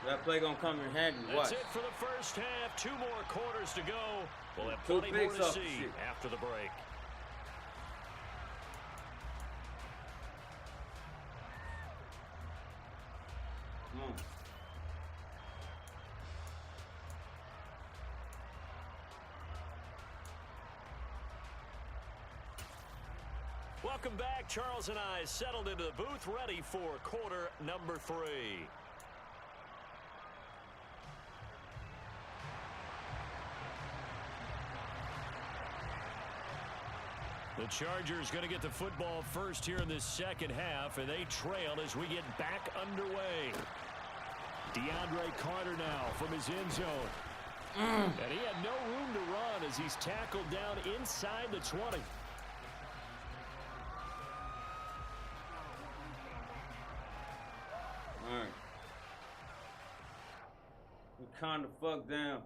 That play gonna come in handy. That's Watch. it for the first half. 2 more quarters to go. We'll have Two plenty more picks to off the see shit. after the break. Come on. Welcome back. Charles and I settled into the booth, ready for quarter number 3. The Chargers going to get the football first here in this second half, and they trail as we get back underway. DeAndre Carter now from his end zone. And he had no room to run as he's tackled down inside the 20. All right. We kind of fucked down.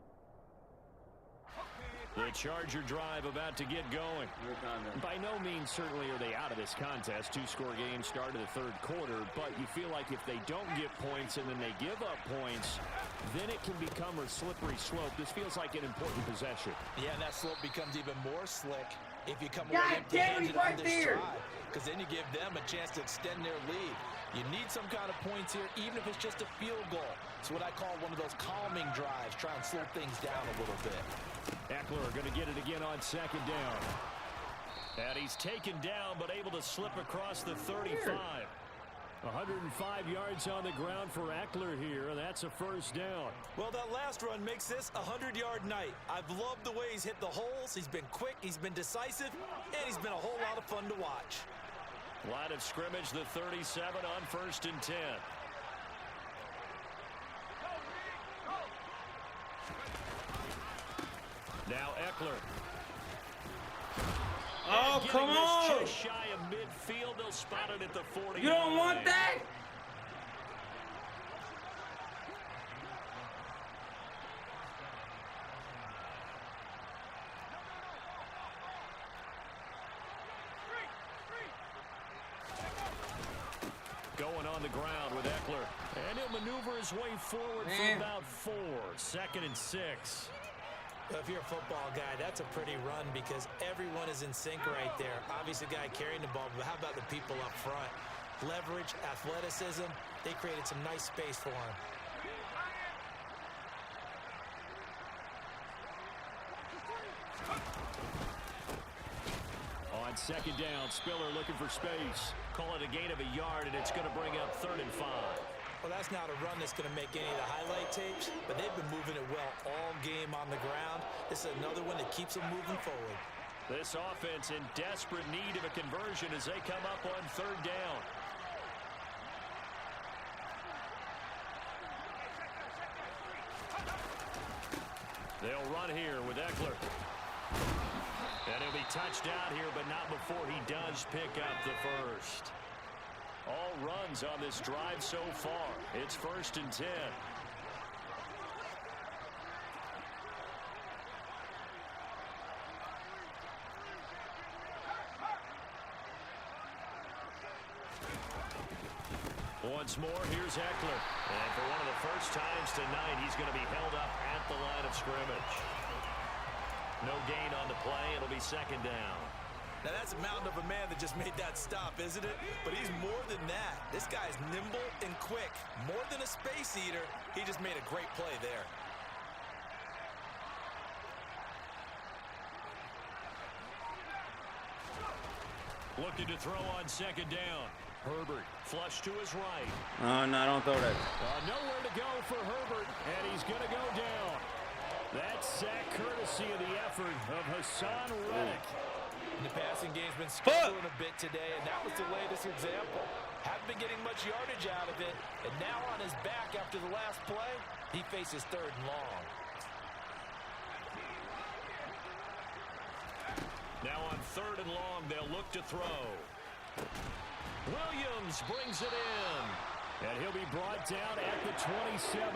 The Charger drive about to get going. We're kind of. By no means certainly are they out of this contest. 2-score game started the third quarter, but you feel like if they don't get points and then they give up points, then it can become a slippery slope. This feels like an important possession. Yeah, and that slope becomes even more slick if you come God away damn, he's empty-handed on right this there. drive, because then you give them a chance to extend their lead. You need some kind of points here, even if it's just a field goal. It's what I call one of those calming drives. Try and slow things down a little bit. Eckler going to get it again on second down. And he's taken down, but able to slip across the 35. 105 yards on the ground for Eckler here, and that's a first down. Well, that last run makes this a 100-yard night. I've loved the way he's hit the holes. He's been quick, he's been decisive, and he's been a whole lot of fun to watch. Line of scrimmage, the 37 on 1st and 10. Now Eckler. Oh, And come getting this on! just shy of midfield. They'll spot it at the 49. You don't want that? Going on the ground with Eckler. And he'll maneuver his way forward for about 4. 2nd and 6. If you're a football guy, that's a pretty run because everyone is in sync right there. Obviously, the guy carrying the ball, but how about the people up front? Leverage, athleticism, they created some nice space for him. On second down, Spiller looking for space. Call it a gain of a yard, and it's going to bring up 3rd and 5. Well, that's not a run that's going to make any of the highlight tapes, but they've been moving it well all game on the ground. This is another one that keeps them moving forward. This offense in desperate need of a conversion as they come up on 3rd down. They'll run here with Eckler. And he'll be touched out here, but not before he does pick up the first. All runs on this drive so far. It's 1st and 10. Once more, here's Eckler. And for one of the first times tonight, he's going to be held up at the line of scrimmage. No gain on the play. It'll be second down. Now, that's a mountain of a man that just made that stop, isn't it? But he's more than that. This guy's nimble and quick. More than a space eater, he just made a great play there. Looking to throw on second down. Herbert, flush to his right. Oh, no, don't throw that. Nowhere to go for Herbert, and he's going to go down. That sack courtesy of the effort of Hassan Reddick. The passing game's been struggling a bit today, and that was the latest example. Haven't been getting much yardage out of it, and now on his back after the last play, he faces third and long. Now on third and long, they'll look to throw. Williams brings it in, and he'll be brought down at the 27.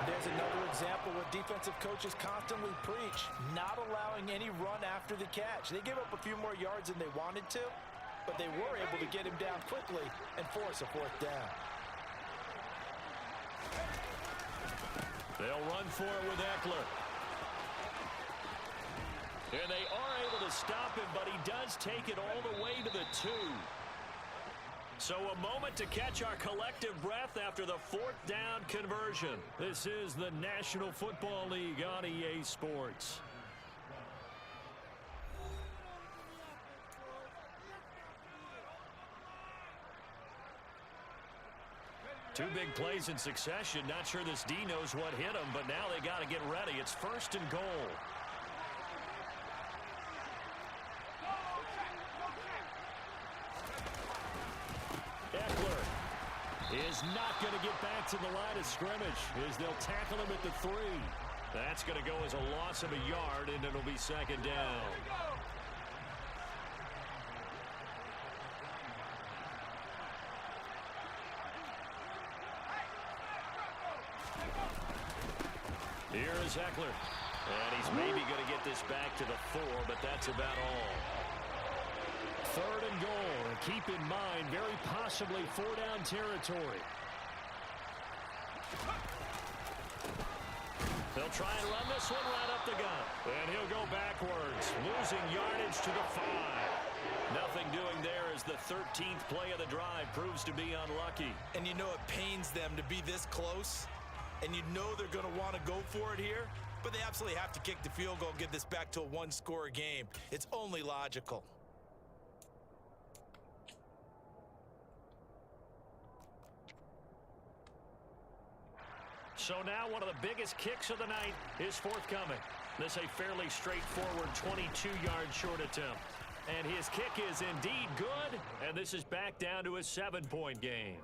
There's another example what defensive coaches constantly preach, not allowing any run after the catch. They gave up a few more yards than they wanted to, but they were able to get him down quickly and force a fourth down. They'll run for it with Eckler. And they are able to stop him, but he does take it all the way to the 2. So a moment to catch our collective breath after the fourth down conversion. This is the National Football League on EA Sports. Two big plays in succession. Not sure this D knows what hit him, but now they got to get ready. It's first and goal. Is not going to get back to the line of scrimmage as they'll tackle him at the 3. That's going to go as a loss of a yard, and it'll be second down. Here is Eckler. And he's maybe going to get this back to the 4, but that's about all. Third and goal. And keep in mind, very possibly 4-down territory. They'll try and run this one right up the gut. And he'll go backwards, losing yardage to the 5. Nothing doing there as the 13th play of the drive proves to be unlucky. And you know it pains them to be this close. And you know they're going to want to go for it here. But they absolutely have to kick the field goal and get this back to a one-score game. It's only logical. So now one of the biggest kicks of the night is forthcoming. This a fairly straightforward 22-yard short attempt. And his kick is indeed good, and this is back down to a 7-point game.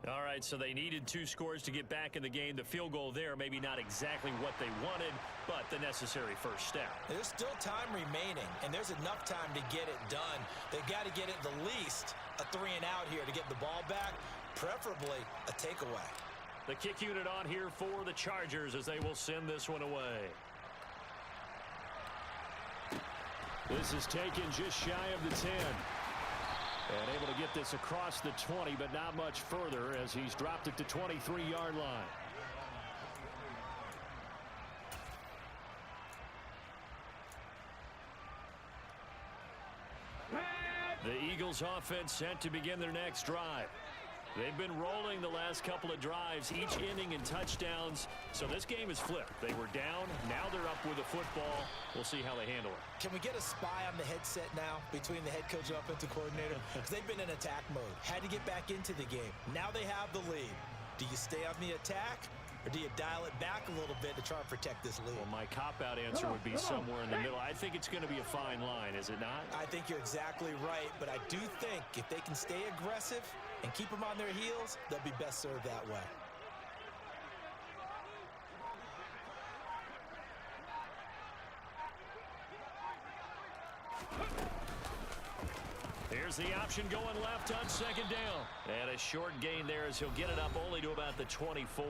All right, so they needed 2 scores to get back in the game. The field goal there, maybe not exactly what they wanted, but the necessary first step. There's still time remaining, and there's enough time to get it done. They've got to get at the least a 3-and-out here to get the ball back, preferably a takeaway. The kick unit on here for the Chargers as they will send this one away. This is taken just shy of the 10. And able to get this across the 20, but not much further as he's dropped it to 23-yard line. The Eagles offense set to begin their next drive. They've been rolling the last couple of drives, each inning in touchdowns. So this game is flipped. They were down. Now they're up with the football. We'll see how they handle it. Can we get a spy on the headset now between the head coach and offensive coordinator? Because they've been in attack mode. Had to get back into the game. Now they have the lead. Do you stay on the attack, or do you dial it back a little bit to try and protect this lead? Well, my cop-out answer would be somewhere in the middle. I think it's going to be a fine line, is it not? I think you're exactly right, but I do think if they can stay aggressive and keep them on their heels, they'll be best served that way. Here's the option going left on second down. And a short gain there as he'll get it up only to about the 24.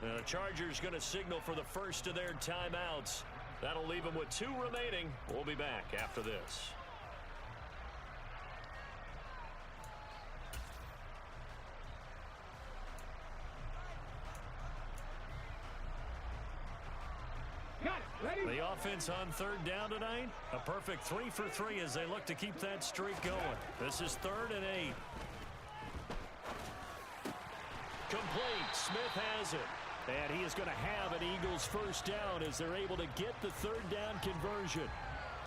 And the Chargers going to signal for the first of their timeouts. That'll leave them with 2 remaining. We'll be back after this. offense on third down tonight? A perfect 3 for 3 as they look to keep that streak going. This is 3rd and 8. Complete. Smith has it. And he is going to have an Eagles first down as they're able to get the third down conversion.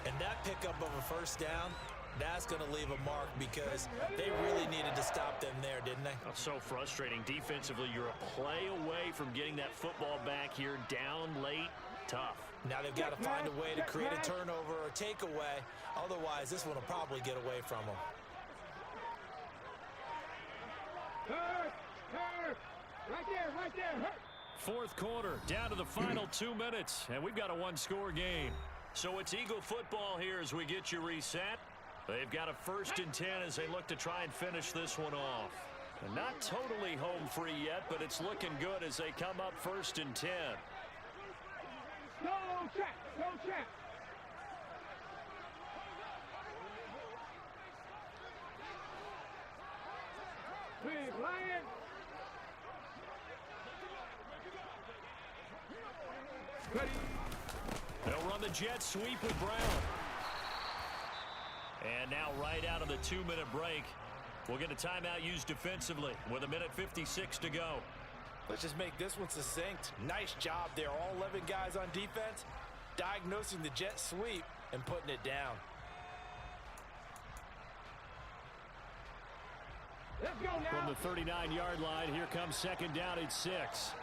And that pickup of a first down, that's going to leave a mark because they really needed to stop them there, didn't they? Oh, so frustrating. Defensively, you're a play away from getting that football back here down late. Tough. Now they've got to find a way to create a turnover or takeaway. Otherwise, this one will probably get away from them. Hurt! Right there, hurt! Fourth quarter, down to the final 2 minutes, and we've got a one-score game. So it's Eagle football here as we get you reset. They've got a 1st and 10 as they look to try and finish this one off. And not totally home free yet, but it's looking good as they come up 1st and 10. No check. Big Lion. Ready. They'll run the jet sweep with Brown. And now right out of the 2-minute break, we'll get a timeout used defensively with 1:56 to go. Let's just make this one succinct. Nice job there. All 11 guys on defense, diagnosing the jet sweep and putting it down. Let's go now. From the 39-yard line, here comes 2nd down at 6.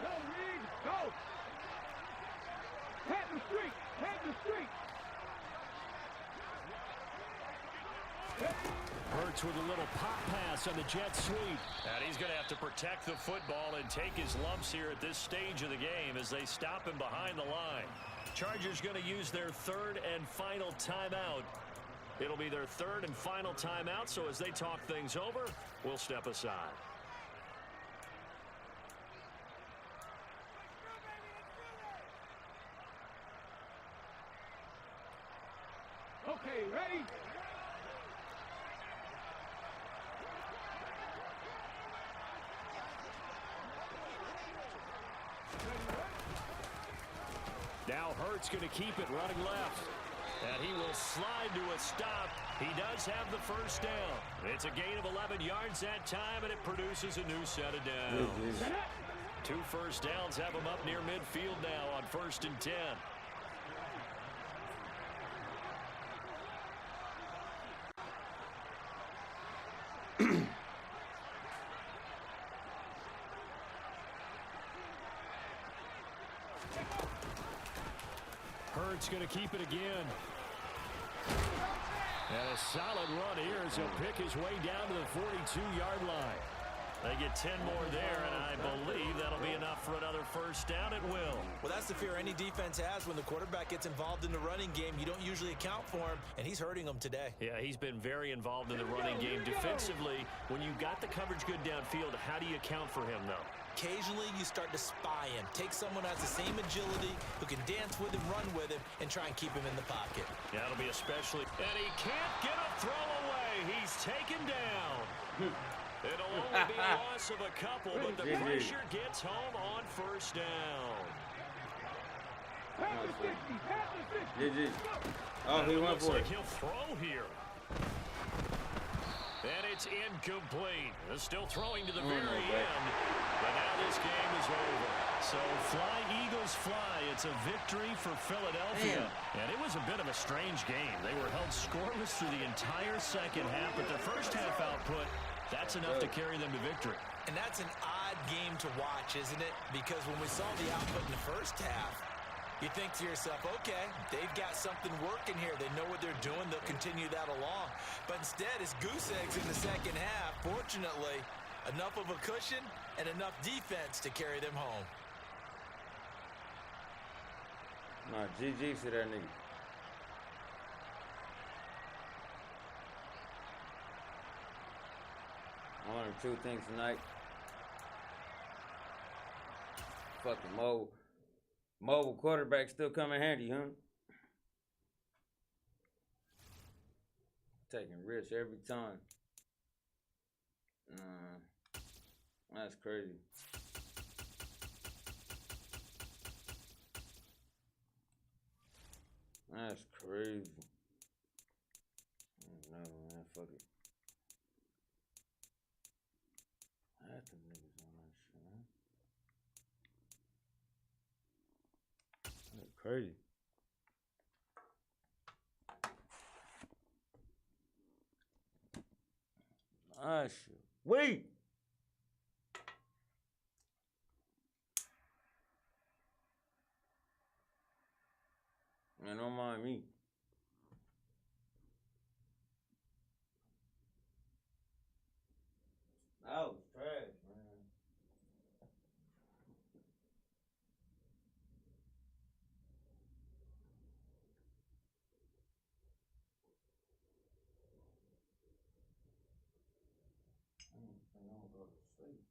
Go, Reed, go. Head the street. Hurts with a little pop pass on the jet sweep. And he's going to have to protect the football and take his lumps here at this stage of the game as they stop him behind the line. Chargers going to use their 3rd and final timeout. It'll be their 3rd and final timeout, so as they talk things over, we'll step aside. Okay, ready? Now Hurts going to keep it running left. And he will slide to a stop. He does have the first down. It's a gain of 11 yards that time, and it produces a new set of downs. 2 first downs have him up near midfield now on 1st and 10. Hurts going to keep it again. And a solid run here as he'll pick his way down to the 42-yard line. They get 10 more there, and I believe that'll be enough for another first down. It will. Well, that's the fear any defense has when the quarterback gets involved in the running game. You don't usually account for him, and he's hurting them today. Yeah, he's been very involved in the running game. Defensively, when you got the coverage good downfield, how do you account for him, though? Occasionally, you start to spy him. Take someone who has the same agility, who can dance with him, run with him, and try and keep him in the pocket. Yeah, that'll be especially. And he can't get a throw away. He's taken down. It'll only be a loss of a couple, but the pressure gets home on first down. GG. Oh, he went for it. He'll throw here. And it's incomplete. They're still throwing to the very end. But now this game is over. So fly, Eagles, fly. It's a victory for Philadelphia. And it was a bit of a strange game. They were held scoreless through the entire second half, but their first half output, that's enough to carry them to victory. And that's an odd game to watch, isn't it? Because when we saw the output in the first half, you think to yourself, okay, they've got something working here. They know what they're doing. They'll continue that along. But instead, it's goose eggs in the second half. Fortunately, enough of a cushion and enough defense to carry them home. Nah, GG to that nigga. I learned 2 things tonight. Fucking mobile quarterback still come in handy, huh? Taking risks every time. That's crazy. That's crazy. No, man, fuck it. That's the niggas on that shit, man. That's crazy. Ah, shit. Wait! Man, don't mind me. That was trash, man. I don't think I'm gonna go to sleep.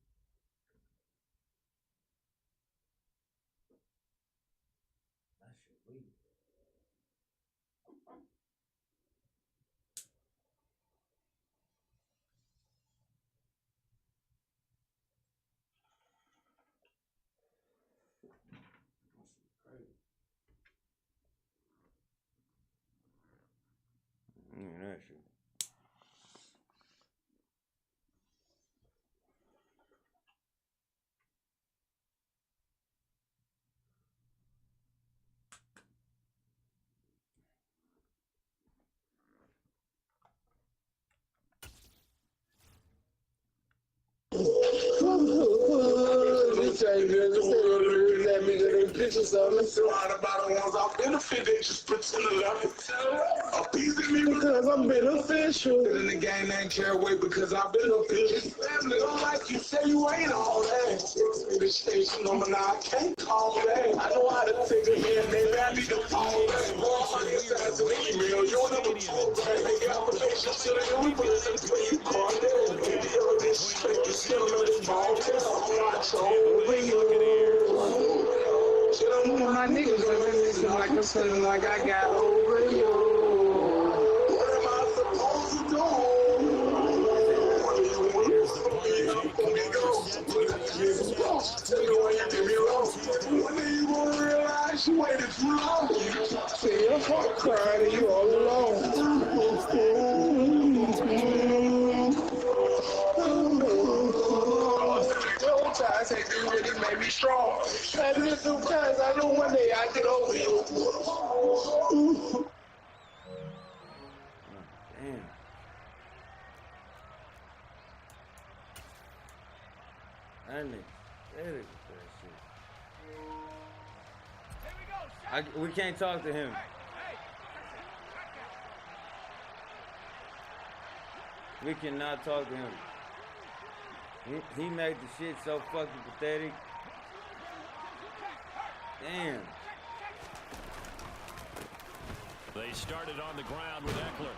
That shit weak. That shit crazy. That shit. Pictures of me, so out about the ones I benefit, they just pretend to love me. Appeasing me because I'm beneficial. In the game, ain't care away because I've been official. Family don't like you, say you ain't all that. Text me the station number, now I can't call back. I know how to take a hand, baby, I need to fall back. More on your side to the email, you don't ever talk back. Make applications to the universe until you call them. Video this straight, you still know this ball. Watch over you. My niggas listen like I'm feeling like I got over you. What am I supposed to do? When you gonna realize you waited too long? See your heart crying and you all alone. Sometimes they do really make me strong. And sometimes I know one day I get over you. Damn. That nigga dead with that shit. We can't talk to him. We cannot talk to him. He made the shit so fucking pathetic. Damn. They started on the ground with Eckler.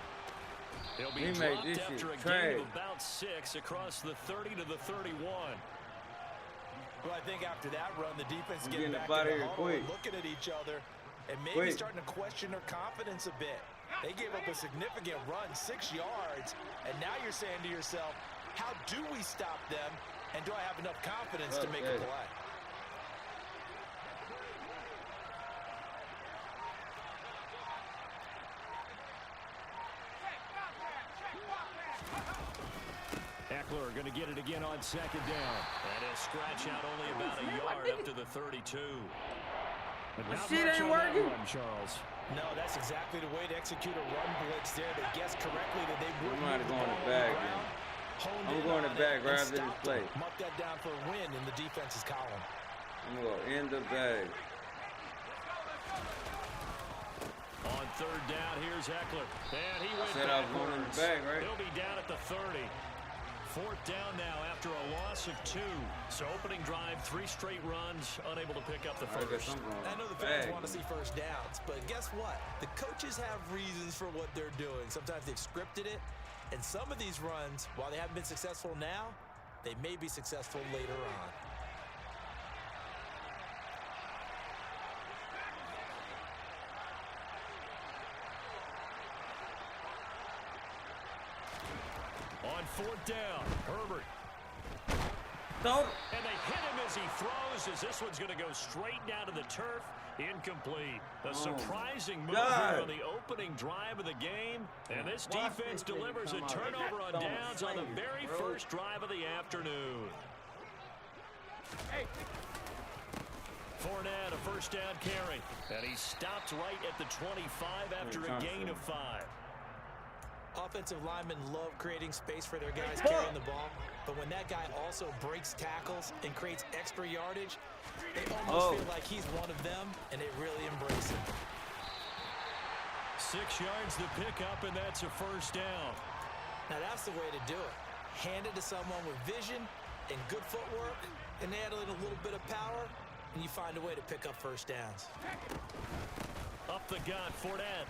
He'll be dropped after a gain of about 6 across the 30 to the 31. Well, I think after that run, the defense is getting back in the huddle quick. and looking at each other and maybe starting to question their confidence a bit. They gave up a significant run, 6 yards, and now you're saying to yourself, how do we stop them, and do I have enough confidence to make a play? Eckler going to get it again on 2nd down. And he'll scratch out only about a yard up to the 32. But not shit much ain't on that working. run, Charles. No, that's exactly the way to execute a run blitz there. They guessed correctly that they wouldn't I'm move the going ball to on bag, the ground. I'm going to bag right after this play. Mark that down for a win in the defense's column. I'm going to end the bag. On 3rd down, here's Eckler. And he went Said I was going in the bag, right? He'll be down at the 30. 4th down now after a loss of 2. So opening drive, 3 straight runs, unable to pick up the first. I know the fans want to see first downs, but guess what? The coaches have reasons for what they're doing. Sometimes they've scripted it, and some of these runs, while they haven't been successful now, they may be successful later on. On fourth down. Herbert. Don't. And they hit him as he throws, as this one's going to go straight down to the turf. Incomplete. A surprising move here on the opening drive of the game. And this defense delivers a turnover on downs on the very first drive of the afternoon. Fournette, a first down carry. And he stopped right at the 25 after a gain of 5. Offensive linemen love creating space for their guys carrying the ball. But when that guy also breaks tackles and creates extra yardage, they almost feel like he's one of them, and they really embrace him. 6 yards to pick up, and that's a first down. Now that's the way to do it. Hand it to someone with vision and good footwork, and add in a little bit of power, and you find a way to pick up first downs. Up the gut, Fournette.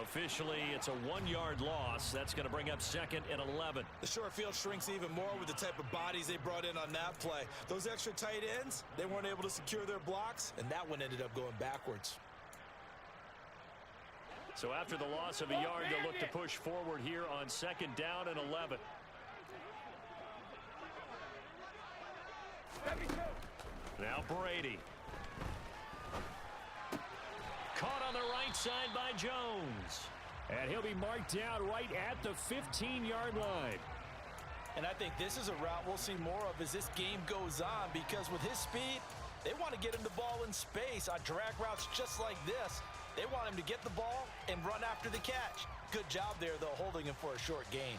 Officially, it's a 1-yard loss. That's going to bring up second and 11. The short field shrinks even more with the type of bodies they brought in on that play. Those extra tight ends, they weren't able to secure their blocks, and that one ended up going backwards. So after the loss of a yard, they'll look to push forward here on second down and 11. Now Brady. Caught on the right side by Jones. And he'll be marked down right at the 15-yard line. And I think this is a route we'll see more of as this game goes on, because with his speed, they want to get him the ball in space on drag routes just like this. They want him to get the ball and run after the catch. Good job there, though, holding him for a short gain.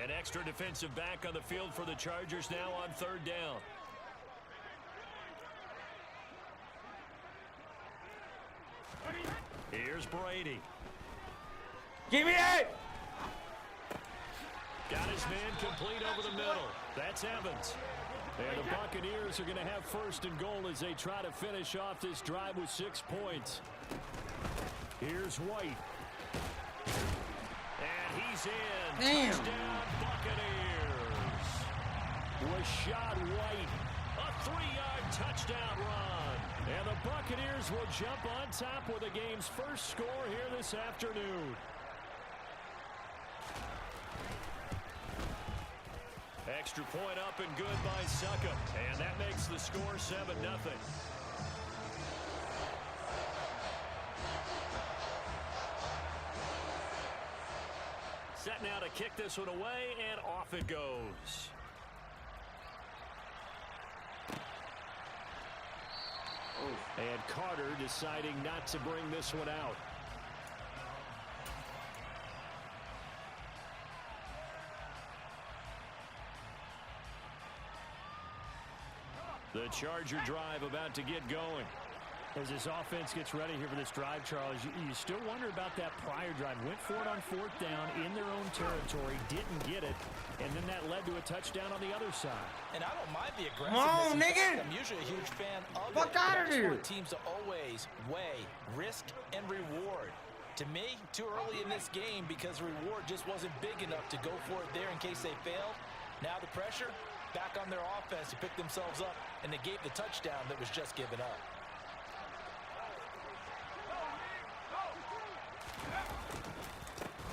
An extra defensive back on the field for the Chargers now on third down. Here's Brady. Give me it! Got his man complete over the middle. That's Evans. And the Buccaneers are going to have first and goal as they try to finish off this drive with 6 points. Here's White. And he's in. Damn. Touchdown, Buccaneers. Rashad White. A 3-yard touchdown run. And the Buccaneers will jump on top with the game's first score here this afternoon. Extra point up and good by Suckup. And that makes the score 7-0. Set now to kick this one away, and off it goes. And Carter deciding not to bring this one out. The Charger drive about to get going. As this offense gets ready here for this drive, Charles, you still wonder about that prior drive. Went for it on fourth down in their own territory, didn't get it, and then that led to a touchdown on the other side. And I don't mind the aggressiveness. Come on, nigga! I'm usually a huge fan of Fuck it. out of here! Teams to always weigh risk and reward. To me, too early in this game because reward just wasn't big enough to go for it there in case they failed. Now the pressure back on their offense to pick themselves up, and they gave the touchdown that was just given up.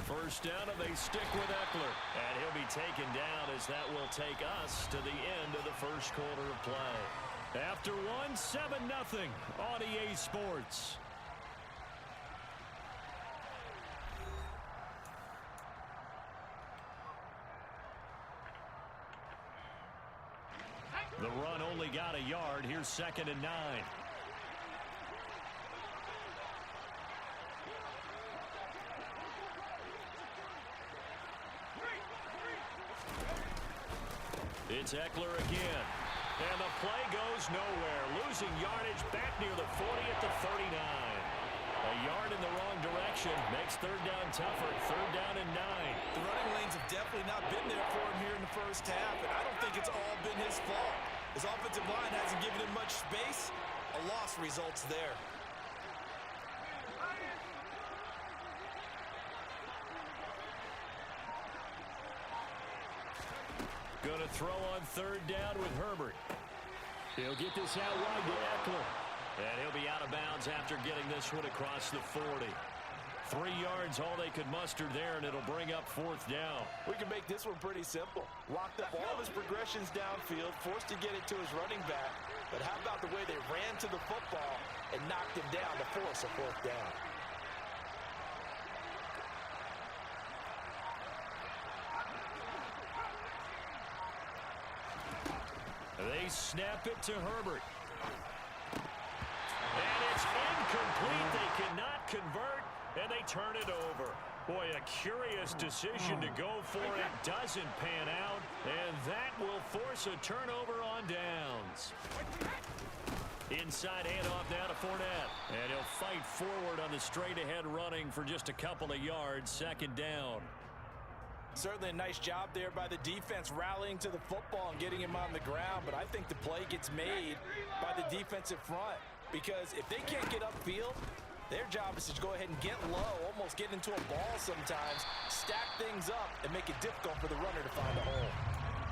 First down, and they stick with Eckler. And he'll be taken down as that will take us to the end of the first quarter of play. After one, 7-0 on EA Sports. The run only got a yard. Here's 2nd and 9. It's Eckler again. And the play goes nowhere. Losing yardage back near the 40 at the 39. A yard in the wrong direction makes third down tougher. Third down and 9. The running lanes have definitely not been there for him here in the first half, and I don't think it's all been his fault. His offensive line hasn't given him much space. A loss results there. Going to throw on third down with Herbert. He'll get this out wide to Eckler. And he'll be out of bounds after getting this one across the 40. 3 yards, all they could muster there, and it'll bring up 4th down. We can make this one pretty simple. Locked up all of his progressions downfield, forced to get it to his running back. But how about the way they ran to the football and knocked him down to force a 4th down? They snap it to Herbert. And it's incomplete. They cannot convert, and they turn it over. Boy, a curious decision to go for it. Doesn't pan out, and that will force a turnover on downs. Inside handoff down to Fournette. And he'll fight forward on the straight-ahead running for just a couple of yards. 2nd down. Certainly a nice job there by the defense rallying to the football and getting him on the ground, but I think the play gets made by the defensive front because if they can't get upfield, their job is to go ahead and get low, almost get into a ball sometimes, stack things up, and make it difficult for the runner to find a hole.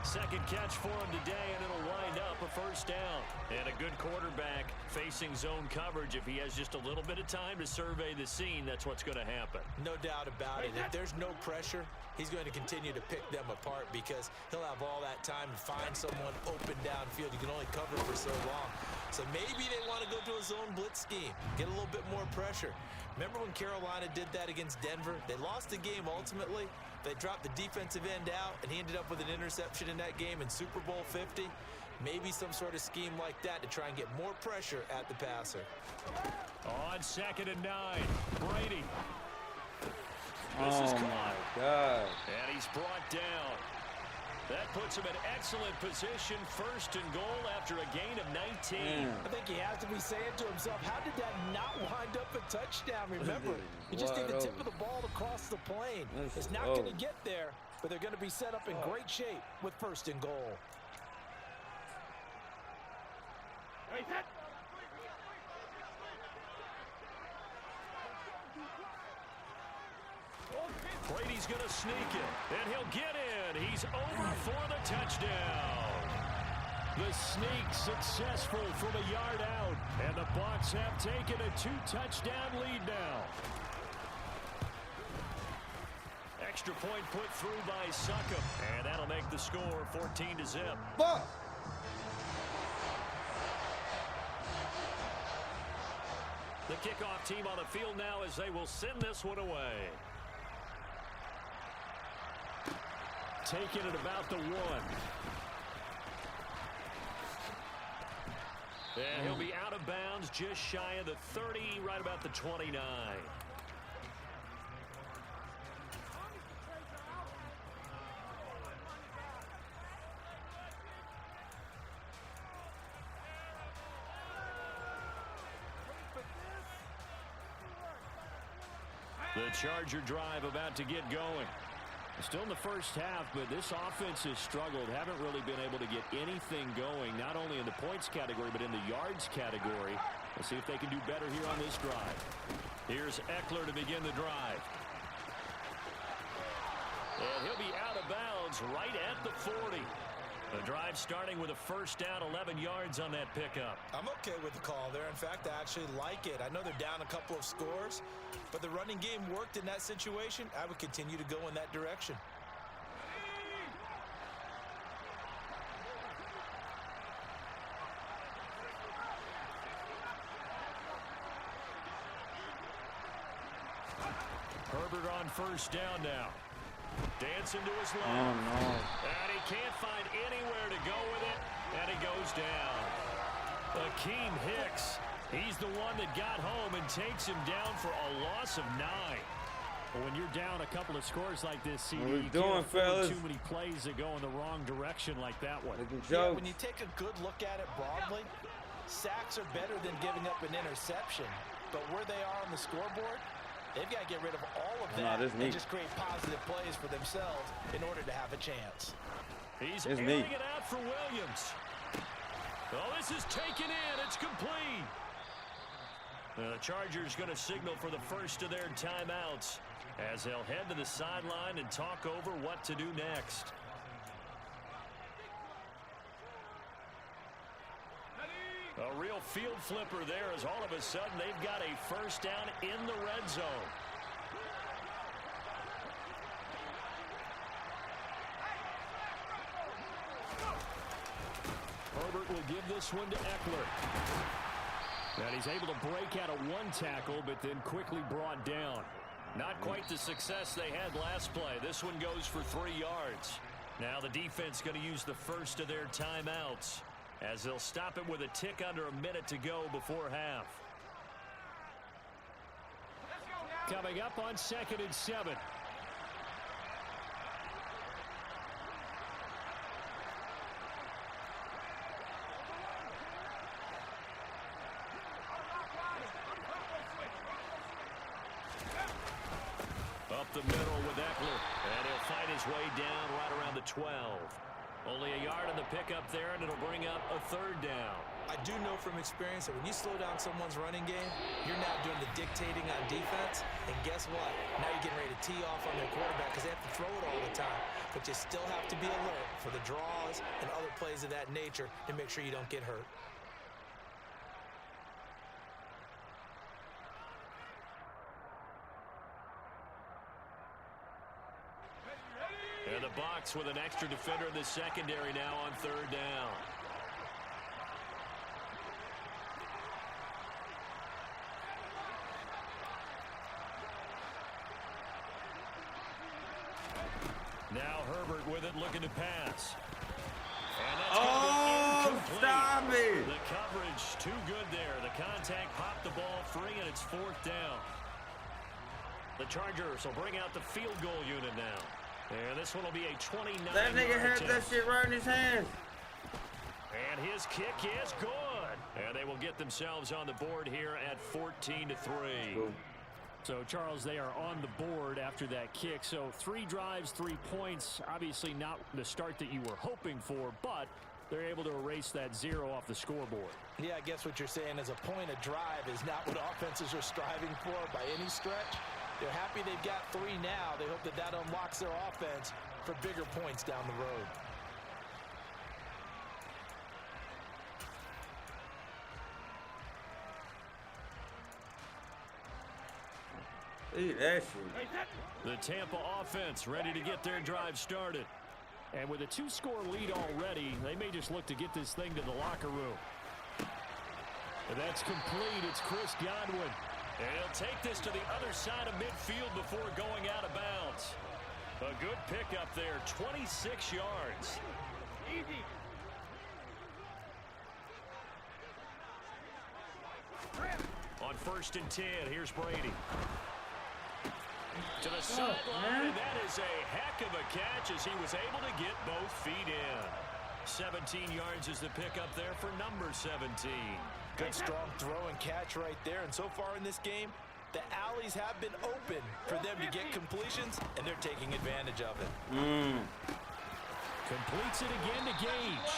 2nd catch for him today, and it'll wind up a 1st down. And a good quarterback facing zone coverage. If he has just a little bit of time to survey the scene, that's what's going to happen. No doubt about it. If there's no pressure, he's going to continue to pick them apart because he'll have all that time to find someone open downfield. You can only cover for so long. So maybe they want to go to a zone blitz scheme, get a little bit more pressure. Remember when Carolina did that against Denver? They lost the game ultimately. They dropped the defensive end out, and he ended up with an interception in that game in Super Bowl 50. Maybe some sort of scheme like that to try and get more pressure at the passer. On 2nd and 9, Brady. Oh, my God. And he's brought down. That puts him in excellent position, 1st and goal after a gain of 19. I think he has to be saying to himself, how did that not wind up a touchdown? Remember, you just need the tip of the ball to cross the plane. It's not going to get there, but they're going to be set up in great shape with 1st and goal. Brady's going to sneak it, and he'll get in. He's over for the touchdown. The sneak successful from a yard out, and the Bucs have taken a 2-touchdown lead now. Extra point put through by Succop, and that'll make the score 14-0. Fuck! The kickoff team on the field now as they will send this one away. Taking it about the 1. And he'll be out of bounds just shy of the 30, right about the 29. The Charger drive about to get going. Still in the first half, but this offense has struggled. Haven't really been able to get anything going, not only in the points category, but in the yards category. Let's see if they can do better here on this drive. Here's Eckler to begin the drive. And he'll be out of bounds right at the 40. The drive starting with a 1st down, 11 yards on that pickup. I'm okay with the call there. In fact, I actually like it. I know they're down a couple of scores, but the running game worked in that situation. I would continue to go in that direction. Herbert on 1st down now. Dancing to his left. Oh, no. And he can't find anywhere to go with it, and he goes down. Akeem Hicks, he's the one that got home and takes him down for a loss of 9. When you're down a couple of scores like this, CD, you can't afford too many plays that go in the wrong direction like that one. Yeah, when you take a good look at it broadly, sacks are better than giving up an interception. But where they are on the scoreboard, they've got to get rid of all of that and just create positive plays for themselves in order to have a chance. He's airing it out for Williams. Oh, this is taken in. It's complete. The Chargers going to signal for the first of their timeouts as they'll head to the sideline and talk over what to do next. A real field flipper there as all of a sudden they've got a 1st down in the red zone. Herbert will give this one to Eckler. And he's able to break out of one tackle, but then quickly brought down. Not quite the success they had last play. This one goes for 3 yards. Now the defense going to use the first of their timeouts, as they'll stop it with a tick under a minute to go before half. Coming up on 2nd and 7. Up the middle with Eckler, and he'll find his way down right around the 12. Only a yard on the pickup there, and it'll bring up a 3rd down. I do know from experience that when you slow down someone's running game, you're now doing the dictating on defense, and guess what? Now you're getting ready to tee off on their quarterback because they have to throw it all the time, but you still have to be alert for the draws and other plays of that nature to make sure you don't get hurt. And the Bucs with an extra defender in the secondary now on 3rd down. Now Herbert with it, looking to pass. And that's going to be incomplete. Stop me! The coverage too good there. The contact popped the ball free, and it's 4th down. The Chargers will bring out the field goal unit now. And this one will be a 29-yard That nigga had attempt. that shit right in his hands. And his kick is good. And they will get themselves on the board here at 14-3. Cool. So, Charles, they are on the board after that kick. So 3 drives, 3 points. Obviously not the start that you were hoping for, but they're able to erase that 0 off the scoreboard. Yeah, I guess what you're saying is a point of drive is not what offenses are striving for by any stretch. They're happy they've got 3 now. They hope that that unlocks their offense for bigger points down the road. Eat that shit. The Tampa offense ready to get their drive started. And with a 2-score lead already, they may just look to get this thing to the locker room. And that's complete. It's Chris Godwin. And he'll take this to the other side of midfield before going out of bounds. A good pickup there, 26 yards. Easy. On 1st and 10, here's Brady. To the sideline, and that is a heck of a catch as he was able to get both feet in. 17 yards is the pickup there for number 17. Good strong throw and catch right there. And so far in this game, the alleys have been open for them to get completions, and they're taking advantage of it. Completes it again to Gage.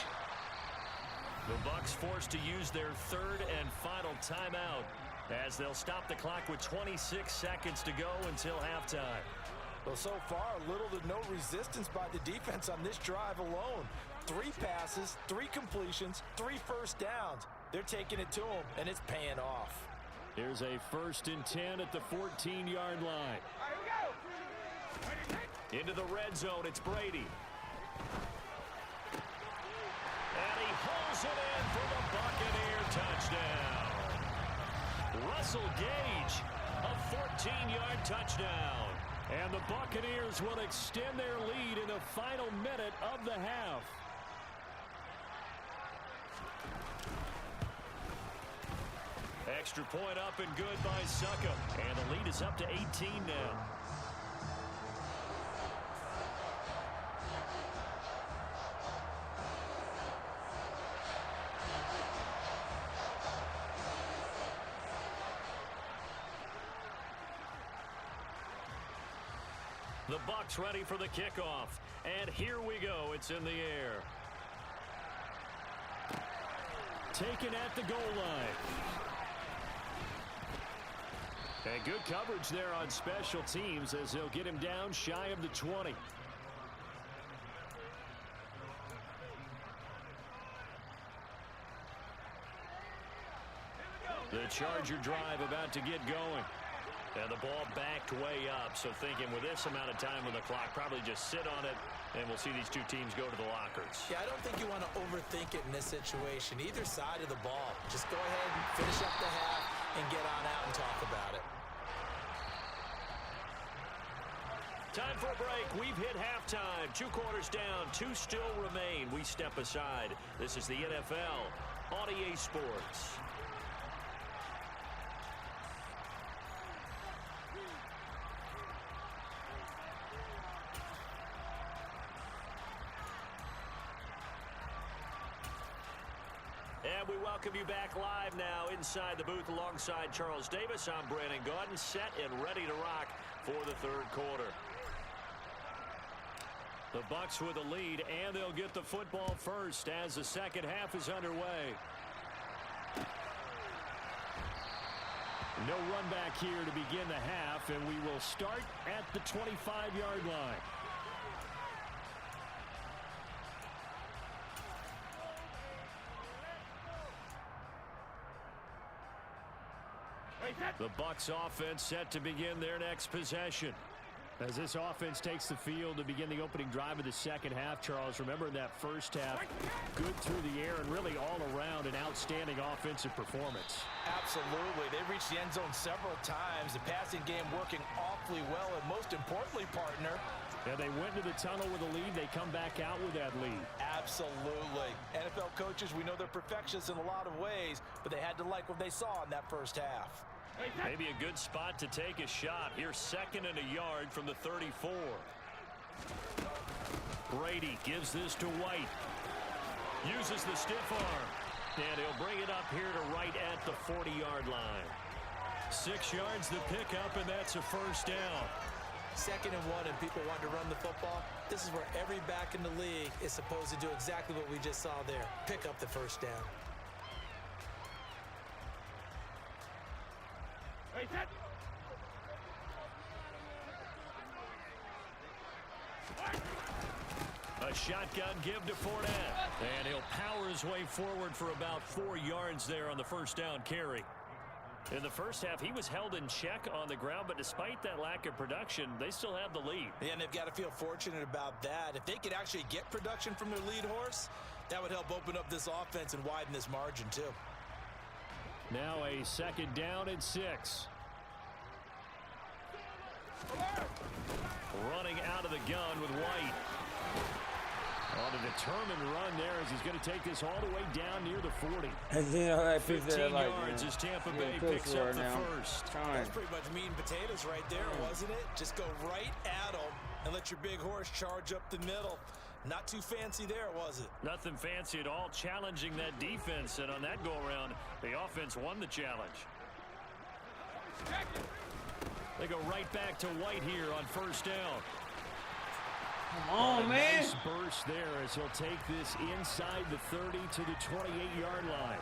The Bucs forced to use their 3rd and final timeout as they'll stop the clock with 26 seconds to go until halftime. Well, so far, little to no resistance by the defense on this drive alone. 3 passes, 3 completions, 3 first downs. They're taking it to them, and it's paying off. Here's a 1st and 10 at the 14-yard line. Into the red zone, it's Brady. And he holds it in for the Buccaneer touchdown. Russell Gage, a 14-yard touchdown. And the Buccaneers will extend their lead in the final minute of the half. Extra point up and good by Succa. And the lead is up to 18 now. The Bucs ready for the kickoff. And here we go. It's in the air. Taken at the goal line. And good coverage there on special teams as they'll get him down shy of the 20. The Charger drive about to get going. And the ball backed way up. So thinking with this amount of time on the clock, probably just sit on it, and we'll see these two teams go to the lockers. Yeah, I don't think you want to overthink it in this situation. Either side of the ball. Just go ahead and finish up the half and get on out and talk about it. Time for a break. We've hit halftime. 2 quarters down. 2 still remain. We step aside. This is the NFL on EA Sports. And we welcome you back live now inside the booth alongside Charles Davis. I'm Brandon Gaudin, set and ready to rock for the 3rd quarter. The Bucs with a lead, and they'll get the football first as the second half is underway. No run back here to begin the half, and we will start at the 25-yard line. The Bucs offense set to begin their next possession. As this offense takes the field to begin the opening drive of the second half, Charles, remember in that first half, good through the air and really all around an outstanding offensive performance. Absolutely. They reached the end zone several times. The passing game working awfully well, and most importantly, partner, yeah, they went into the tunnel with a lead. They come back out with that lead. Absolutely. NFL coaches, we know they're perfectionists in a lot of ways, but they had to like what they saw in that first half. Maybe a good spot to take a shot. Here's 2nd and a yard from the 34. Brady gives this to White. Uses the stiff arm. And he'll bring it up here to right at the 40-yard line. 6 yards the pickup, and that's a first down. 2nd and 1, and people want to run the football. This is where every back in the league is supposed to do exactly what we just saw there. Pick up the first down. A shotgun give to Fournette. And he'll power his way forward for about 4 yards there on the first down carry. In the first half, he was held in check on the ground, but despite that lack of production, they still have the lead. Yeah, and they've got to feel fortunate about that. If they could actually get production from their lead horse, that would help open up this offense and widen this margin too. Now a 2nd down and 6. Running out of the gun with White. On a determined run there as he's going to take this all the way down near the 40. 15 yards as Tampa Bay picks up the first. That's pretty much meat and potatoes right there, wasn't it? Just go right at them and let your big horse charge up the middle. Not too fancy there, was it? Nothing fancy at all, challenging that defense. And on that go-around, the offense won the challenge. They go right back to White here on first down. Come on, man. Nice burst there as he'll take this inside the 30 to the 28-yard line.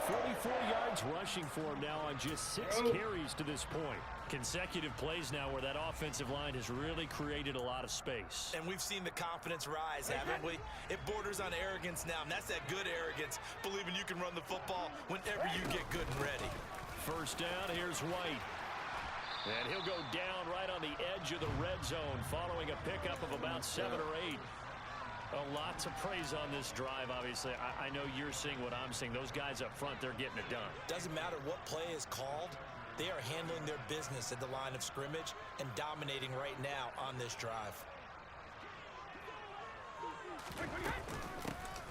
44 yards rushing for him now on just 6 carries to this point. Consecutive plays now where that offensive line has really created a lot of space. And we've seen the confidence rise, haven't we? It borders on arrogance now, and that's that good arrogance, believing you can run the football whenever you get good and ready. First down, here's White. And he'll go down right on the edge of the red zone following a pickup of about 7 or 8. A lot to praise on this drive, obviously. I know you're seeing what I'm seeing. Those guys up front, they're getting it done. Doesn't matter what play is called. They are handling their business at the line of scrimmage and dominating right now on this drive.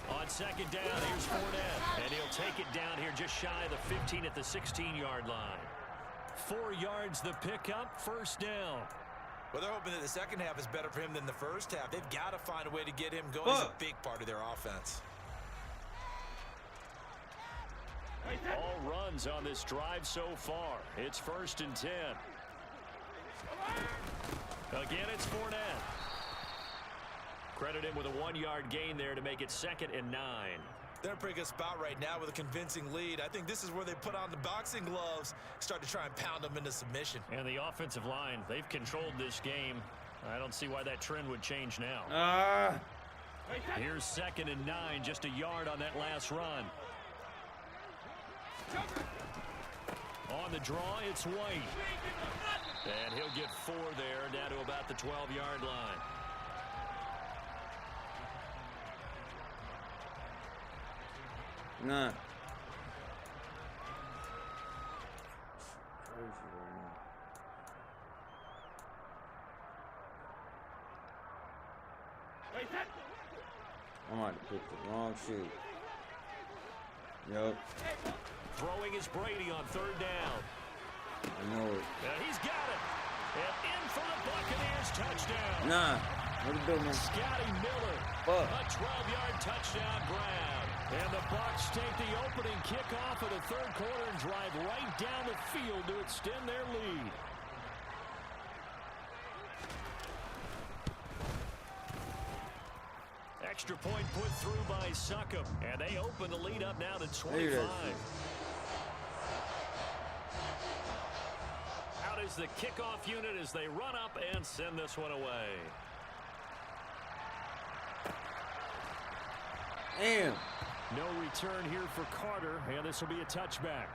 On 2nd down, here's Fournette. And he'll take it down here just shy of the 15 at the 16-yard line. 4 yards the pickup, first down. Well, they're hoping that the second half is better for him than the first half. They've got to find a way to get him going. He's a big part of their offense. All runs on this drive so far. It's 1st and 10. Again, it's Fournette. Credit him with a 1-yard gain there to make it 2nd and 9. They're in a pretty good spot right now with a convincing lead. I think this is where they put on the boxing gloves, start to try and pound them into submission. And the offensive line, they've controlled this game. I don't see why that trend would change now. Here's 2nd and 9, just a yard on that last run. On the draw, it's White. And he'll get 4 there, down to about the 12-yard line. Nah. I might have picked the wrong shoe. Yup. Throwing is Brady on 3rd down. I know it. And he's got it. And in for the Buccaneers touchdown. Nah. What you doing, man? Scotty Miller. Fuck. A 12-yard touchdown grab. And the Bucs take the opening kickoff of the 3rd quarter and drive right down the field to extend their lead. Extra point put through by Succop. And they open the lead up now to 25. Out is the kickoff unit as they run up and send this one away. Damn. No return here for Carter, and this will be a touchback.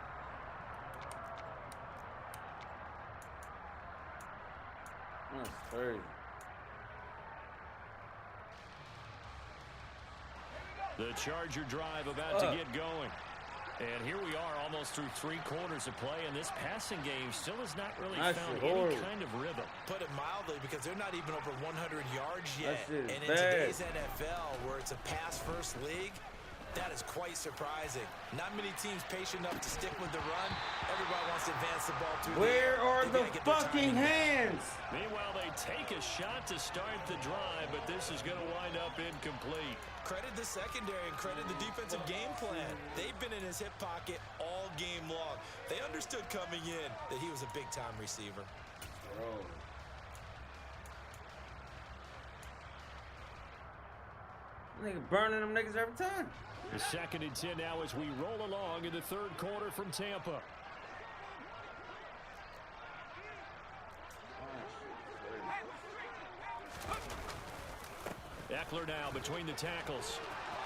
That's crazy. The Charger drive about to get going. And here we are almost through 3 quarters of play, and this passing game still has not really found any kind of rhythm. Put it mildly, because they're not even over 100 yards yet. And in bad. today's NFL, where it's a pass-first league, that is quite surprising. Not many teams patient enough to stick with the run. Everybody wants to advance the ball through. Where are the fucking hands? Meanwhile, they take a shot to start the drive, but this is going to wind up incomplete. Credit the secondary and credit the defensive game plan. They've been in his hip pocket all game long. They understood coming in that he was a big-time receiver. Bro. Nigga burning them niggas every time. The 2nd and 10 now as we roll along in the 3rd quarter from Tampa. Eckler now between the tackles.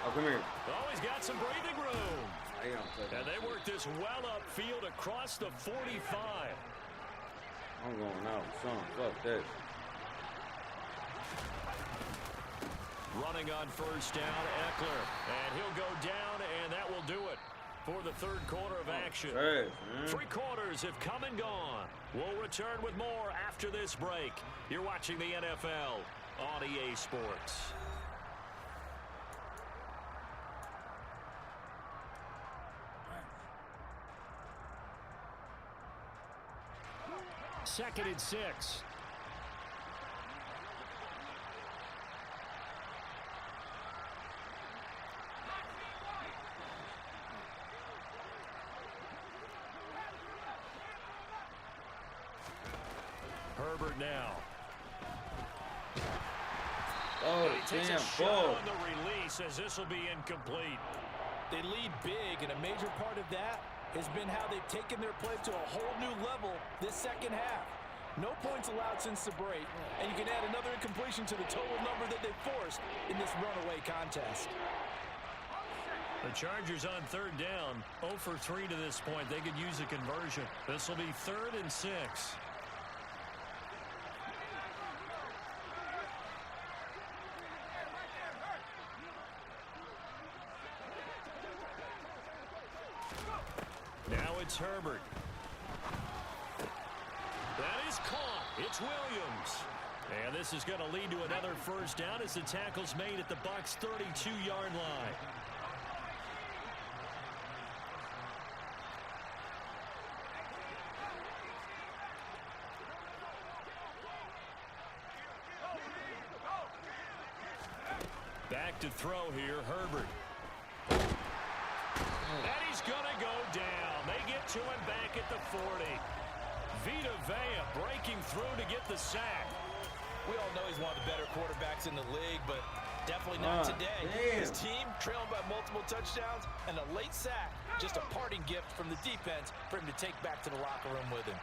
Oh, come here. Oh, he's got some breathing room. And they work this well upfield across the 45. I'm going out, son. Fuck that. Running on 1st down, Eckler. And he'll go down, and that will do it for the 3rd quarter of action. 3 quarters have come and gone. We'll return with more after this break. You're watching the NFL on EA Sports. Second and 6. Herbert now. Oh, takes damn, a shot on the release as this will be incomplete. They lead big, and a major part of that has been how they've taken their play to a whole new level this 2nd half. No points allowed since the break, and you can add another incompletion to the total number that they've forced in this runaway contest. The Chargers on 3rd down, 0 for 3 to this point. They could use a conversion. This will be 3rd and 6. Now it's Herbert. That is caught. It's Williams. And this is going to lead to another 1st down as the tackle's made at the Bucs' 32-yard line. Back to throw here, Herbert. And he's going to go down. They get to him back at the 40. Vita Vea breaking through to get the sack. We all know he's one of the better quarterbacks in the league, but definitely not today. Damn. His team trailing by multiple touchdowns, and a late sack, just a parting gift from the defense for him to take back to the locker room with him.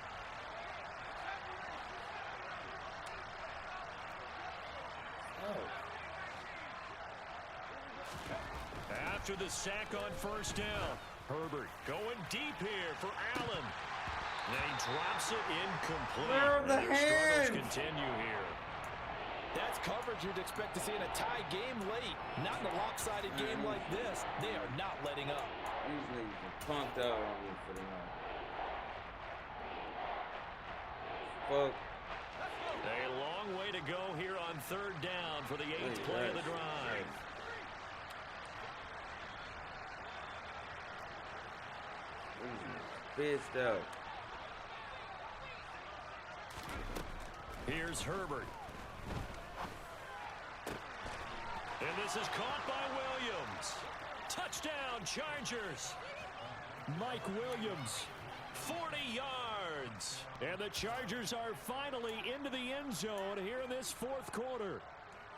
After the sack on 1st down, Herbert going deep here for Allen. And he drops it incomplete. Where are the And your struggles hands? continue here. That's coverage you'd expect to see in a tie game late. Not in a lopsided game like this. They are not letting up. These niggas are punked out on me for the night. Fuck. A long way to go here on 3rd down for the 8th play of the drive. Pissed out. Here's Herbert. And this is caught by Williams. Touchdown, Chargers. Mike Williams, 40 yards. And the Chargers are finally into the end zone here in this 4th quarter.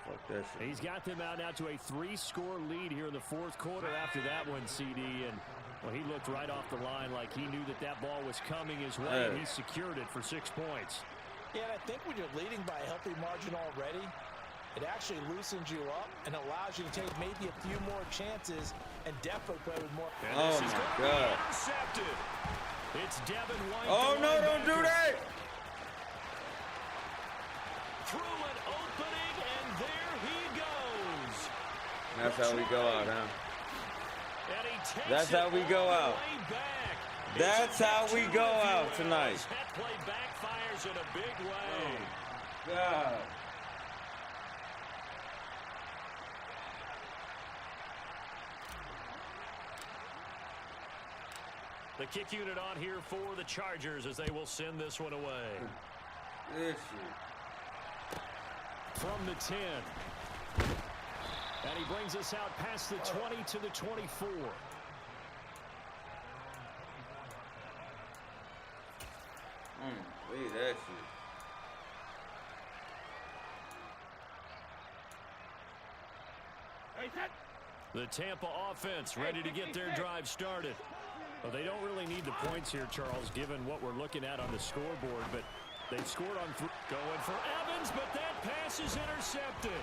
Fuck that shit. He's got them out now to a 3-score lead here in the 4th quarter after that one, CD. And well, he looked right off the line like he knew that that ball was coming his way, and he secured it for 6 points. Yeah, and I think when you're leading by a healthy margin already, it actually loosens you up and allows you to take maybe a few more chances and definitely play with more. Oh my God. Intercepted. It's Devin White. Oh no, don't do that. Through an opening, and there he goes. That's how we go out, huh? And he takes That's how we go out. back. That's how we go out tonight. That play backfires in a big way. God. The kick unit on here for the Chargers as they will send this one away. This shit. From the 10. And he brings us out past the 20 to the 24. Look at that shit. The Tampa offense ready to get their drive started. Well, they don't really need the points here, Charles, given what we're looking at on the scoreboard, but they've scored on going for Evans, but that pass is intercepted.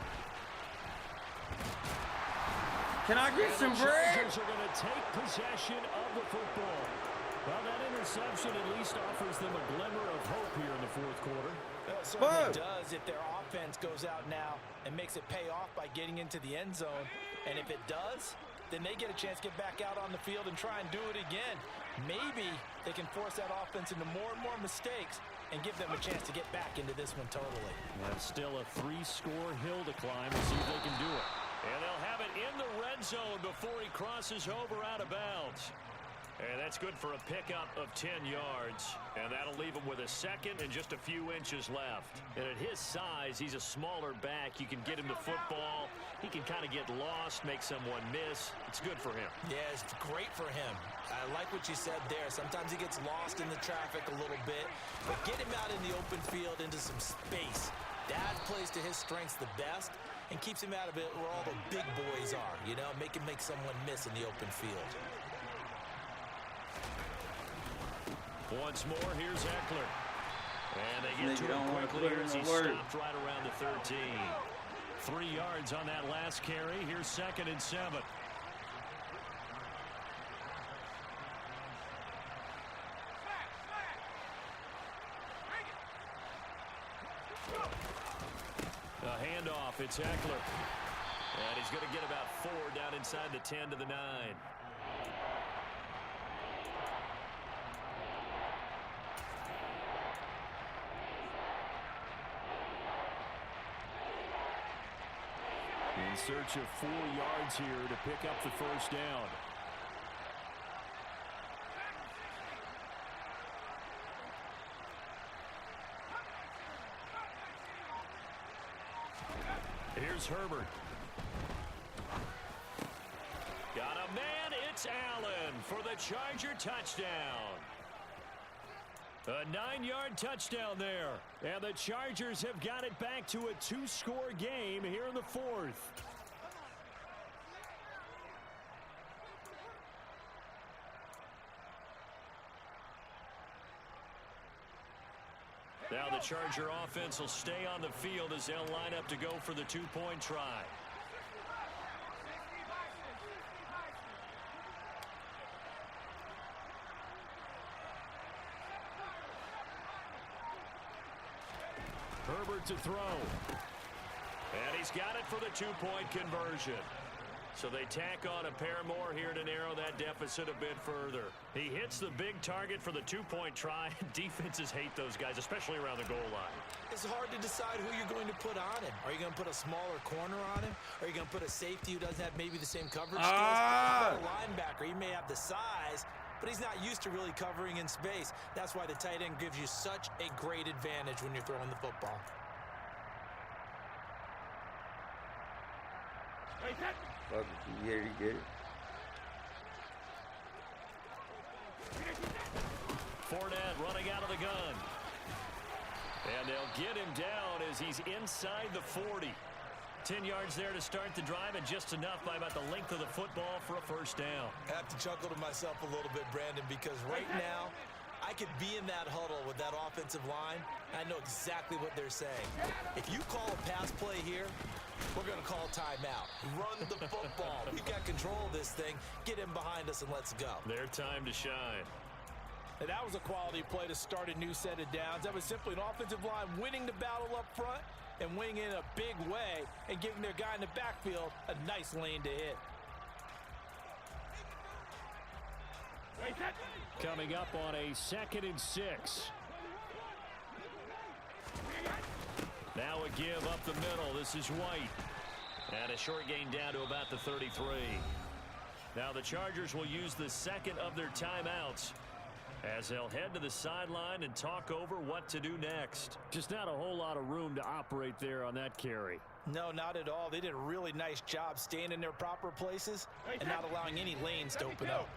Can I get some bread? The Chargers are going to take possession of the football. Well, that interception at least offers them a glimmer of hope here in the 4th quarter. Well, it certainly does if their offense goes out now and makes it pay off by getting into the end zone. And if it does, then they get a chance to get back out on the field and try and do it again. Maybe they can force that offense into more and more mistakes and give them a chance to get back into this one totally. That's still a 3-score hill to climb to see if they can do it. And they'll have it in the red zone before he crosses over out of bounds. And that's good for a pickup of 10 yards. And that'll leave him with a second and just a few inches left. And at his size, he's a smaller back. You can get him the football. He can kind of get lost, make someone miss. It's good for him. Yeah, it's great for him. I like what you said there. Sometimes he gets lost in the traffic a little bit. But get him out in the open field into some space. That plays to his strengths the best and keeps him out of it where all the big boys are, you know, make him make someone miss in the open field. Once more, here's Eckler. And they get to him quickly here as he stopped right around the 13. 3 yards on that last carry. Here's 2nd and 7. A handoff, it's Eckler. And he's going to get about 4 down inside the 10 to the 9. In search of 4 yards here to pick up the first down. Here's Herbert. Got a man, it's Allen for the Charger touchdown. A 9-yard touchdown there. And the Chargers have got it back to a 2-score game here in the 4th. Now the Charger offense will stay on the field as they'll line up to go for the 2-point try. Herbert to throw. And he's got it for the two-point conversion. So they tack on a pair more here to narrow that deficit a bit further. He hits the big target for the two-point try. Defenses hate those guys, especially around the goal line. It's hard to decide who you're going to put on him. Are you going to put a smaller corner on him? Are you going to put a safety who doesn't have maybe the same coverage skills? A linebacker, he may have the size, but he's not used to really covering in space. That's why the tight end gives you such a great advantage when you're throwing the football. Fuck if you get it. Fournette running out of the gun. And they'll get him down as he's inside the 40. 10 yards there to start the drive, and just enough by about the length of the football for a first down. I have to chuckle to myself a little bit, Brandon, because right now I could be in that huddle with that offensive line. I know exactly what they're saying. If you call a pass play here, we're going to call timeout. Run the football. We've got control of this thing. Get him behind us and let's go. Their time to shine. And that was a quality play to start a new set of downs. That was simply an offensive line winning the battle up front and winning in a big way and giving their guy in the backfield a nice lane to hit. Coming up on a 2nd and 6. Now a give up the middle. This is White. And a short gain down to about the 33. Now the Chargers will use the second of their timeouts as they'll head to the sideline and talk over what to do next. Just not a whole lot of room to operate there on that carry. No, not at all. They did a really nice job staying in their proper places and not allowing any lanes to open up.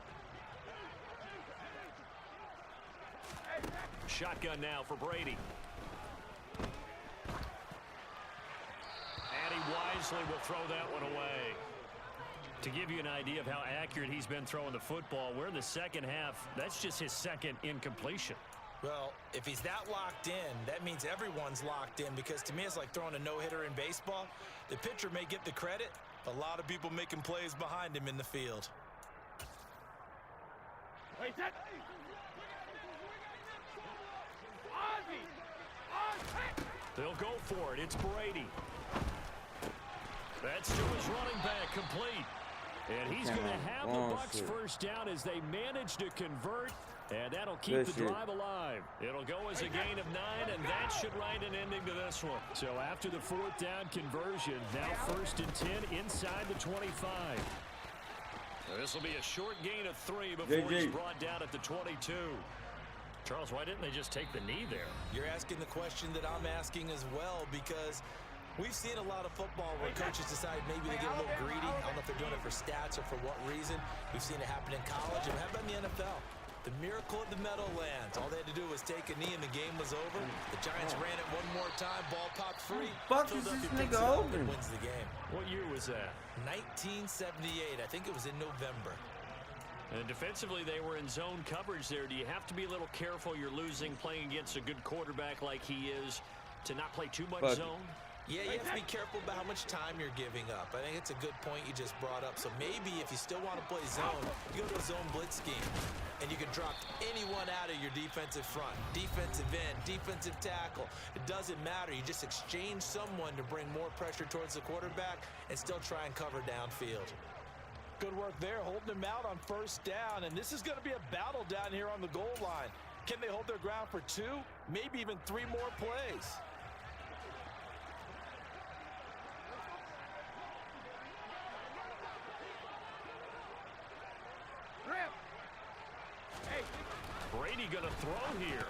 Shotgun now for Brady. And he wisely will throw that one away. To give you an idea of how accurate he's been throwing the football, we're in the second half. That's just his second incompletion. Well, if he's that locked in, that means everyone's locked in, because to me it's like throwing a no-hitter in baseball. The pitcher may get the credit, a lot of people making plays behind him in the field. They'll go for it. It's Brady. That's to his running back, complete. And he's going to have the Bucs first down as they manage to convert, and that'll keep the drive alive. It'll go as a gain of 9, and that should write an ending to this one. So after the 4th down conversion, now 1st and 10 inside the 25. This will be a short gain of 3 before he's brought down at the 22. Charles, why didn't they just take the knee there? You're asking the question that I'm asking as well, because we've seen a lot of football where coaches decide maybe they get a little greedy. I don't know if they're doing it for stats or for what reason. We've seen it happen in college. And how about in the NFL? The miracle at the Meadowlands. All they had to do was take a knee and the game was over. The Giants ran it one more time. Ball popped free. Fuck is this nigga open? Wins the game. What year was that? 1978. I think it was in November. And defensively, they were in zone coverage there. Do you have to be a little careful? You're losing playing against a good quarterback like he is to not play too much zone? Yeah, you have to be careful about how much time you're giving up. I think it's a good point you just brought up. So maybe if you still want to play zone, you go to a zone blitz scheme, and you can drop anyone out of your defensive front, defensive end, defensive tackle. It doesn't matter. You just exchange someone to bring more pressure towards the quarterback and still try and cover downfield. Good work there, holding them out on 1st down, and this is going to be a battle down here on the goal line. Can they hold their ground for 2, maybe even 3 more plays? Brady going to throw here.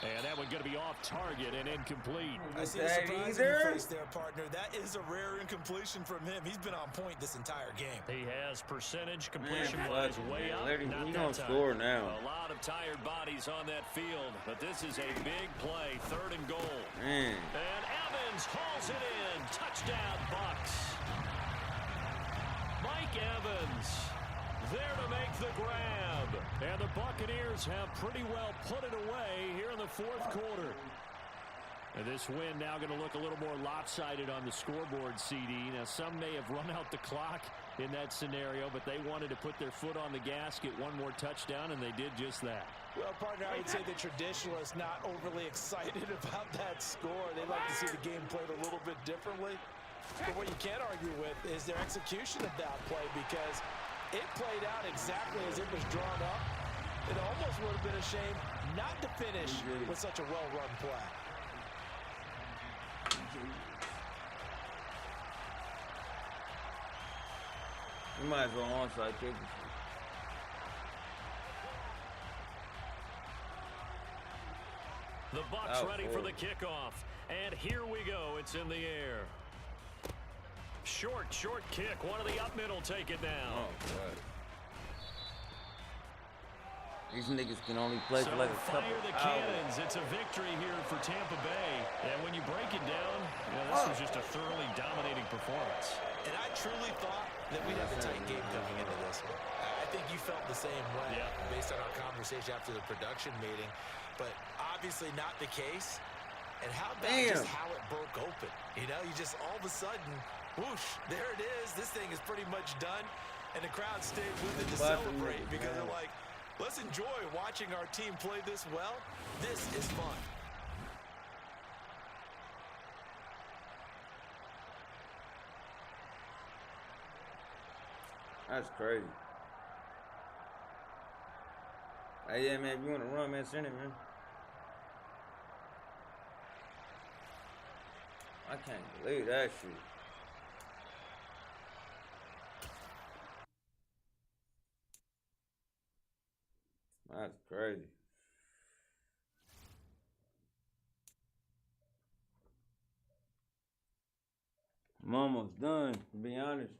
And that one going to be off target and incomplete. I see a surprise in your face there, partner. That is a rare incompletion from him. He's been on point this entire game. He has percentage completion-wise way up. Not that time. Score now. A lot of tired bodies on that field, but this is a big play, 3rd and goal. And Evans hauls it in. Touchdown, Bucs. Mike Evans there to make the grab. And the Buccaneers have pretty well put it away here in the 4th quarter. And this win now going to look a little more lopsided on the scoreboard, CD. Now, some may have run out the clock in that scenario, but they wanted to put their foot on the gas, get one more touchdown, and they did just that. Well, partner, I would say the traditionalists not overly excited about that score. They'd like to see the game played a little bit differently. But what you can't argue with is their execution of that play, because it played out exactly as it was drawn up. It almost would have been a shame not to finish with such a well-run play. You might as well onside kick. The Bucs ready for the kickoff. And here we go. It's in the air. Short kick. One of the up middle take it down. Oh, God. These niggas can only play for like a couple fire the cannons. It's a victory here for Tampa Bay. And when you break it down, this was just a thoroughly dominating performance. And I truly thought that we'd have a tight game coming into this one. I think you felt the same way based on our conversation after the production meeting. But obviously not the case. And how about just how it broke open? You know, you just all of a sudden, whoosh, there it is. This thing is pretty much done. And the crowd stayed with it to celebrate because they're like, let's enjoy watching our team play this well. This is fun. That's crazy. Hey, yeah, man, if you want to run, man, send it, man. I can't believe that shit. That's crazy. I'm almost done, to be honest.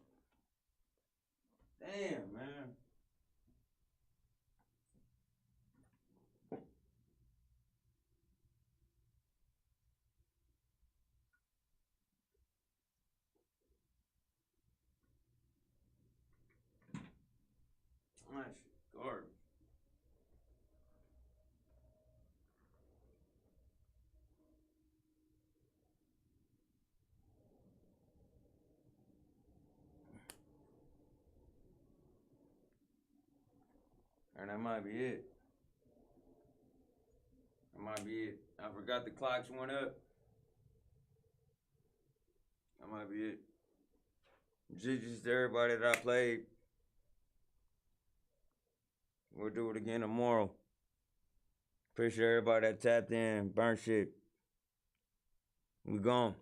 Damn, man. That shit garbage. And that might be it. That might be it. I forgot the clocks went up. That might be it. Just everybody that I played. We'll do it again tomorrow. Appreciate everybody that tapped in. Burn shit. We gone.